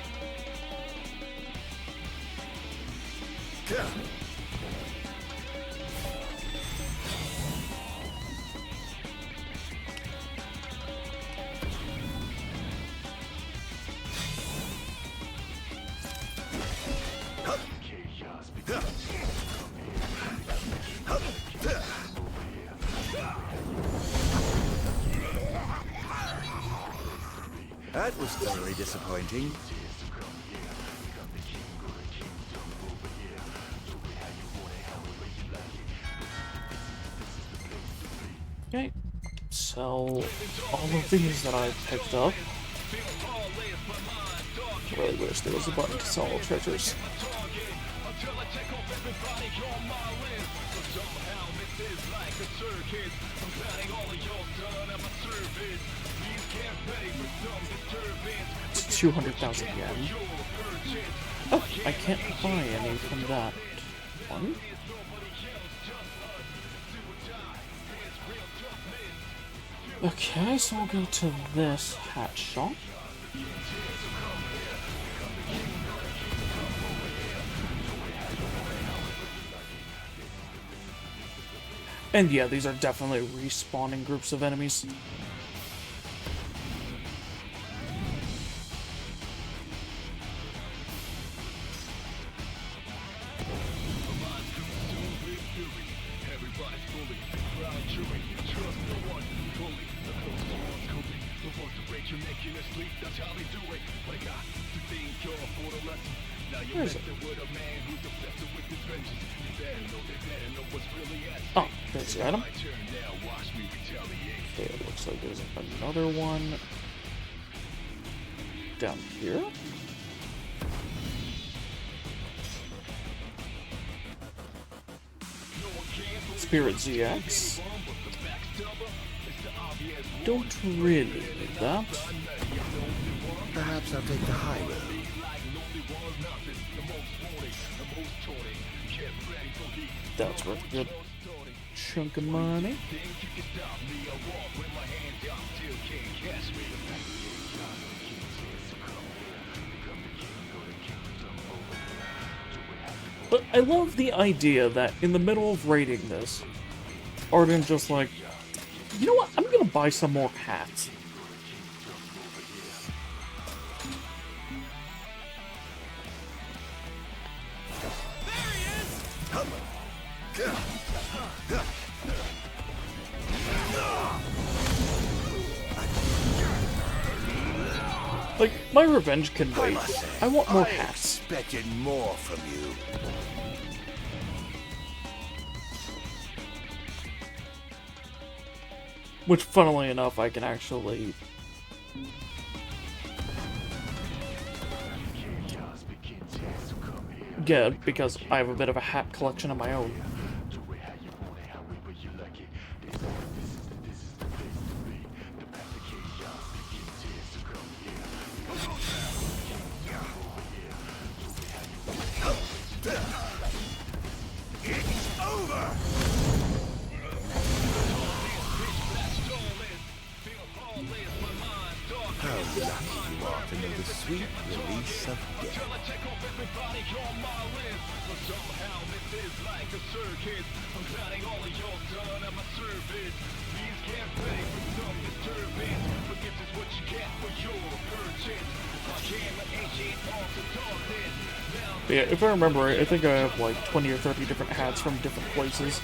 That was thoroughly disappointing. Okay, sell all of these that I picked up. I really wish there was a button to sell all treasures. It's 200,000 yen. Oh, I can't buy any from that one. Okay, so we'll go to this hat shop. And yeah, these are definitely respawning groups of enemies. Where is it? Oh, there's the item. Okay, it looks like there's another one down here. Spirit ZX. Don't really need that. Perhaps I'll take the high road. That's worth a good chunk of money. But I love the idea that in the middle of raiding this, Ardyn just like, you know what, I'm gonna buy some more hats. Like, my revenge can wait. I want more hats. I expected more from you. Which, funnily enough, I can actually get because I have a bit of a hat collection of my own. It's over! How lucky you are to know the sweet release of death. Yeah, if I remember right, I think I have like 20 or 30 different hats from different places.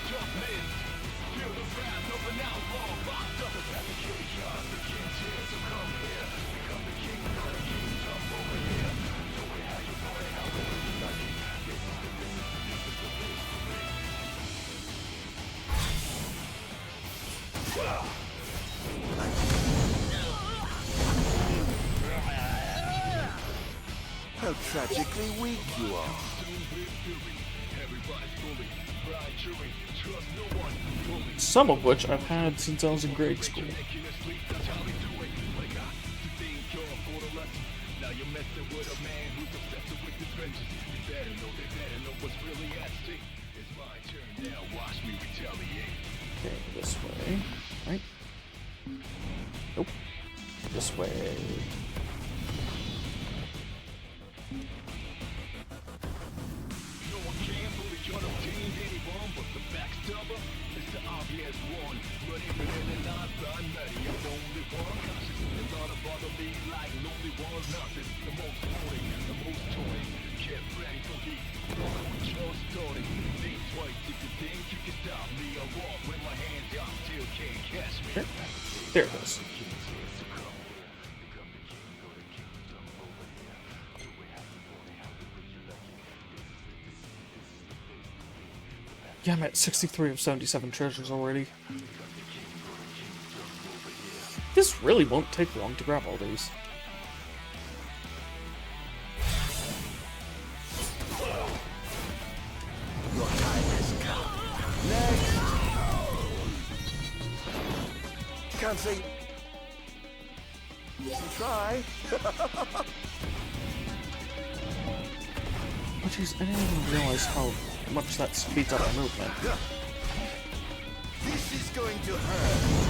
How tragically weak you are. Some of which I've had since I was in grade school. Okay, this way. Right? Nope. This way. There it goes. Yeah, I'm at 63 of 77 treasures already. This really won't take long to grab all these. Your time has come. Next. Can't say. Try. Oh jeez, I didn't even realize how much that speeds up movement. This is going to hurt.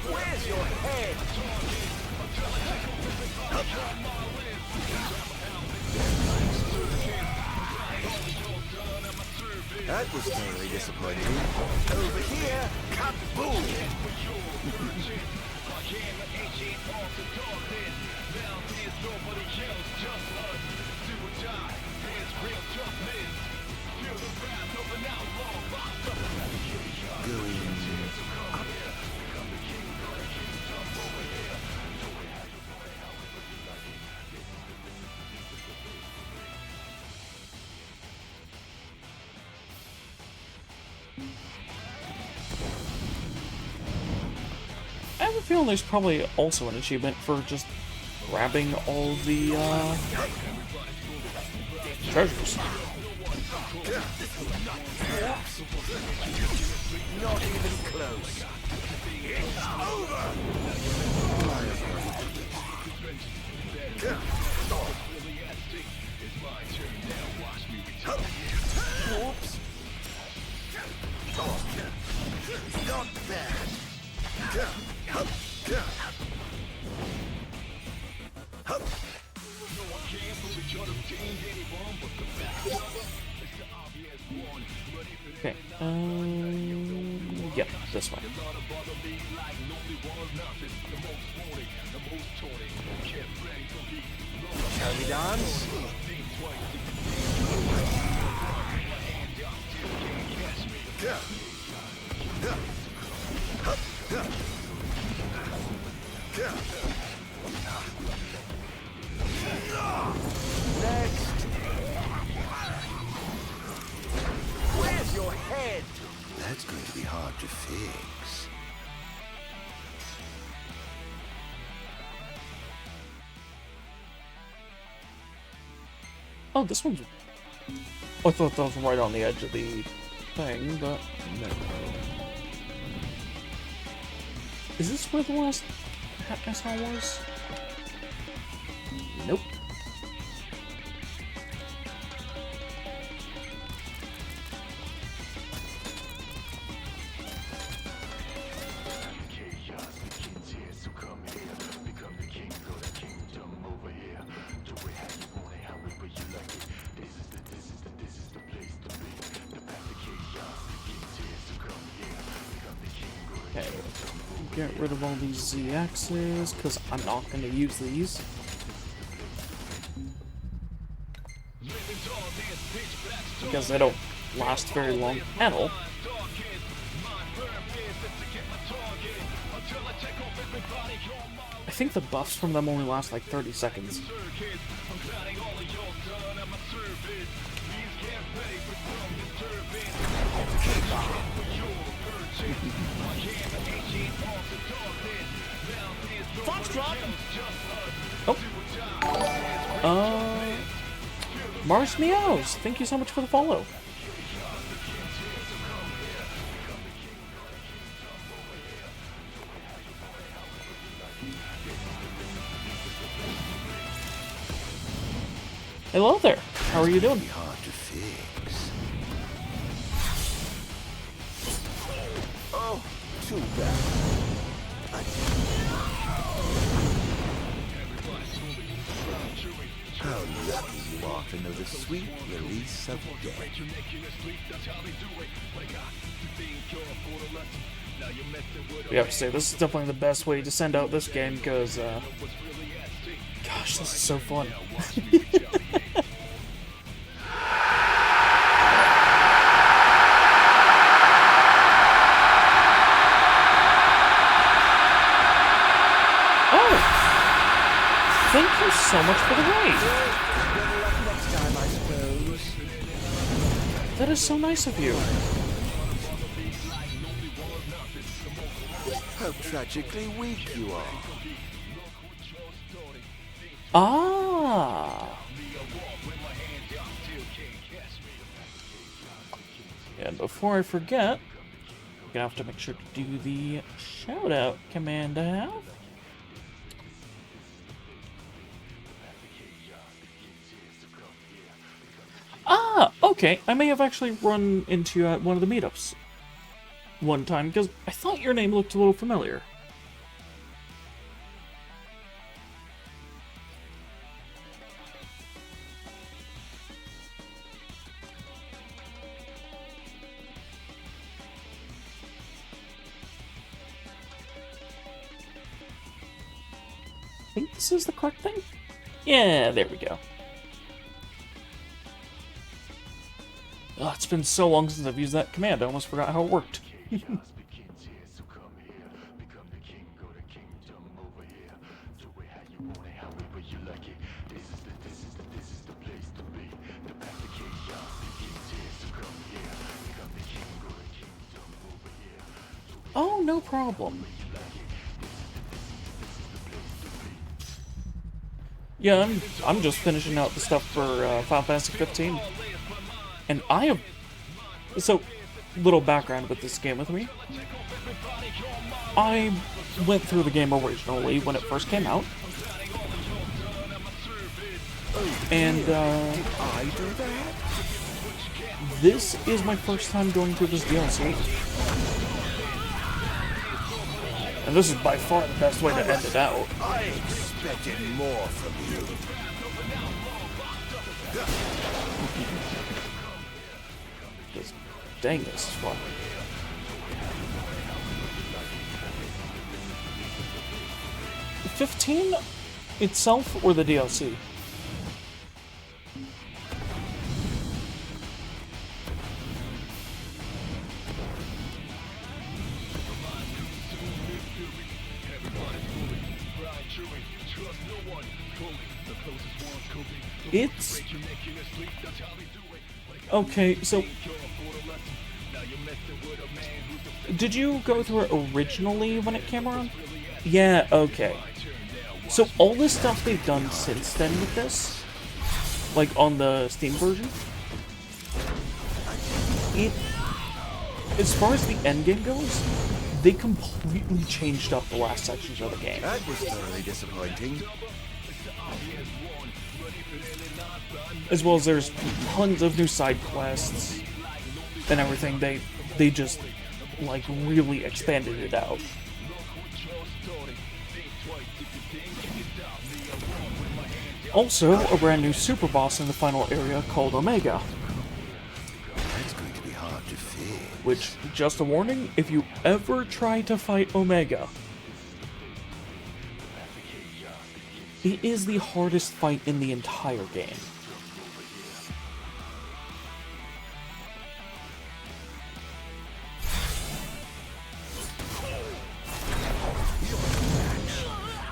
Where's your head? That was totally disappointing. Over here, kaboom! I have a feeling there's probably also an achievement for just grabbing all the treasures. Not even close. It's over! Whoops. Not bad. Okay, yep, this one. Shall we dance? Next. Where's your head? That's going to be hard to fix. Oh, this one's... I thought that was right on the edge of the thing, but no. Is this where the last SR was? Nope. Okay, get rid of all these ZXs, because I'm not going to use these. Because they don't last very long at all. I think the buffs from them only last like 30 seconds. Oh. Mars Meows, thank you so much for the follow. Hello there. How are you doing? Hard to fix. Oh, too bad. How lucky you are to know the sweet release of death. We have to say, this is definitely the best way to send out this game, because, gosh, this is so fun. Oh! Thank you so much for the raid! Next time, I suppose. That is so nice of you. How tragically weak you are. Ah! And before I forget, I'm gonna have to make sure to do the shout-out command I have. Ah! Okay, I may have actually run into you at one of the meetups one time, because I thought your name looked a little familiar. I think this is the correct thing? Yeah, there we go. Oh, it's been so long since I've used that command, I almost forgot how it worked. Oh, no problem. Yeah, I'm just finishing out the stuff for Final Fantasy 15. And I have... So, little background with this game with me. I went through the game originally when it first came out. And, I do that? This is my first time going through this DLC. And this is by far the best way to end it out. I expected more from you. Because, dang, this is fun. $15 itself or the DLC? It's... Okay, so... Did you go through it originally when it came around? Yeah, okay. So all this stuff they've done since then with this, like on the Steam version, as far as the endgame goes, they completely changed up the last sections of the game. That was thoroughly disappointing. As well as there's tons of new side quests and everything. They just like really expanded it out. Also, a brand new super boss in the final area called Omega. That's going to be hard to fear. Which, just a warning, if you ever try to fight Omega, it is the hardest fight in the entire game.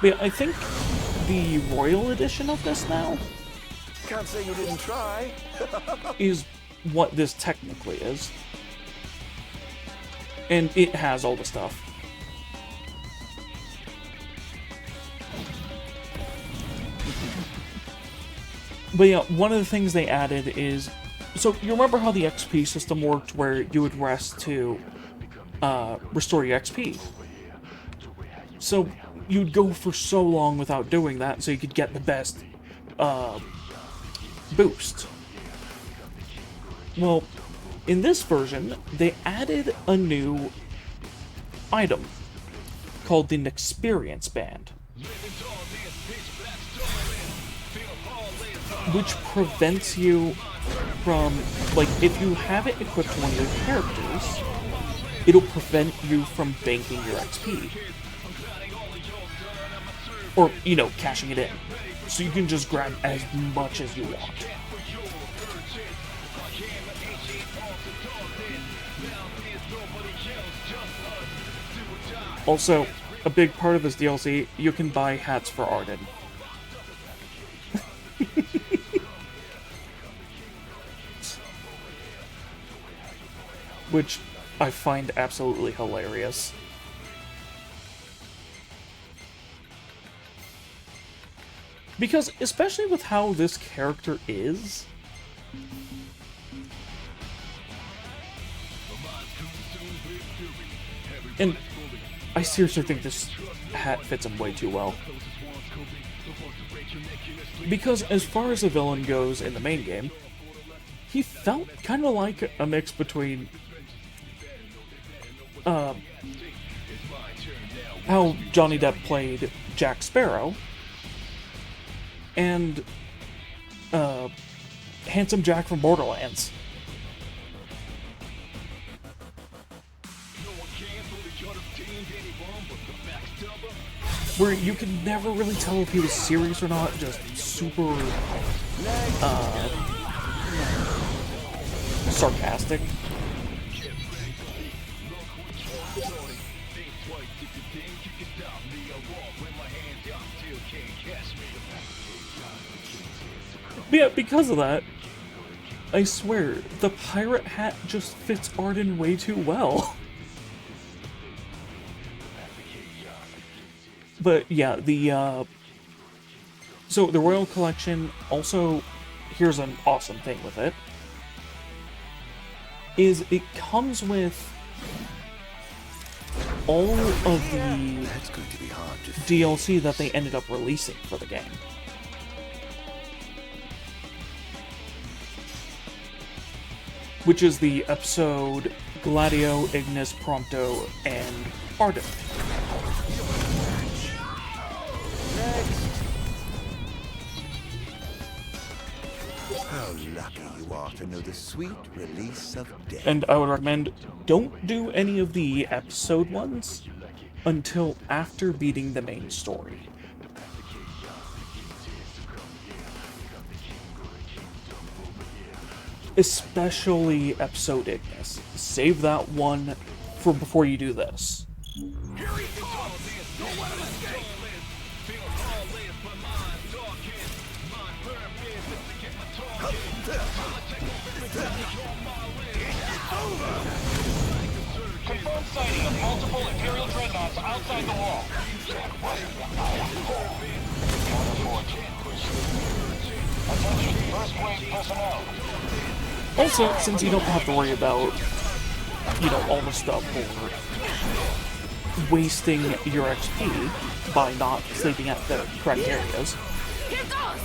But yeah, I think the Royal Edition of this now Can't say you didn't try. is what this technically is. And it has all the stuff. But yeah, one of the things they added is... So, you remember how the XP system worked where you would rest to restore your XP? So, you'd go for so long without doing that so you could get the best boost. Well, in this version, they added a new item called the Experience Band. which prevents you from, like, if you have it equipped to one of your characters, it'll prevent you from banking your XP. Or, you know, cashing it in. So you can just grab as much as you want. Also, a big part of this DLC, you can buy hats for Ardyn. Which I find absolutely hilarious. Because, especially with how this character is, and I seriously think this hat fits him way too well. Because as far as the villain goes in the main game, he felt kind of like a mix between how Johnny Depp played Jack Sparrow and Handsome Jack from Borderlands. Where you can never really tell if he was serious or not, just super sarcastic. But yeah, because of that, I swear, the pirate hat just fits Ardyn way too well. But yeah, so the Royal Collection also, here's an awesome thing with it, is it comes with all of the DLC that they ended up releasing for the game. Which is the episode Gladio, Ignis, Prompto, and Ardyn. How lucky you are to know the sweet release of death. And I would recommend, don't do any of the episode ones until after beating the main story. Especially episode Ignis. Save that one for before you do this. Confirmed sighting of multiple Imperial dreadnoughts outside the wall. Attention, first wave personnel. Also, since you don't have to worry about, you know, all the stuff or wasting your XP by not sleeping at the correct areas. Here goes!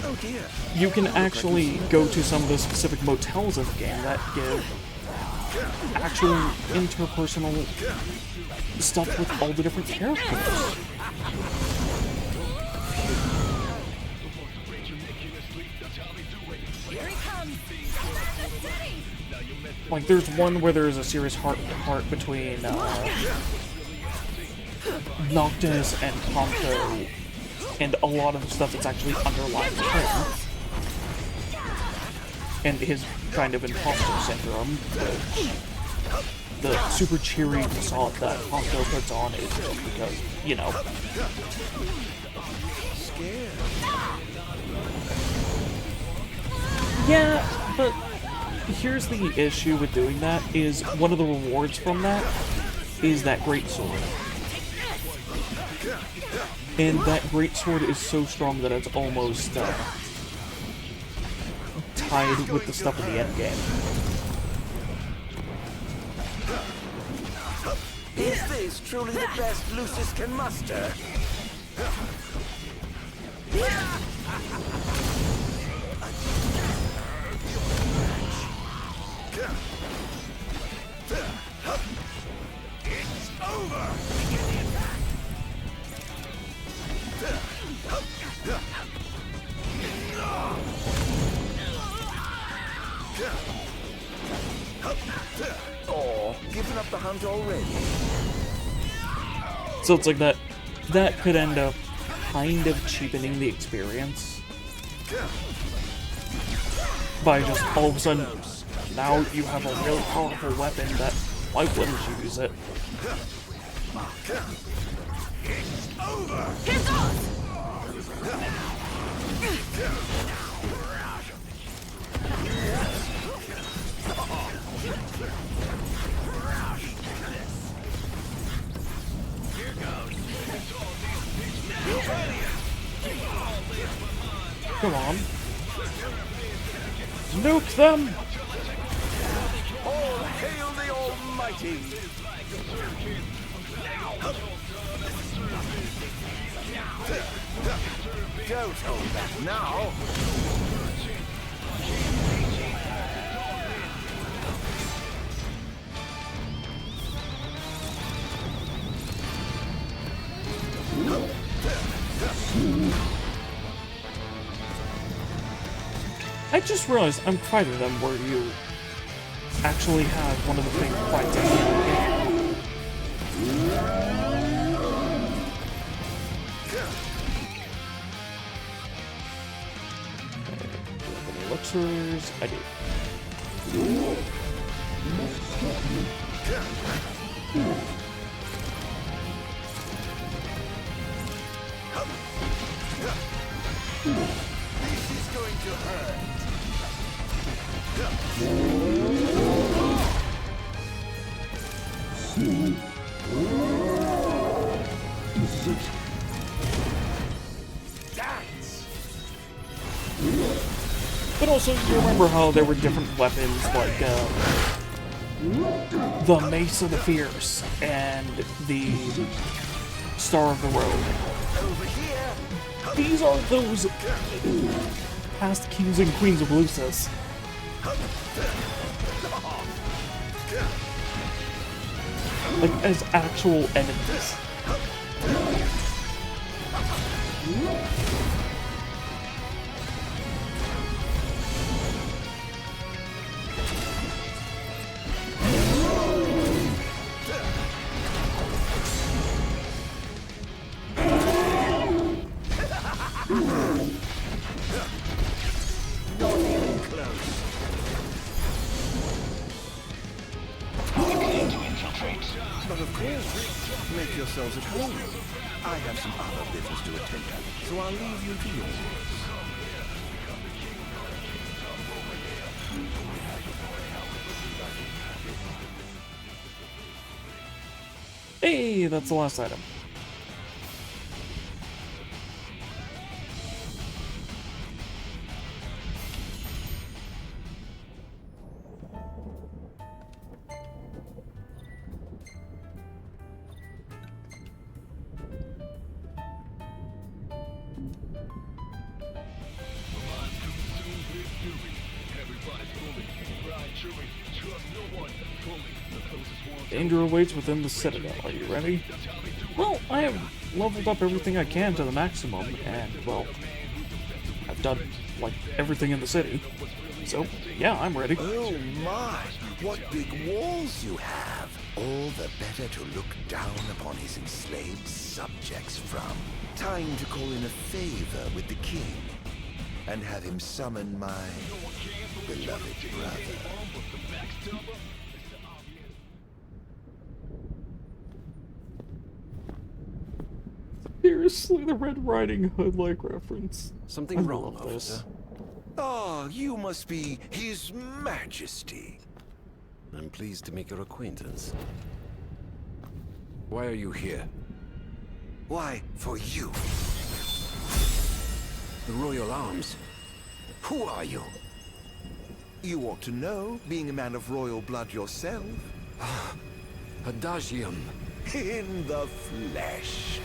Oh dear. You can actually go to some of the specific motels in the game that give actual interpersonal stuff with all the different characters. Here he comes! Like, there's one where there's a serious heart-to-heart between Noctis and Prompto, and a lot of the stuff that's actually underlying him. And his kind of imposter syndrome, which the super cheery facade that Prompto puts on is just because, you know. Yeah, but here's the issue with doing that, is one of the rewards from that is that great sword. And that great sword is so strong that it's almost tied with the stuff in the end game. Is this truly the best Lucius can muster? discount already. So it's like that could end up kind of cheapening the experience by just all of a sudden now you have a really powerful weapon that why wouldn't you use it? It's over. Come on. Nuke them! All hail the Almighty! Don't hold back now! I just realized I'm fighting them where you actually have one of the big fights at the end of the game. Elixirs, I do. This is going to hurt. But also, you remember how there were different weapons, like the Mace of the Fierce and the Star of the Road. These are those past kings and queens of Lucis. Like, as actual enemies. But of course, make yourselves at home. I have some other business to attend to, so I'll leave you to yours. Hey, that's the last item. Danger awaits within the Citadel. Are you ready? Well, I have leveled up everything I can to the maximum, and, well, I've done, like, everything in the city. So, yeah, I'm ready. Oh my, what big walls you have! All the better to look down upon his enslaved subjects from. Time to call in a favor with the king, and have him summon my beloved brother. Seriously, the Red Riding Hood-like reference. Something wrong, this. officer? Ah, you must be His Majesty. I'm pleased to make your acquaintance. Why are you here? Why, for you. The Royal Arms. Who are you? You ought to know, being a man of royal blood yourself. Adagium. In the flesh.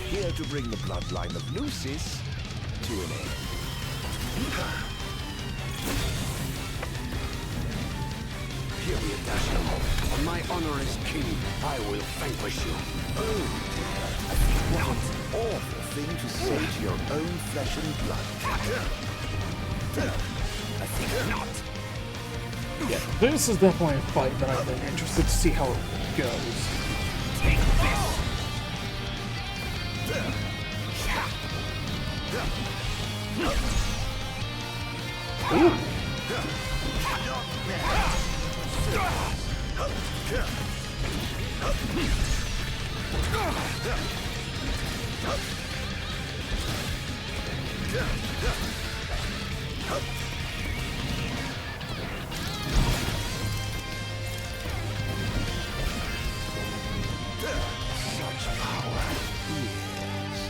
Here to bring the bloodline of Lucis to an end. Hear me, Adagium. On my honor as king, I will vanquish you. Oh, what an awful thing to say to your own flesh and blood. I think not. Yeah, this is definitely a fight that I've been interested to see how it goes. Take this! Ooh. Such power. Yes.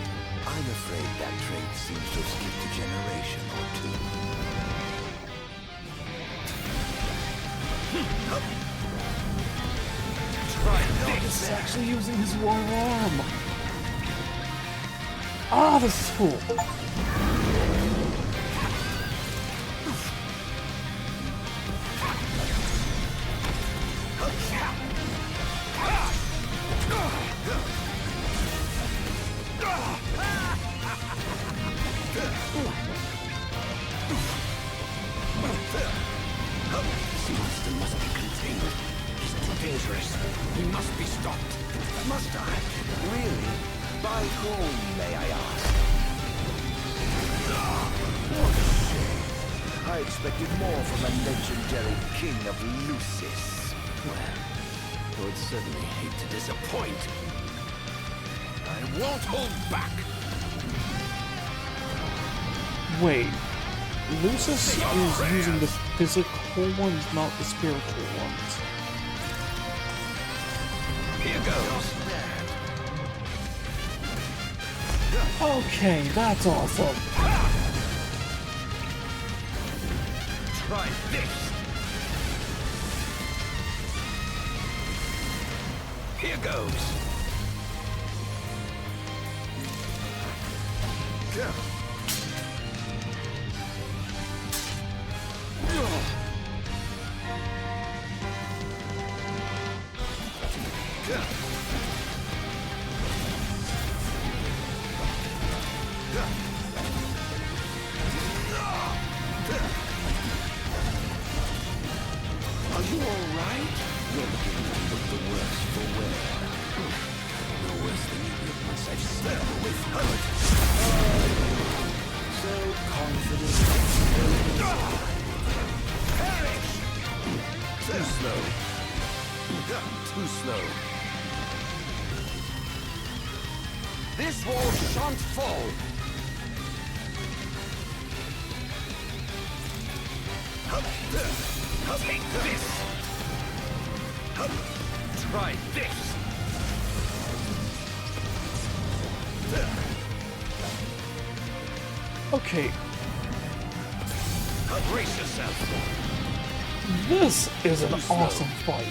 I'm afraid that trait seems to have skipped a generation or two. This is actually using his one arm. Ah, this is cool. This monster must be contained. He's too dangerous. He must be stopped. Must I? Really? By whom, may I ask? What a shame. I expected more from a legendary king of Lucis. Well, I would certainly hate to disappoint. I won't hold back. Wait, Lucis is using the physical ones, not the spiritual ones. Here goes. Okay, that's awesome. Try this. Here goes. Are you alright? You're beginning to look the worse for wear. No worse than you look once I've stepped away from good. So confident. Perish! Too slow. Too slow. This wall shan't fall. Take this. Try this. Okay, Brace yourself. this is an awesome fight.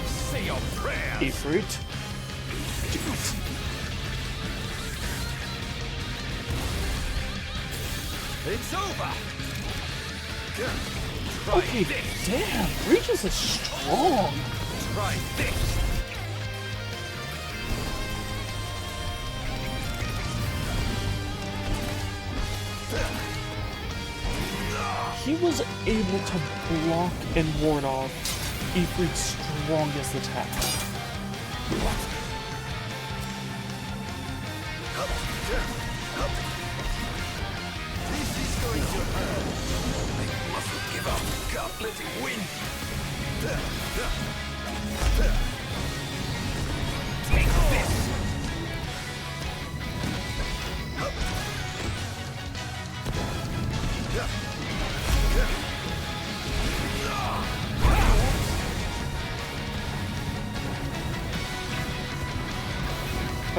Say your prayers. Ifrit. It's over. Okay, damn, Regis is strong. Try this. He was able to block and ward off Ifrit's strongest attack. This is going to hurt. I mustn't give up. Can't let him win. Take this.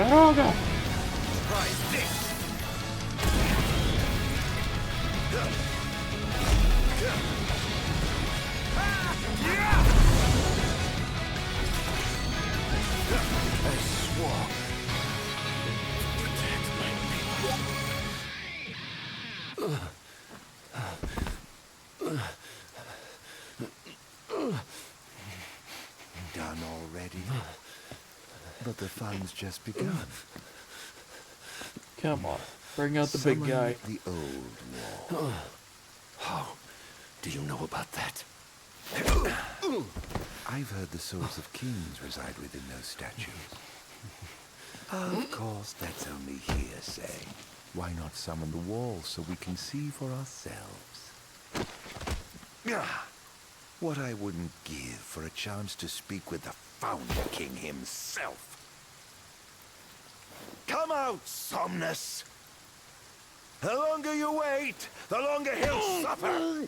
Oh god! Try this. I swore. Protect my Done already. But the fun's just begun. Come on, bring out the big guy. The old wall. How do you know about that? I've heard the souls of kings reside within those statues. Of course, that's only hearsay. Why not summon the wall so we can see for ourselves? What I wouldn't give for a chance to speak with the Founder King himself. Come out, Somnus! The longer you wait, the longer he'll suffer!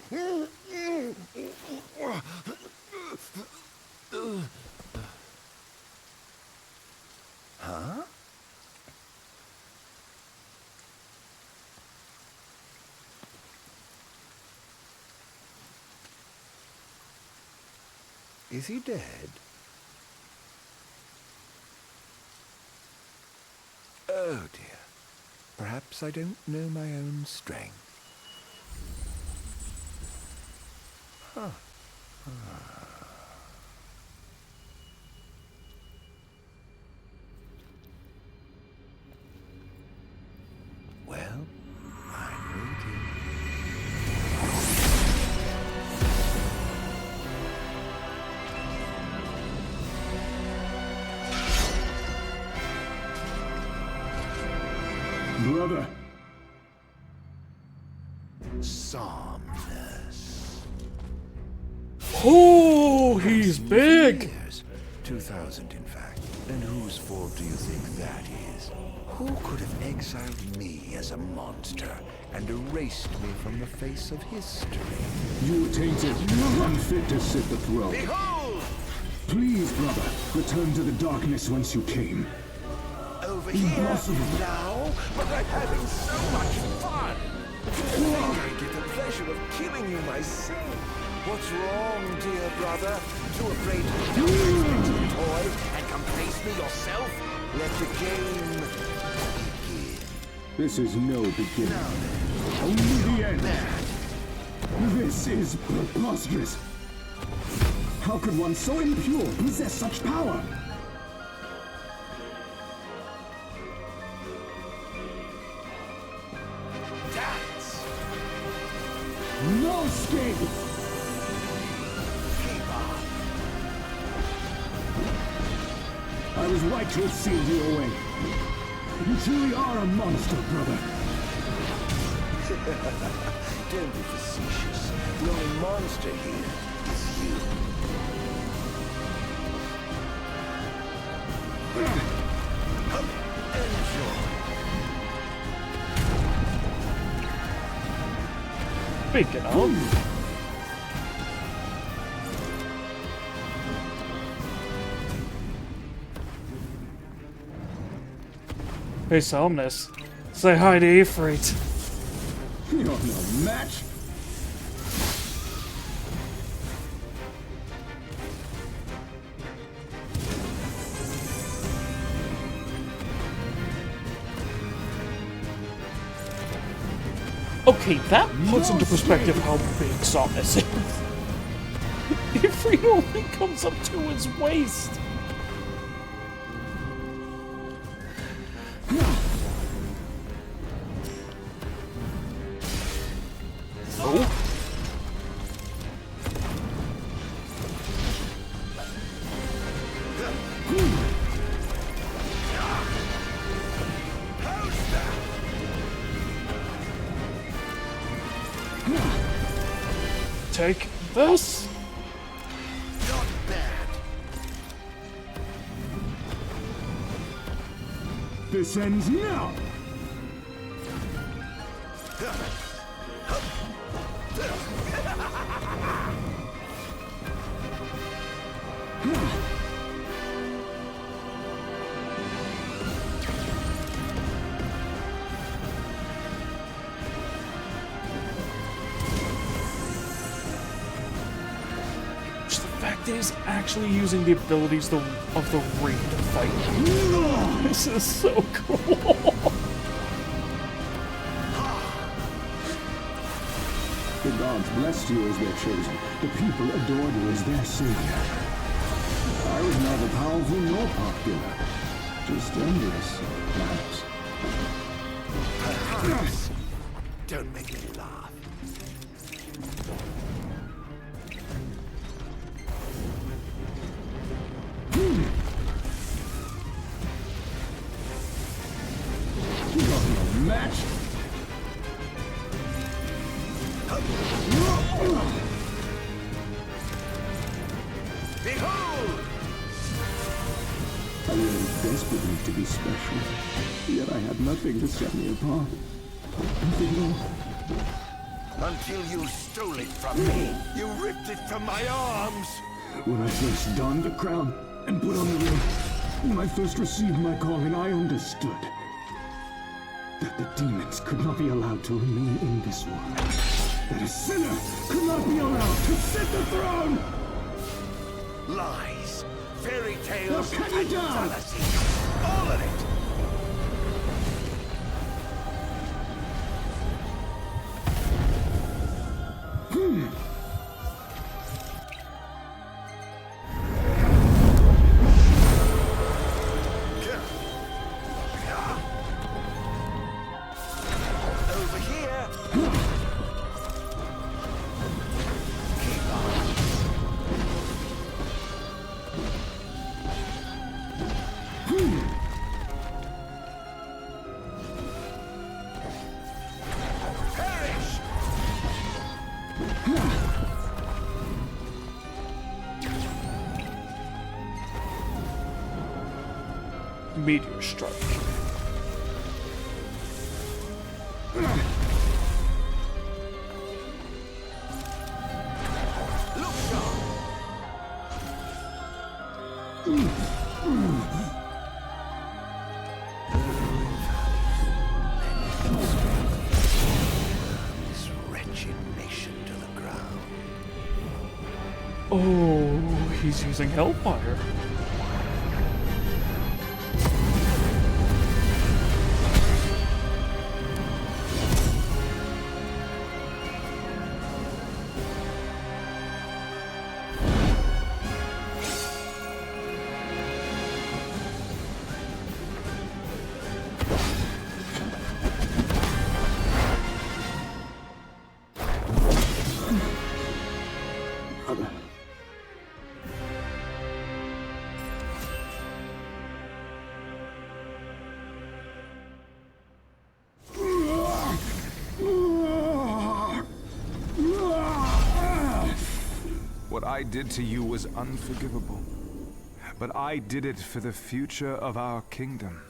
Huh? Is he dead? Oh dear. Perhaps I don't know my own strength. Huh. Well, I'm waiting. Brother. Somnus. Oh, he's big. Years. 2,000, in fact. And whose fault do you think that is? Who could have exiled me as a monster and erased me from the face of history? You tainted, unfit to sit the throne. Behold! Please, brother, return to the darkness whence you came. Over here now, but I'm having so much fun. I get the pleasure of killing you myself. What's wrong, dear brother? Too afraid to become my expensive toy and come face me yourself? Let the game begin. This is no beginning. Only the end. This is preposterous. How could one so impure possess such power? No escape! I was right to have sealed you away. You truly are a monster, brother. Don't be facetious. The only monster here is you. Enjoy. Speaking of. Hey, Somnus. Say hi to Ifrit. You're no match. Okay, that puts into perspective how big Somnus is. Ifrit only comes up to his waist. Oh. Take this. Not bad. This ends now. Is actually using the abilities of the ring to fight. This is so cool. The gods blessed you as their chosen. The people adored you as their savior. I was neither powerful nor popular. Just envious, perhaps. Perhaps. Don't make me laugh. You got no match. Behold! I really desperately to be special, yet I had nothing to set me apart. Nothing at all. Until you stole it from me. You ripped it from my arms. When I first donned the crown and put on the ring, when I first received my calling, I understood that the demons could not be allowed to remain in this world. That a sinner could not be allowed to sit the throne! Lies, fairy tales, Now cut and it down! fallacies. All of it. Over here. Keep on. Perish! Meteor strike. Look sharp! This wretched nation to the ground. Oh, he's using Hellfire. What I did to you was unforgivable. But I did it for the future of our kingdom,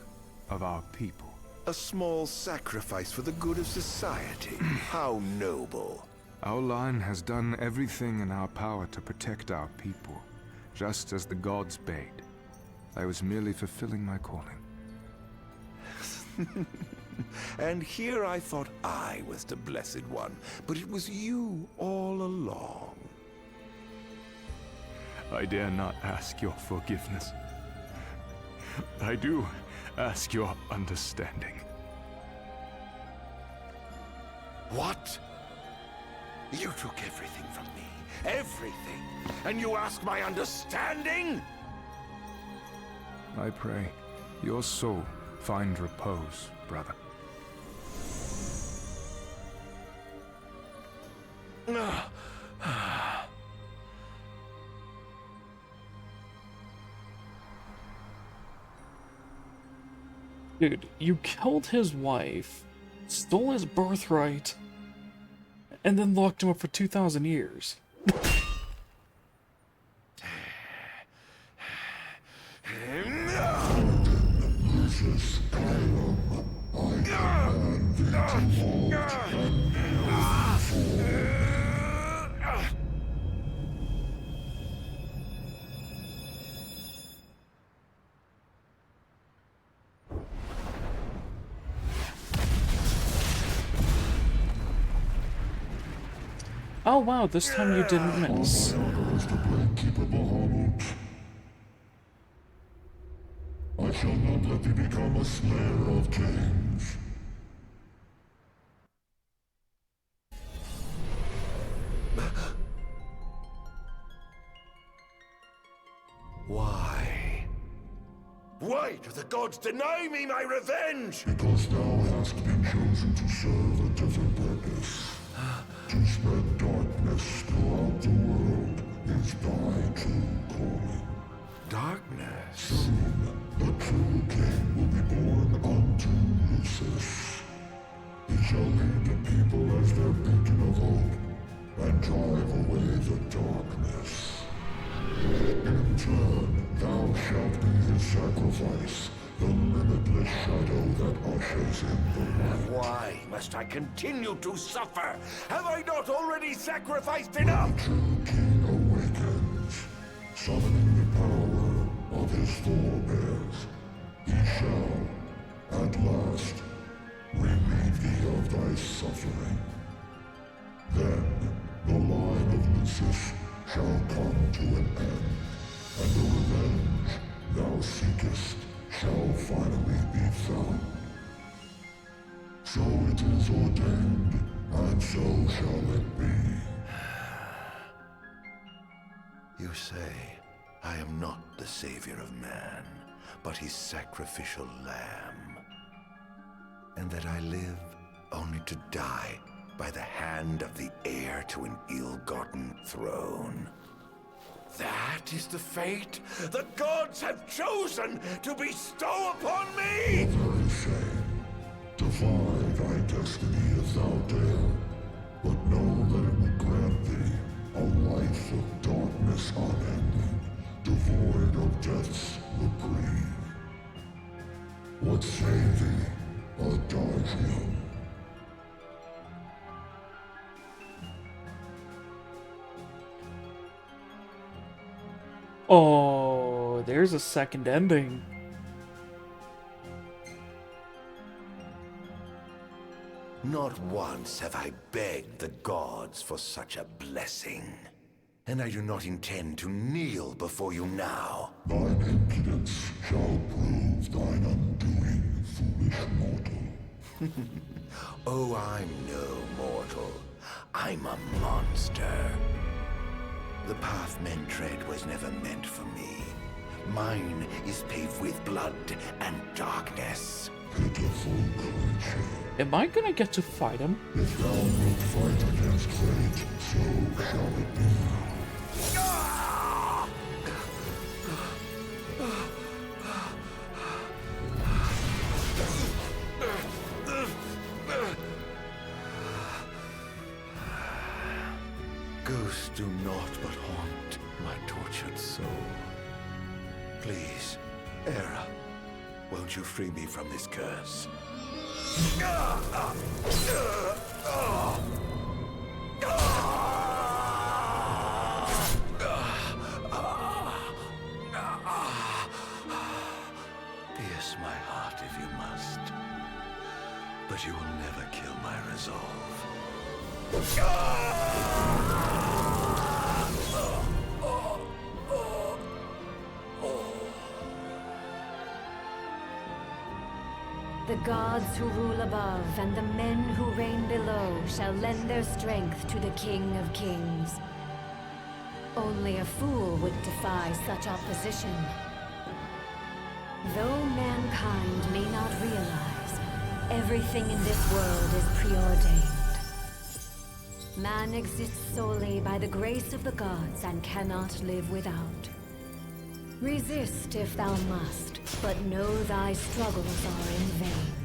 of our people. A small sacrifice for the good of society. How noble. Our line has done everything in our power to protect our people, just as the gods bade. I was merely fulfilling my calling. And here I thought I was the Blessed One, but it was you all along. I dare not ask your forgiveness. I do ask your understanding. What? You took everything from me. Everything. And you ask my understanding? I pray your soul find repose, brother. Dude, you killed his wife, stole his birthright, and then locked him up for 2,000 years. Oh wow, this time you didn't miss. I shall not let thee become a slayer of kings. Why? Why do the gods deny me my revenge? Because thou hast been darkness. Soon, the true king will be born unto Lucis. He shall lead the people as their beacon of hope, and drive away the darkness. In turn, thou shalt be his sacrifice, the limitless shadow that ushers in the light. Why must I continue to suffer? Have I not already sacrificed enough? The true king awakens, summoning the power of his forebears. He shall, at last, relieve thee of thy suffering. Then, the line of Lucis shall come to an end, and the revenge thou seekest shall finally be found. So it is ordained, and so shall it be. You say I am not the savior of man, but his sacrificial lamb, and that I live only to die by the hand of the heir to an ill-gotten throne. That is the fate the gods have chosen to bestow upon me! The very same. Defy thy destiny if thou dare, but know that it will grant thee a life of darkness unending, devoid of death's reprieve. What say thee, Ardyn? Oh, there's a second ending. Not once have I begged the gods for such a blessing. And I do not intend to kneel before you now. Thine impudence shall prove thine undoing, foolish mortal. Oh, I'm no mortal. I'm a monster. The path men tread was never meant for me. Mine is paved with blood and darkness. Pitiful creature. Am I gonna get to fight him? If thou wilt fight against fate, so shall it be. Ghosts do naught but haunt my tortured soul. Please, Era, won't you free me from this curse? Pierce my heart if you must, but you will never kill my resolve. The gods who rule above and the men who reign below shall lend their strength to the King of Kings. Only a fool would defy such opposition. Though mankind may not realize, everything in this world is preordained. Man exists solely by the grace of the gods and cannot live without. Resist if thou must, but know thy struggles are in vain.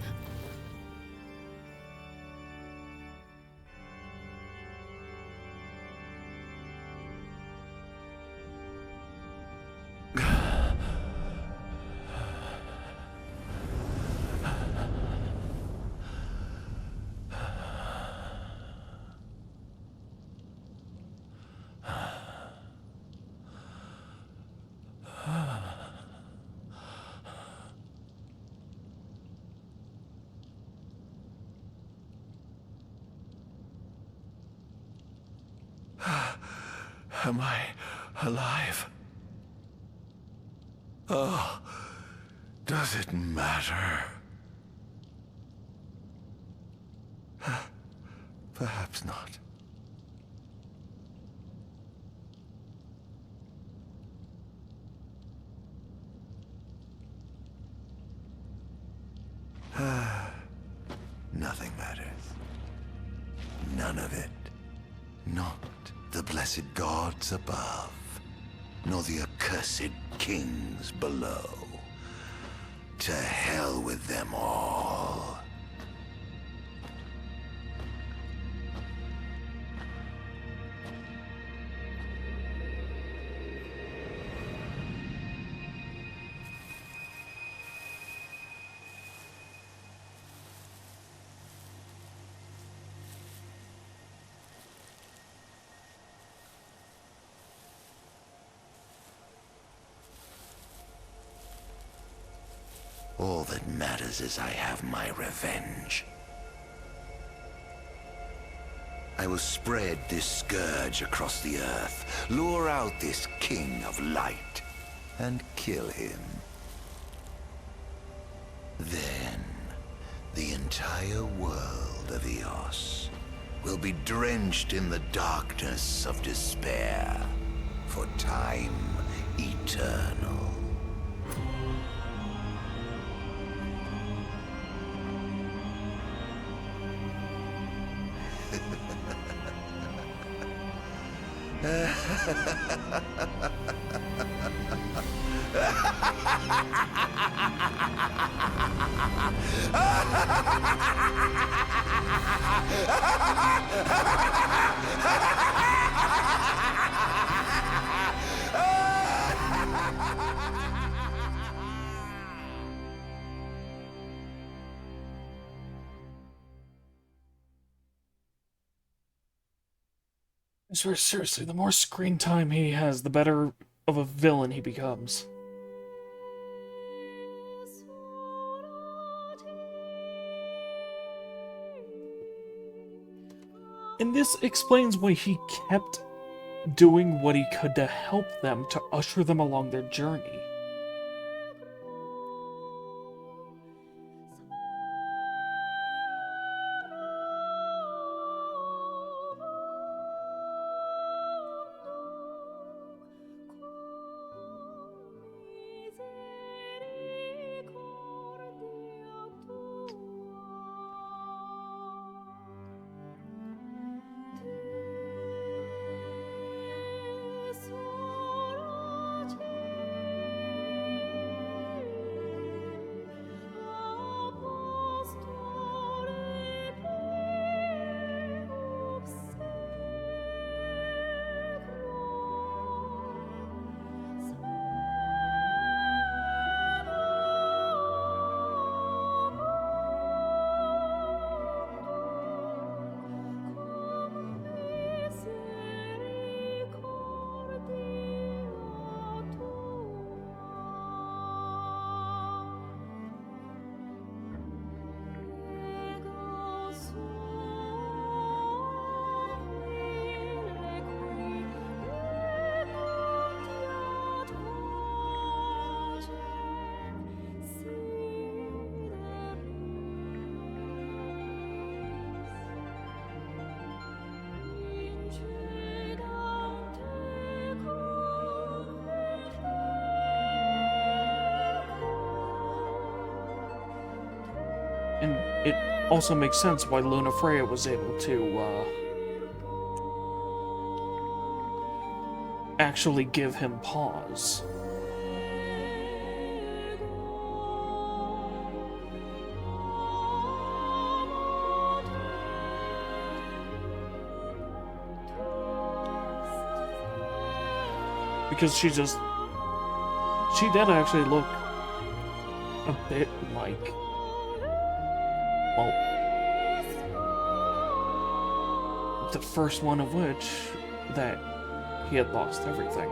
Am I alive? Oh, does it matter? Perhaps not. Nothing matters. None of it. Not the blessed gods above, nor the accursed accursed kings below. To hell with them all. All that matters is I have my revenge. I will spread this scourge across the earth, lure out this king of light, and kill him. Then, the entire world of Eos will be drenched in the darkness of despair for time eternal. I swear, seriously, the more screen time he has, the better of a villain he becomes. And this explains why he kept doing what he could to help them, to usher them along their journey. And it also makes sense why Luna Freya was able to, actually give him pause. Because she did actually look a bit like, well, the first one of which, that he had lost everything.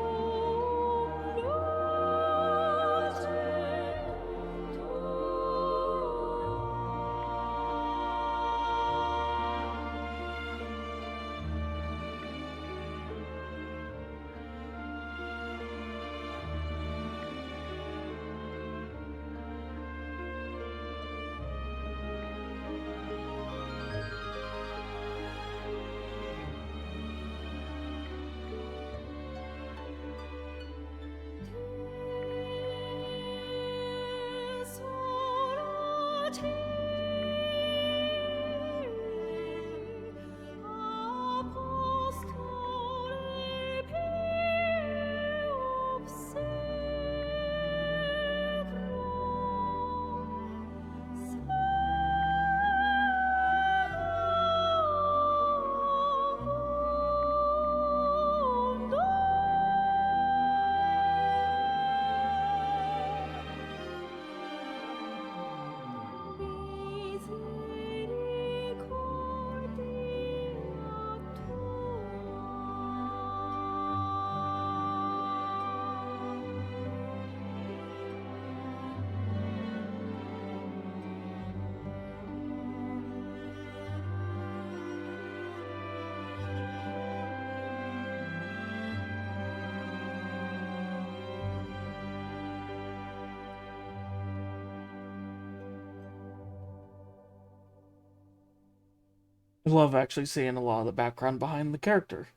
I love actually seeing a lot of the background behind the character.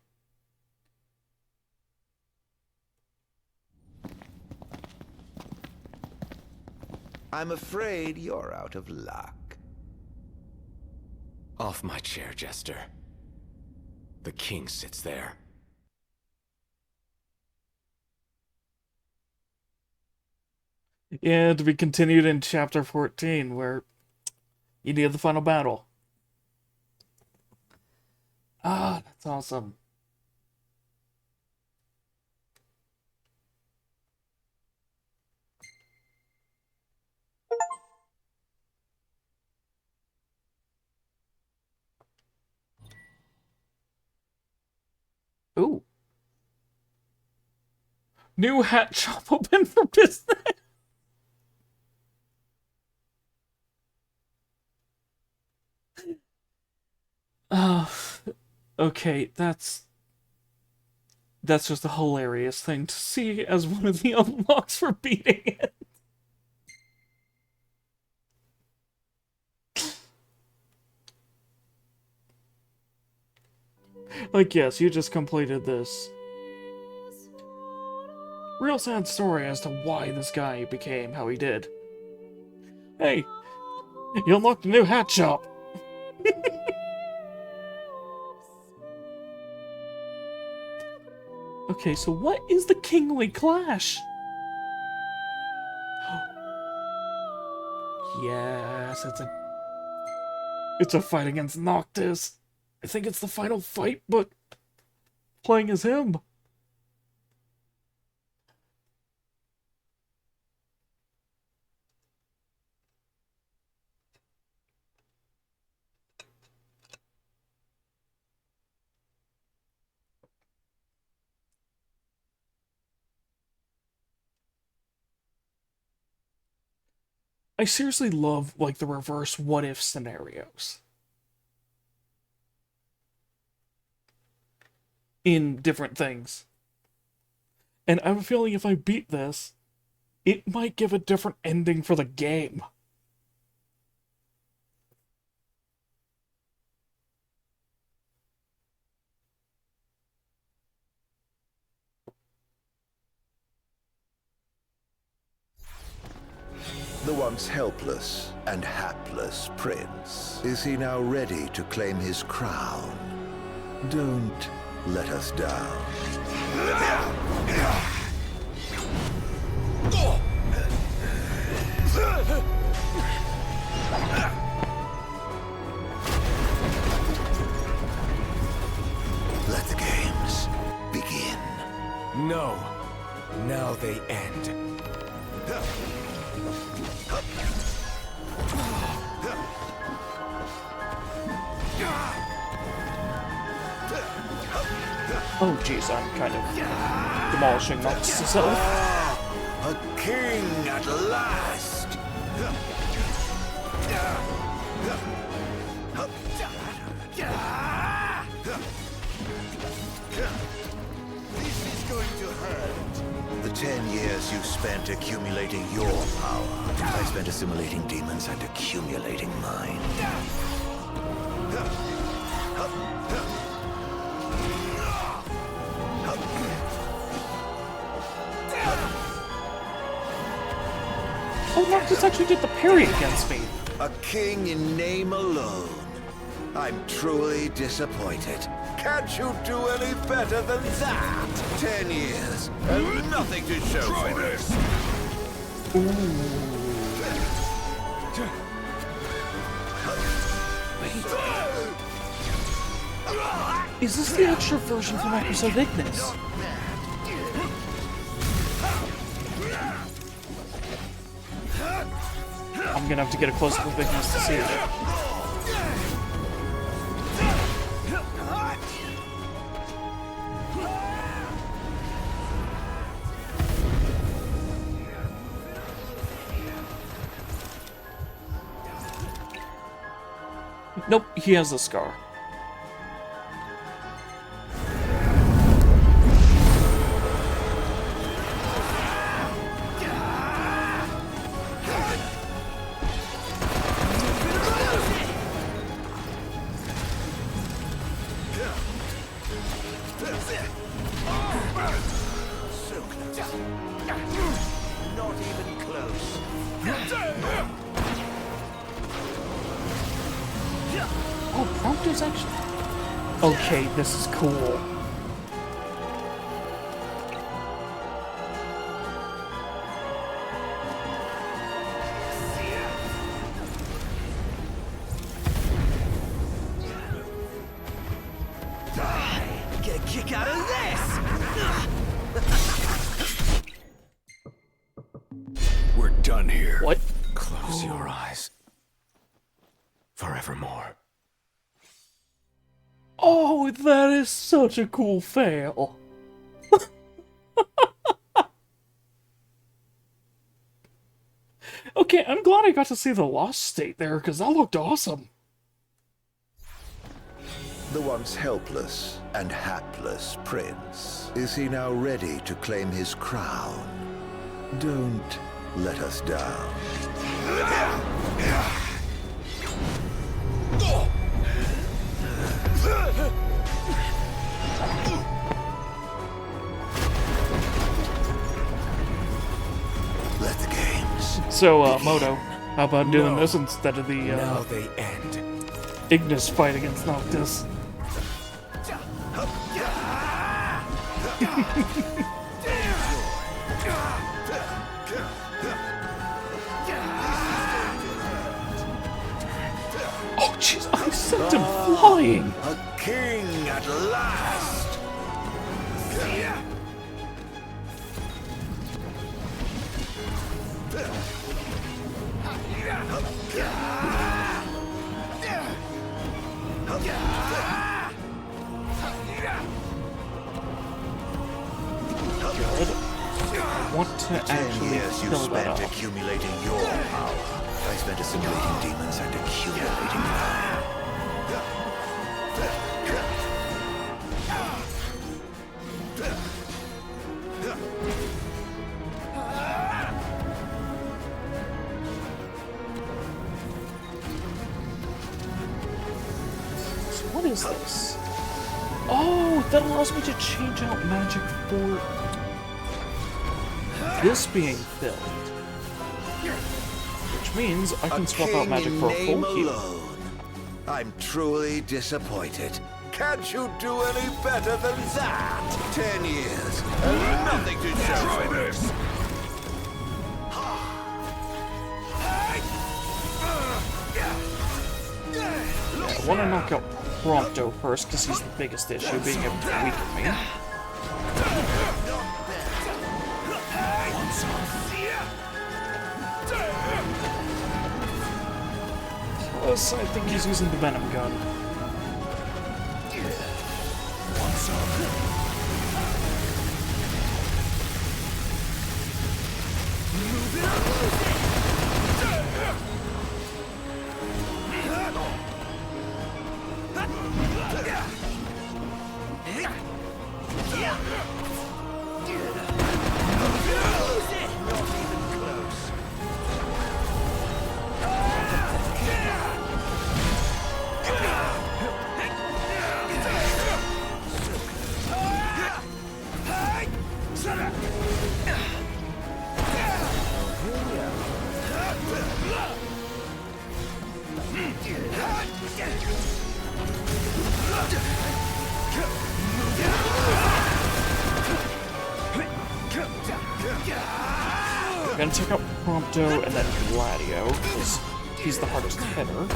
I'm afraid you're out of luck. Off my chair, Jester. The king sits there. Yeah, to be continued in chapter 14, where you need the final battle. Ah, that's awesome. Ooh. New hat shop open for business. Okay, that's just a hilarious thing to see as one of the unlocks for beating it. Like, yes, you just completed this. Real sad story as to why this guy became how he did. Hey, you unlocked a new hat shop. Okay, so what is the Kingly Clash? Yes, it's a fight against Noctis. I think it's the final fight, but playing as him. I seriously love, like, the reverse what-if scenarios in different things. And I have a feeling if I beat this, it might give a different ending for the game. The once helpless and hapless prince. Is he now ready to claim his crown? Don't let us down. Let the games begin. No. Now they end. Oh jeez, I'm kind of demolishing Noctis itself. A king at last! This is going to hurt. The 10 years you spent accumulating your power, I spent assimilating demons and accumulating mine. Oh, Noctis actually did the parry against me. A king in name alone. I'm truly disappointed. Can't you do any better than that? 10 years and nothing to show for it. Is this the extra version from episode Ignis? I'm gonna have to get a close-up of Ignis to see it. Nope, he has a scar. close. Oh, Prompto's actually... Okay, this is cool. Get a kick out of this! We're done here. What? Close your eyes. Forevermore. Oh, that is such a cool fail. Okay, I'm glad I got to see the Lost State there, because that looked awesome. The once helpless and hapless prince. Is he now ready to claim his crown? Don't let us down. Let the games. So, Moto, how about doing this instead of the, Now they end. Ignis fight against Noctis? Oh, jeez, I sent him flying! A king at last! Good. I want to 10 actually years you fill that spent up. accumulating your power. I spent assimilating demons and accumulating power. So what is this? Oh, that allows me to change out magic for this being filled. Which means I can swap out magic for a full heal. Alone. I'm truly disappointed. Can't you do any better than that? 10 years and nothing to show for this. I want to knock out Prompto first, because he's the biggest issue, being able to weaken me. Plus, I think he's using the Venom gun. I'm gonna check out Prompto and then Gladio, because he's the hardest hitter.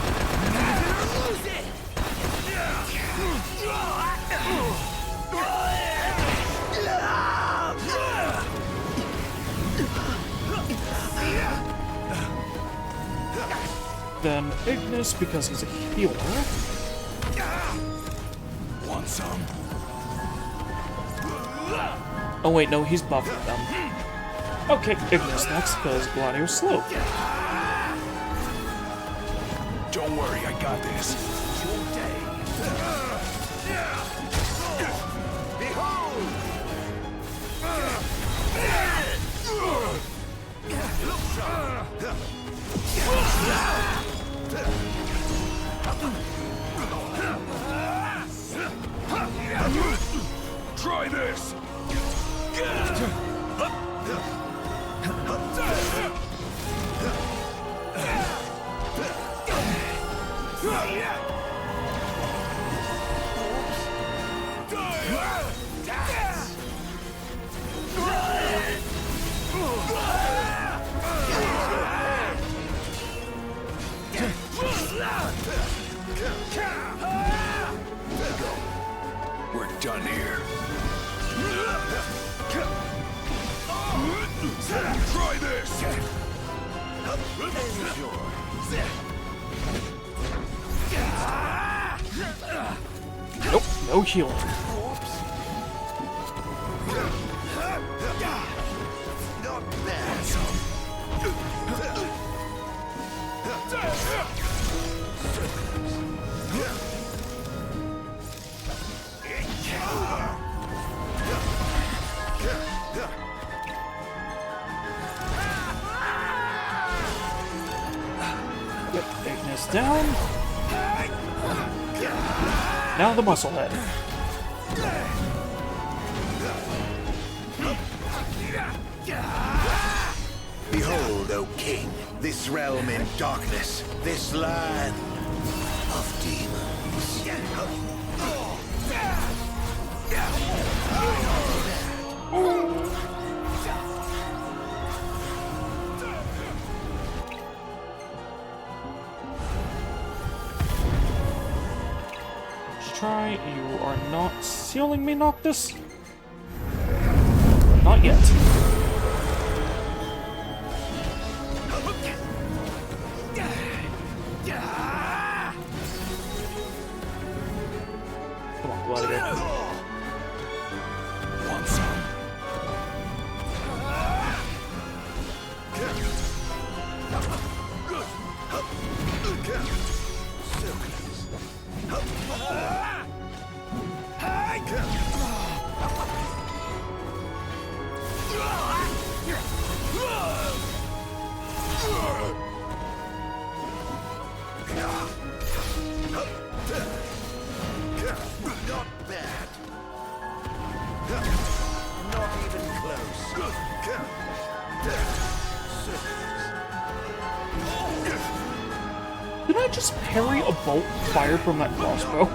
Then Ignis, because he's a healer. Want some? Oh wait, no, he's buffing them. Okay, Ignis next, because Gladio's slow. Don't worry, I got this. Try this. Nope, no healing. Not bad. Yep, Ignis down. Now the muscle head. Behold, O king, this realm in darkness, this land of demons. Let's try. You are not sealing me, Noctis? Not yet. Come on, Gladiator. Not bad. Not even close. Did I just parry a bolt fired from that crossbow?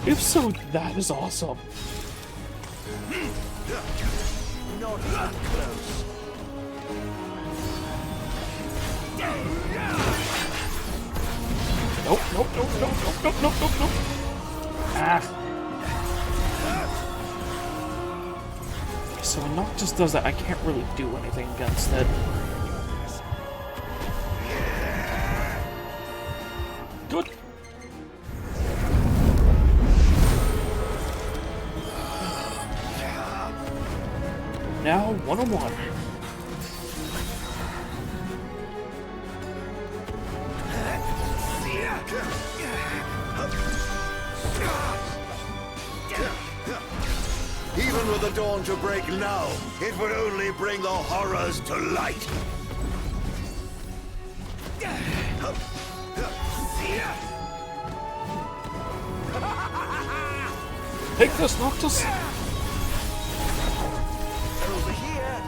If so, that is awesome. Not even close. Nope, nope, nope, nope, nope, nope, nope, nope, nope. Ah. So when Noctis does that, I can't really do anything against it. Good. Now, 1-on-1. Even with the dawn to break now, it would only bring the horrors to light. Take this, Noctis! Over here.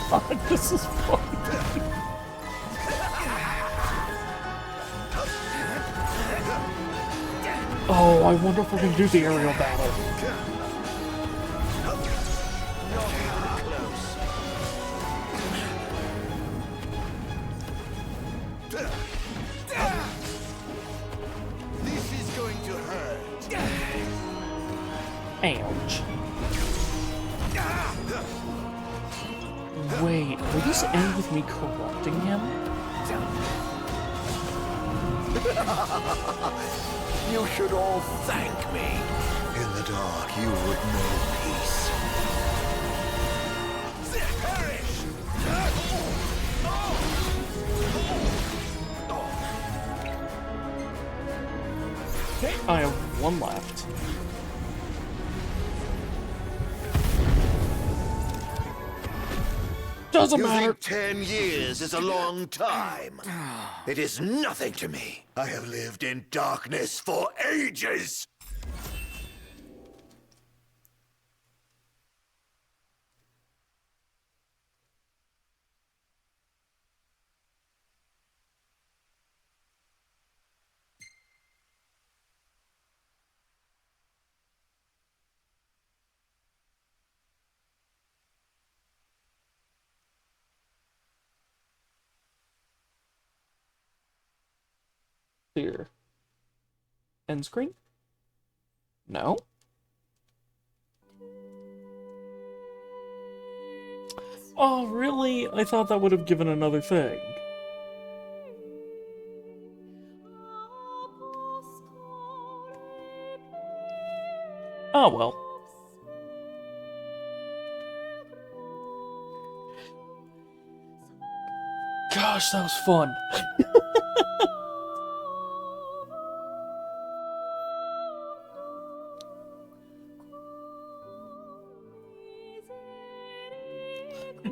God, this is fun. Oh, I wonder if we're gonna do the aerial battle. This is going to hurt. Ouch. Wait, will this end with me corrupting him? You should all thank me. In the dark, you would know peace. Perish! Okay, I have one left. Doesn't matter. You think 10 years is a long time? It is nothing to me. I have lived in darkness for ages. Here. End screen? No? Oh, really? I thought that would have given another thing. Oh, well. Gosh, that was fun.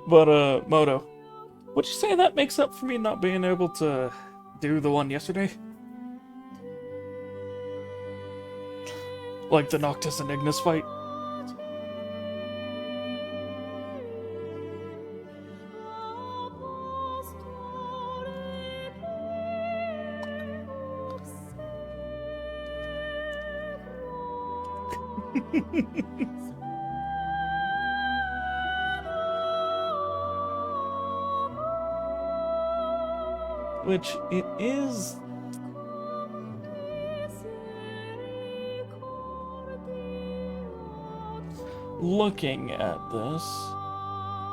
But, Moto, would you say that makes up for me not being able to do the one yesterday? Like the Noctis and Ignis fight? Which, it is... Looking at this,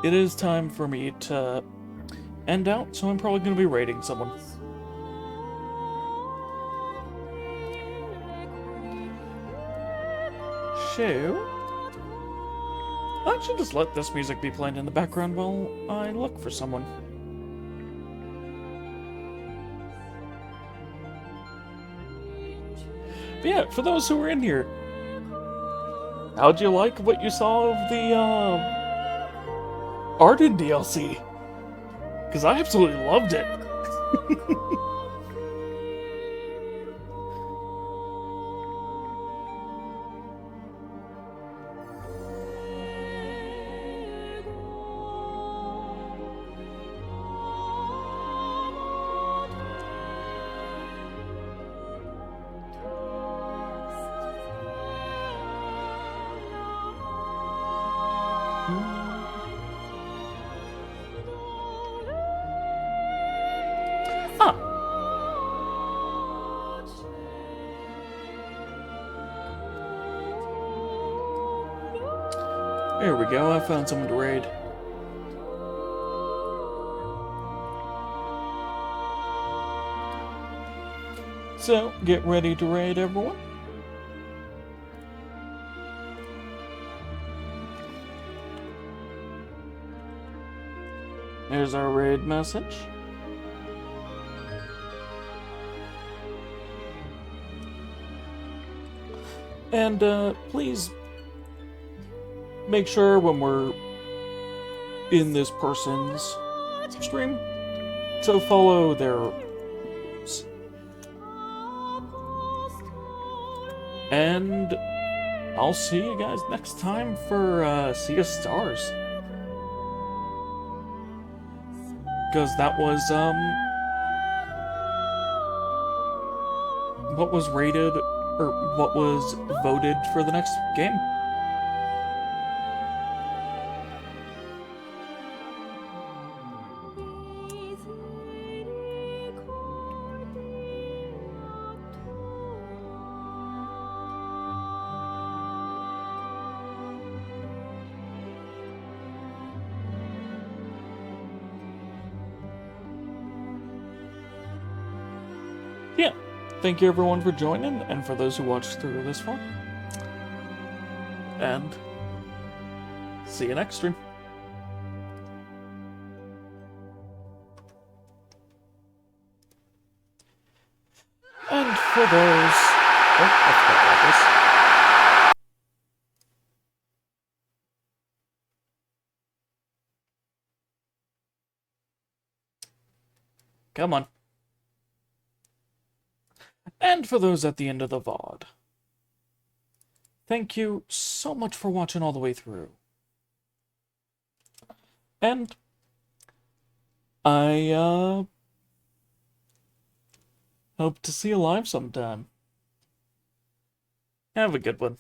it is time for me to end out, so I'm probably going to be raiding someone. So, I should just let this music be playing in the background while I look for someone. But yeah, for those who were in here, how'd you like what you saw of the, Ardyn DLC? Because I absolutely loved it. There we go, I found someone to raid. So, get ready to raid, everyone. There's our raid message. And, please make sure when we're in this person's stream to follow their... And I'll see you guys next time for Sea of Stars. Because that was, what was rated, or what was voted for the next game. Yeah, thank you everyone for joining, and for those who watched through this far. And see you next stream. And for those... Oh, I forgot about this. Come on. And for those at the end of the VOD, thank you so much for watching all the way through. And I hope to see you live sometime. Have a good one.